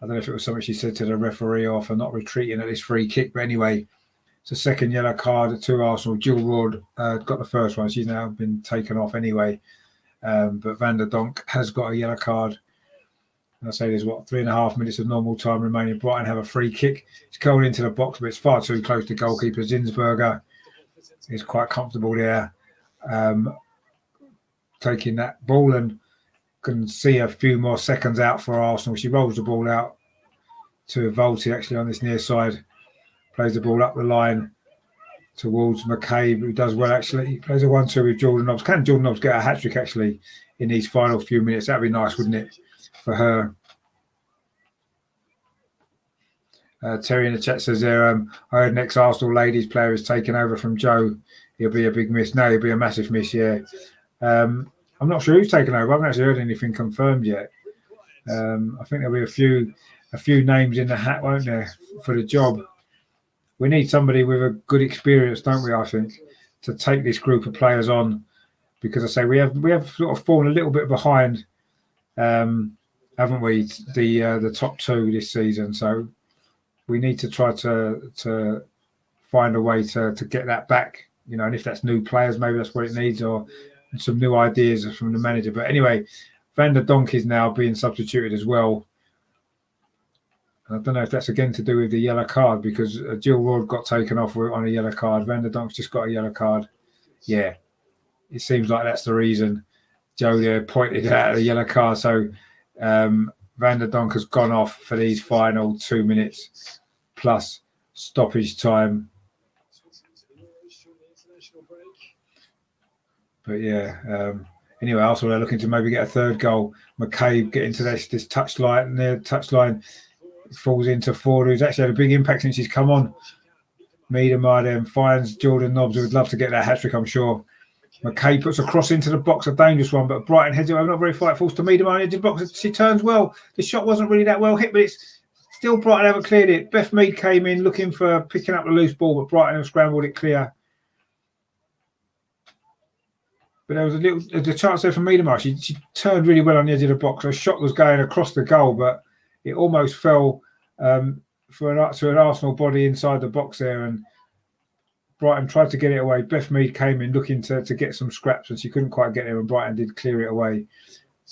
I don't know if it was something she said to the referee or for not retreating at this free kick. But anyway, it's a second yellow card to Arsenal. Jill Ward got the first one. She's now been taken off anyway. But Van der Donk has got a yellow card. And I say there's 3.5 minutes of normal time remaining. Brighton have a free kick. It's curled into the box, but it's far too close to goalkeeper Zinsberger. He's quite comfortable there, taking that ball, and can see a few more seconds out for Arsenal. She rolls the ball out to Valti, actually, on this near side. Plays the ball up the line. towards McCabe, who does well actually. He plays a 1-2 with Jordan Nobbs. Can Jordan Nobbs get a hat-trick actually in these final few minutes? That'd be nice, wouldn't it, for her? Terry in the chat says there, I heard next Arsenal ladies player is taking over from Joe. He'll be a big miss. No, he'll be a massive miss, yeah. I'm not sure who's taken over. I haven't actually heard anything confirmed yet. I think there'll be a few names in the hat, won't there, for the job. We need somebody with a good experience, don't we, I think, to take this group of players on, because I say we have sort of fallen a little bit behind, haven't we, the top two this season. So we need to try to find a way to get that back, you know, and if that's new players, maybe that's what it needs, or some new ideas from the manager. But anyway, Van der Donk is now being substituted as well. I don't know if that's again to do with the yellow card, because Jill Ward got taken off on a yellow card. Van der Donk's just got a yellow card. Yeah, it seems like that's the reason. Joe there pointed out the yellow card. So Van der Donk has gone off for these final 2 minutes plus stoppage time. But yeah, anyway, also they're looking to maybe get a third goal. McCabe getting to this touchline, near touchline, falls into Ford, who's actually had a big impact since he's come on. Meadow then finds Jordan Nobbs, who would love to get that hat-trick, I'm sure. McCabe puts a cross into the box, a dangerous one, but Brighton heads it over, not very far. It falls to Meadow into the box. She turns well. The shot wasn't really that well hit, but it's still Brighton haven't cleared it. Beth Mead came in looking for picking up the loose ball, but Brighton have scrambled it clear. But there was a chance there for Meadow. She turned really well on the edge of the box. Her shot was going across the goal, but it almost fell to an Arsenal body inside the box there, and Brighton tried to get it away. Beth Mead came in looking to get some scraps, and she couldn't quite get there, and Brighton did clear it away.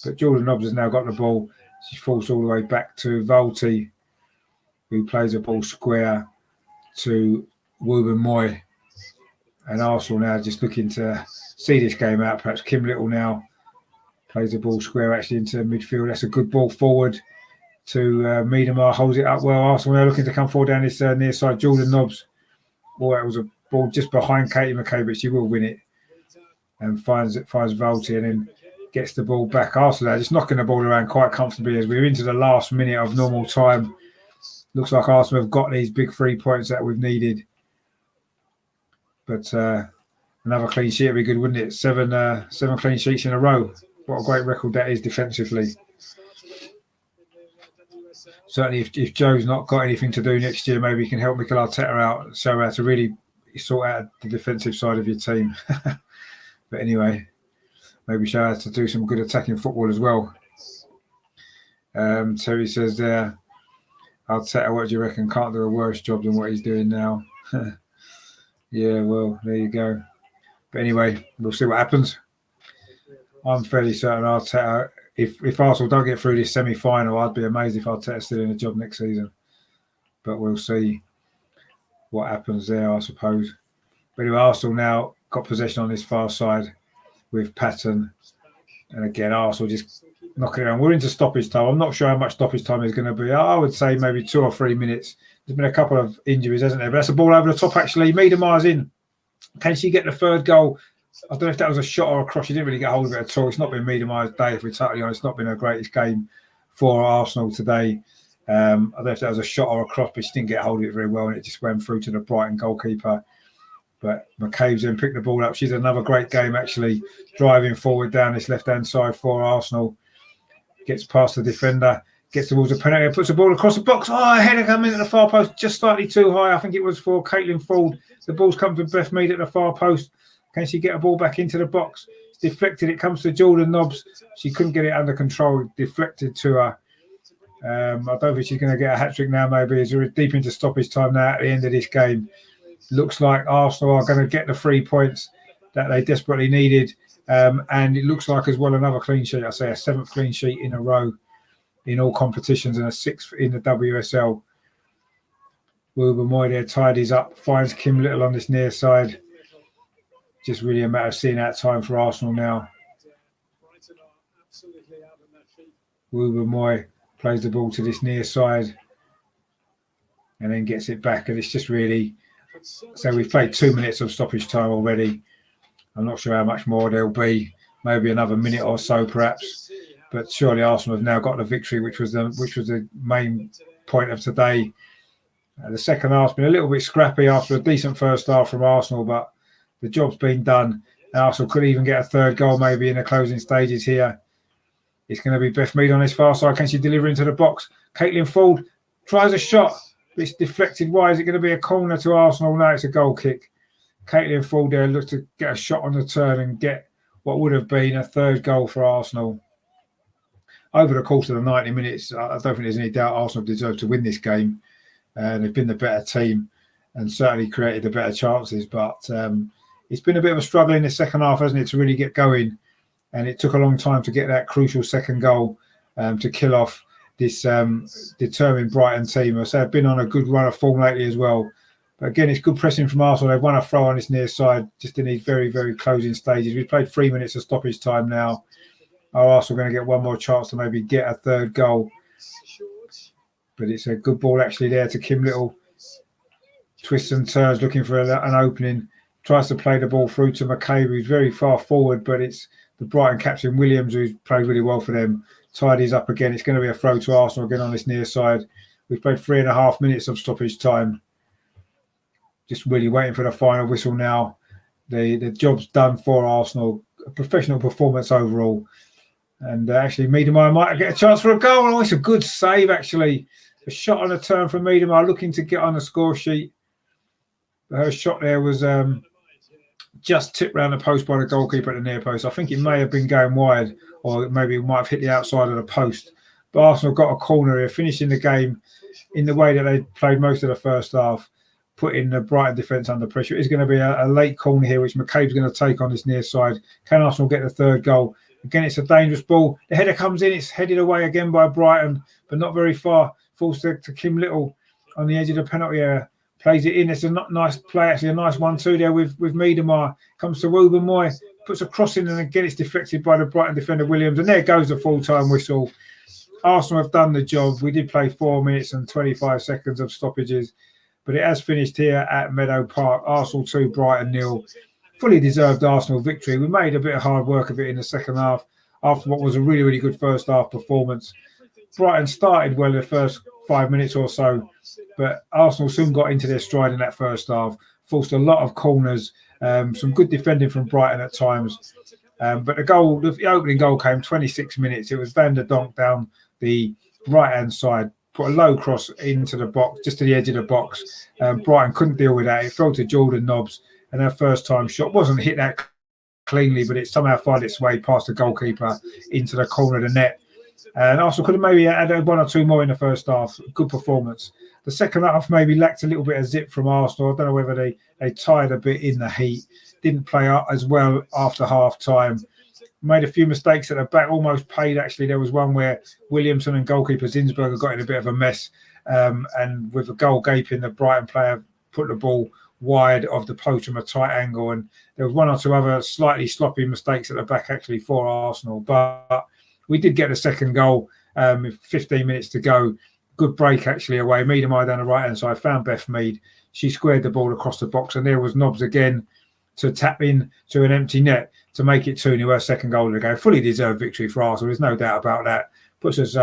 But Jordan Nobbs has now got the ball. She falls all the way back to Volti, who plays a ball square to Wooben Moy. And Arsenal now just looking to see this game out. Perhaps Kim Little now plays the ball square actually into midfield. That's a good ball forward to Miedemar, holds it up well. Arsenal now looking to come forward down this near side. Jordan Nobbs. Boy, it was a ball just behind Katie McCabe, but she will win it. And finds Volti and then gets the ball back. Arsenal now just knocking the ball around quite comfortably as we're into the last minute of normal time. Looks like Arsenal have got these big 3 points that we've needed. But another clean sheet would be good, wouldn't it? Seven clean sheets in a row. What a great record that is defensively. Certainly, if Joe's not got anything to do next year, maybe he can help Mikel Arteta out, show how to really sort out the defensive side of your team. But anyway, maybe show how to do some good attacking football as well. Terry says there, Arteta, what do you reckon? Can't do a worse job than what he's doing now. Yeah, well, there you go. But anyway, we'll see what happens. I'm fairly certain Arteta, if Arsenal don't get through this semi-final, I'd be amazed if Arteta's still in the job next season. But we'll see what happens there, I suppose. But anyway, Arsenal now got possession on this far side with Patton. And again, Arsenal just knocking it around. We're into stoppage time. I'm not sure how much stoppage time is going to be. I would say maybe 2 or 3 minutes. There's been a couple of injuries, hasn't there? But that's a ball over the top, actually. Miedemar's in. Can she get the third goal? I don't know if that was a shot or a cross. She didn't really get hold of it at all. It's not been Miedemar's day, if we're totally honest. It's not been her greatest game for Arsenal today. I don't know if that was a shot or a cross, but she didn't get hold of it very well, and it just went through to the Brighton goalkeeper. But McCabe's then picked the ball up. She's another great game, actually, driving forward down this left-hand side for Arsenal. Gets past the defender, gets towards the penalty, puts the ball across the box. Oh, a header coming at the far post, just slightly too high. I think it was for Caitlin Ford. The ball's come to Beth Mead at the far post. Can she get a ball back into the box? It's deflected. It comes to Jordan Nobbs. She couldn't get it under control. Deflected to her. I don't think she's going to get a hat-trick now, maybe, as we're deep into stoppage time now at the end of this game. Looks like Arsenal are going to get the 3 points that they desperately needed. And it looks like as well another clean sheet. I say a 7th clean sheet in a row in all competitions and a 6th in the WSL. Wilbur Moy there tidies up, finds Kim Little on this near side. Just really a matter of seeing out time for Arsenal now. Wilbur Moy plays the ball to this near side and then gets it back. And it's just really So we've played 2 minutes of stoppage time already. I'm not sure how much more there'll be. Maybe another minute or so, perhaps. But surely Arsenal have now got the victory, which was the main point of today. The second half's been a little bit scrappy after a decent first half from Arsenal, but the job's been done. Arsenal could even get a third goal maybe in the closing stages here. It's going to be Beth Mead on this far side. Can she deliver into the box? Caitlin Ford tries a shot. It's deflected. Why is it going to be a corner to Arsenal? No, it's a goal kick. Caitlin Ford there looks to get a shot on the turn and get what would have been a third goal for Arsenal. Over the course of the 90 minutes, I don't think there's any doubt Arsenal deserve to win this game. They've been the better team and certainly created the better chances. But it's been a bit of a struggle in the second half, hasn't it, to really get going. And it took a long time to get that crucial second goal to kill off this determined Brighton team. I say I've been on a good run of form lately as well. But again, it's good pressing from Arsenal. They've won a throw on this near side just in these very, very closing stages. We've played 3 minutes of stoppage time now. Are Arsenal going to get one more chance to maybe get a third goal? But it's a good ball actually there to Kim Little. Twists and turns, looking for an opening. Tries to play the ball through to McCabe, who's very far forward, but it's the Brighton captain Williams, who's played really well for them. Tidies up again. It's going to be a throw to Arsenal again on this near side. We've played 3.5 minutes of stoppage time. Just really waiting for the final whistle now. The job's done for Arsenal. A professional performance overall. And actually, Meadow might get a chance for a goal. Oh, it's a good save, actually. A shot on a turn from Meadow, looking to get on the score sheet. But her shot there was just tipped round the post by the goalkeeper at the near post. I think it may have been going wide, or maybe it might have hit the outside of the post. But Arsenal got a corner here, finishing the game in the way that they played most of the first half, putting the Brighton defence under pressure. It's going to be a late corner here, which McCabe's going to take on this near side. Can Arsenal get the third goal? Again, it's a dangerous ball. The header comes in. It's headed away again by Brighton, but not very far. Falls to Kim Little on the edge of the penalty area. Plays it in. It's a nice play, actually. A nice 1-2 there with Miedemar. Comes to Ruben Moy. Puts a cross in, and again, it's deflected by the Brighton defender, Williams. And there goes the full-time whistle. Arsenal have done the job. We did play 4 minutes and 25 seconds of stoppages, but it has finished here at Meadow Park. Arsenal 2, Brighton 0. Fully deserved Arsenal victory. We made a bit of hard work of it in the second half after what was a really, really good first half performance. Brighton started well the first 5 minutes or so, but Arsenal soon got into their stride in that first half, forced a lot of corners, some good defending from Brighton at times. But the opening goal came 26 minutes. It was Van der Donk down the right-hand side, put a low cross into the box, just to the edge of the box. Brighton couldn't deal with that. It fell to Jordan Nobbs. And her first time shot wasn't hit that cleanly, but it somehow found its way past the goalkeeper into the corner of the net. And Arsenal could have maybe added 1 or 2 more in the first half. Good performance. The second half maybe lacked a little bit of zip from Arsenal. I don't know whether they tired a bit in the heat. Didn't play up as well after half time. Made a few mistakes at the back, almost paid actually. There was one where Williamson and goalkeeper Zinsberger got in a bit of a mess. And with a goal gaping, the Brighton player put the ball wide of the post from a tight angle, and there was 1 or 2 other slightly sloppy mistakes at the back actually for Arsenal, but we did get the second goal with 15 minutes to go. Good break actually away. Miedemar down the right hand side found Beth Mead. She squared the ball across the box, and there was Nobbs again to tap in to an empty net to make it 2-0. Her second goal of the game. Fully deserved victory for Arsenal. There's no doubt about that. Puts us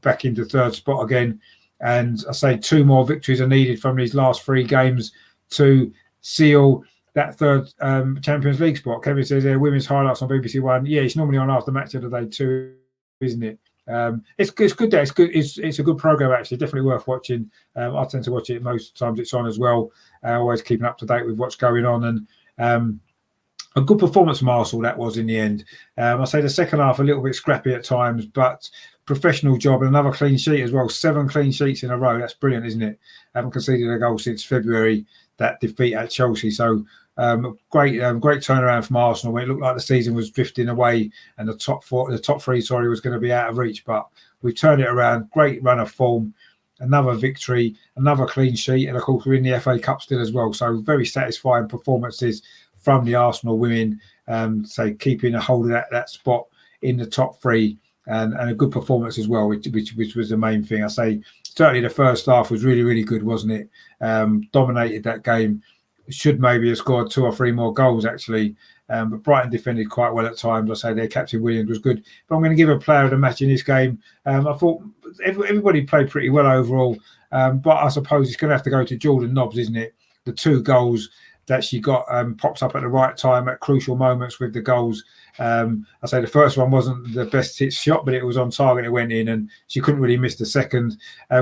back into third spot again. And I say 2 more victories are needed from these last 3 games to seal that third Champions League spot. Kevin says there, women's highlights on BBC One. Yeah, it's normally on after match of the day too, isn't it? It's good there. It's good. It's a good program actually. Definitely worth watching. I tend to watch it most times. It's on as well. Always keeping up to date with what's going on, and a good performance from Arsenal that was in the end. I say the second half a little bit scrappy at times, but professional job and another clean sheet as well. 7 clean sheets in a row. That's brilliant, isn't it? Haven't conceded a goal since February, that defeat at Chelsea. So great turnaround from Arsenal when it looked like the season was drifting away and the top 3 was going to be out of reach. But we've turned it around. Great run of form. Another victory, another clean sheet, and of course we're in the FA Cup still as well. So very satisfying performances from the Arsenal women. So keeping a hold of that spot in the top 3. And a good performance as well, which was the main thing. I say certainly the first half was really, really good, wasn't it? Dominated that game. Should maybe have scored 2 or 3 more goals, actually. But Brighton defended quite well at times. I say their captain Williams was good. But I'm going to give a player of the match in this game. I thought everybody played pretty well overall. But I suppose it's going to have to go to Jordan Nobbs, isn't it? The 2 goals that she got popped up at the right time at crucial moments with the goals. I say the first one wasn't the best hit shot, but it was on target. It went in, and she couldn't really miss the second.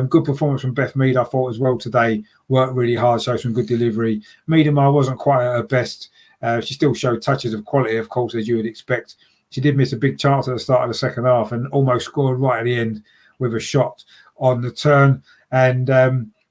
Good performance from Beth Mead, I thought, as well today. Worked really hard, showed some good delivery. Meademar wasn't quite at her best. She still showed touches of quality, of course, as you would expect. She did miss a big chance at the start of the second half and almost scored right at the end with a shot on the turn. And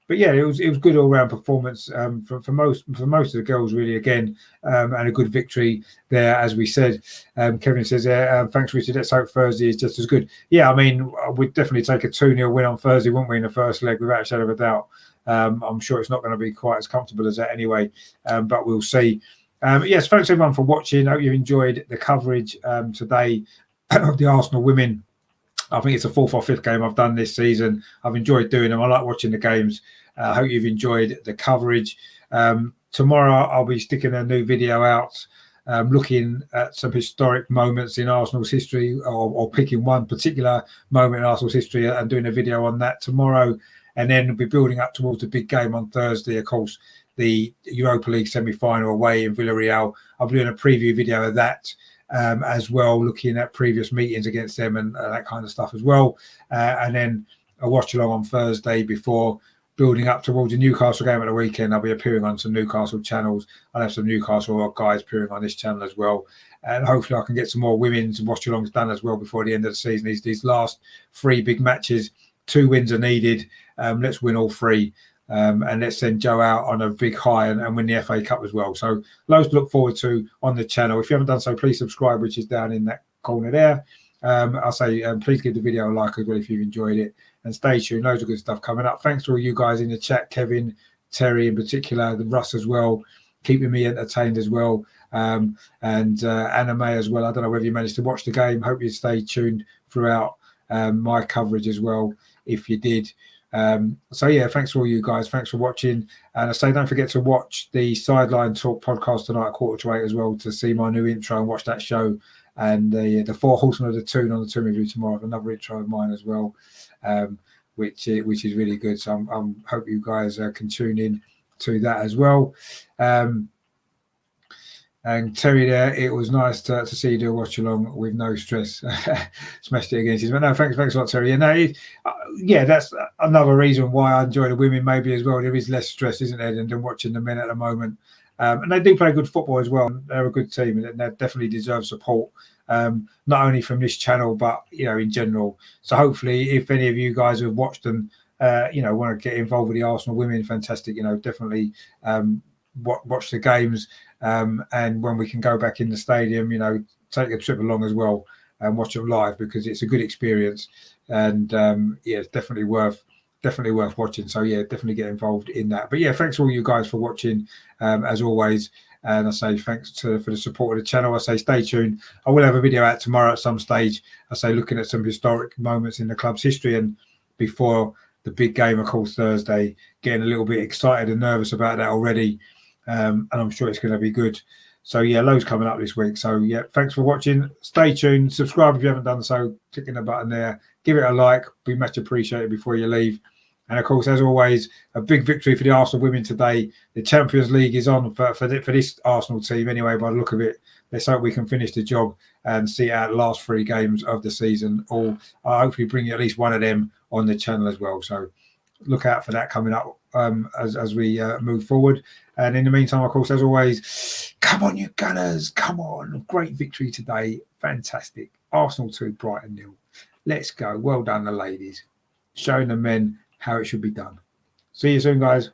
but yeah, it was good all round performance for most of the girls, really. Again, and a good victory there, as we said. Kevin says, thanks, Richard. Let's hope Thursday is just as good. Yeah, I mean, we'd definitely take a 2-0 win on Thursday, wouldn't we, in the first leg, without a shadow of a doubt. I'm sure it's not going to be quite as comfortable as that anyway, but we'll see. Yes, thanks everyone for watching. I hope you've enjoyed the coverage today of the Arsenal women. I think it's the 4th or 5th game I've done this season. I've enjoyed doing them. I like watching the games. I hope you've enjoyed the coverage. Tomorrow I'll be sticking a new video out looking at some historic moments in Arsenal's history, or picking one particular moment in Arsenal's history and doing a video on that tomorrow. And then we'll be building up towards the big game on Thursday, of course, the Europa League semi-final away in Villarreal. I'll be doing a preview video of that as well, looking at previous meetings against them and that kind of stuff as well. And then a watch-along on Thursday before building up towards the Newcastle game at the weekend. I'll be appearing on some Newcastle channels. I'll have some Newcastle guys appearing on this channel as well. And hopefully I can get some more women's watch-alongs done as well before the end of the season. These last 3 big matches, 2 wins are needed. Let's win all 3. And let's send Joe out on a big high and win the FA Cup as well. So loads to look forward to on the channel. If you haven't done so, please subscribe, which is down in that corner there. I'll say please give the video a like as well if you've enjoyed it. And stay tuned, loads of good stuff coming up. Thanks to all you guys in the chat, Kevin, Terry in particular, the Russ as well, keeping me entertained as well. And Anna May as well. I don't know whether you managed to watch the game. Hope you stay tuned throughout my coverage as well, if you did. So yeah, thanks to all you guys. Thanks for watching. And I say don't forget to watch the Sideline Talk podcast tonight at 7:45 as well, to see my new intro and watch that show. And the 4 Horsemen of the Toon on the Toon review tomorrow. I have another intro of mine as well, which is really good. So I'm hope you guys can tune in to that as well. And Terry there, it was nice to see you do a watch along with no stress. Smashed it against his. But no, thanks a lot, Terry. And yeah, that's another reason why I enjoy the women maybe as well. There is less stress, isn't there, than watching the men at the moment. And they do play good football as well. They're a good team, and they definitely deserve support, not only from this channel, but in general. So hopefully, if any of you guys who have watched them, want to get involved with the Arsenal women, fantastic. Definitely watch the games. And when we can go back in the stadium, take a trip along as well and watch them live, because it's a good experience. And yeah, it's definitely worth watching. So yeah, definitely get involved in that. But yeah, thanks to all you guys for watching, as always. And I say thanks for the support of the channel. I say stay tuned. I will have a video out tomorrow at some stage. I say looking at some historic moments in the club's history, and before the big game, of course, Thursday. Getting a little bit excited and nervous about that already. And I'm sure it's going to be good. So yeah, loads coming up this week. So yeah, thanks for watching. Stay tuned. Subscribe if you haven't done so. Clicking the button there. Give it a like. Be much appreciated before you leave. And of course, as always, a big victory for the Arsenal women today. The Champions League is on for this Arsenal team anyway, by the look of it. Let's hope we can finish the job and see out the last 3 games of the season. Or I'll hopefully bring you at least one of them on the channel as well. So look out for that coming up as we move forward. And in the meantime, of course, as always, come on, you Gunners. Come on. Great victory today. Fantastic. Arsenal 2, Brighton 0. Let's go. Well done, the ladies. Showing the men how it should be done. See you soon, guys.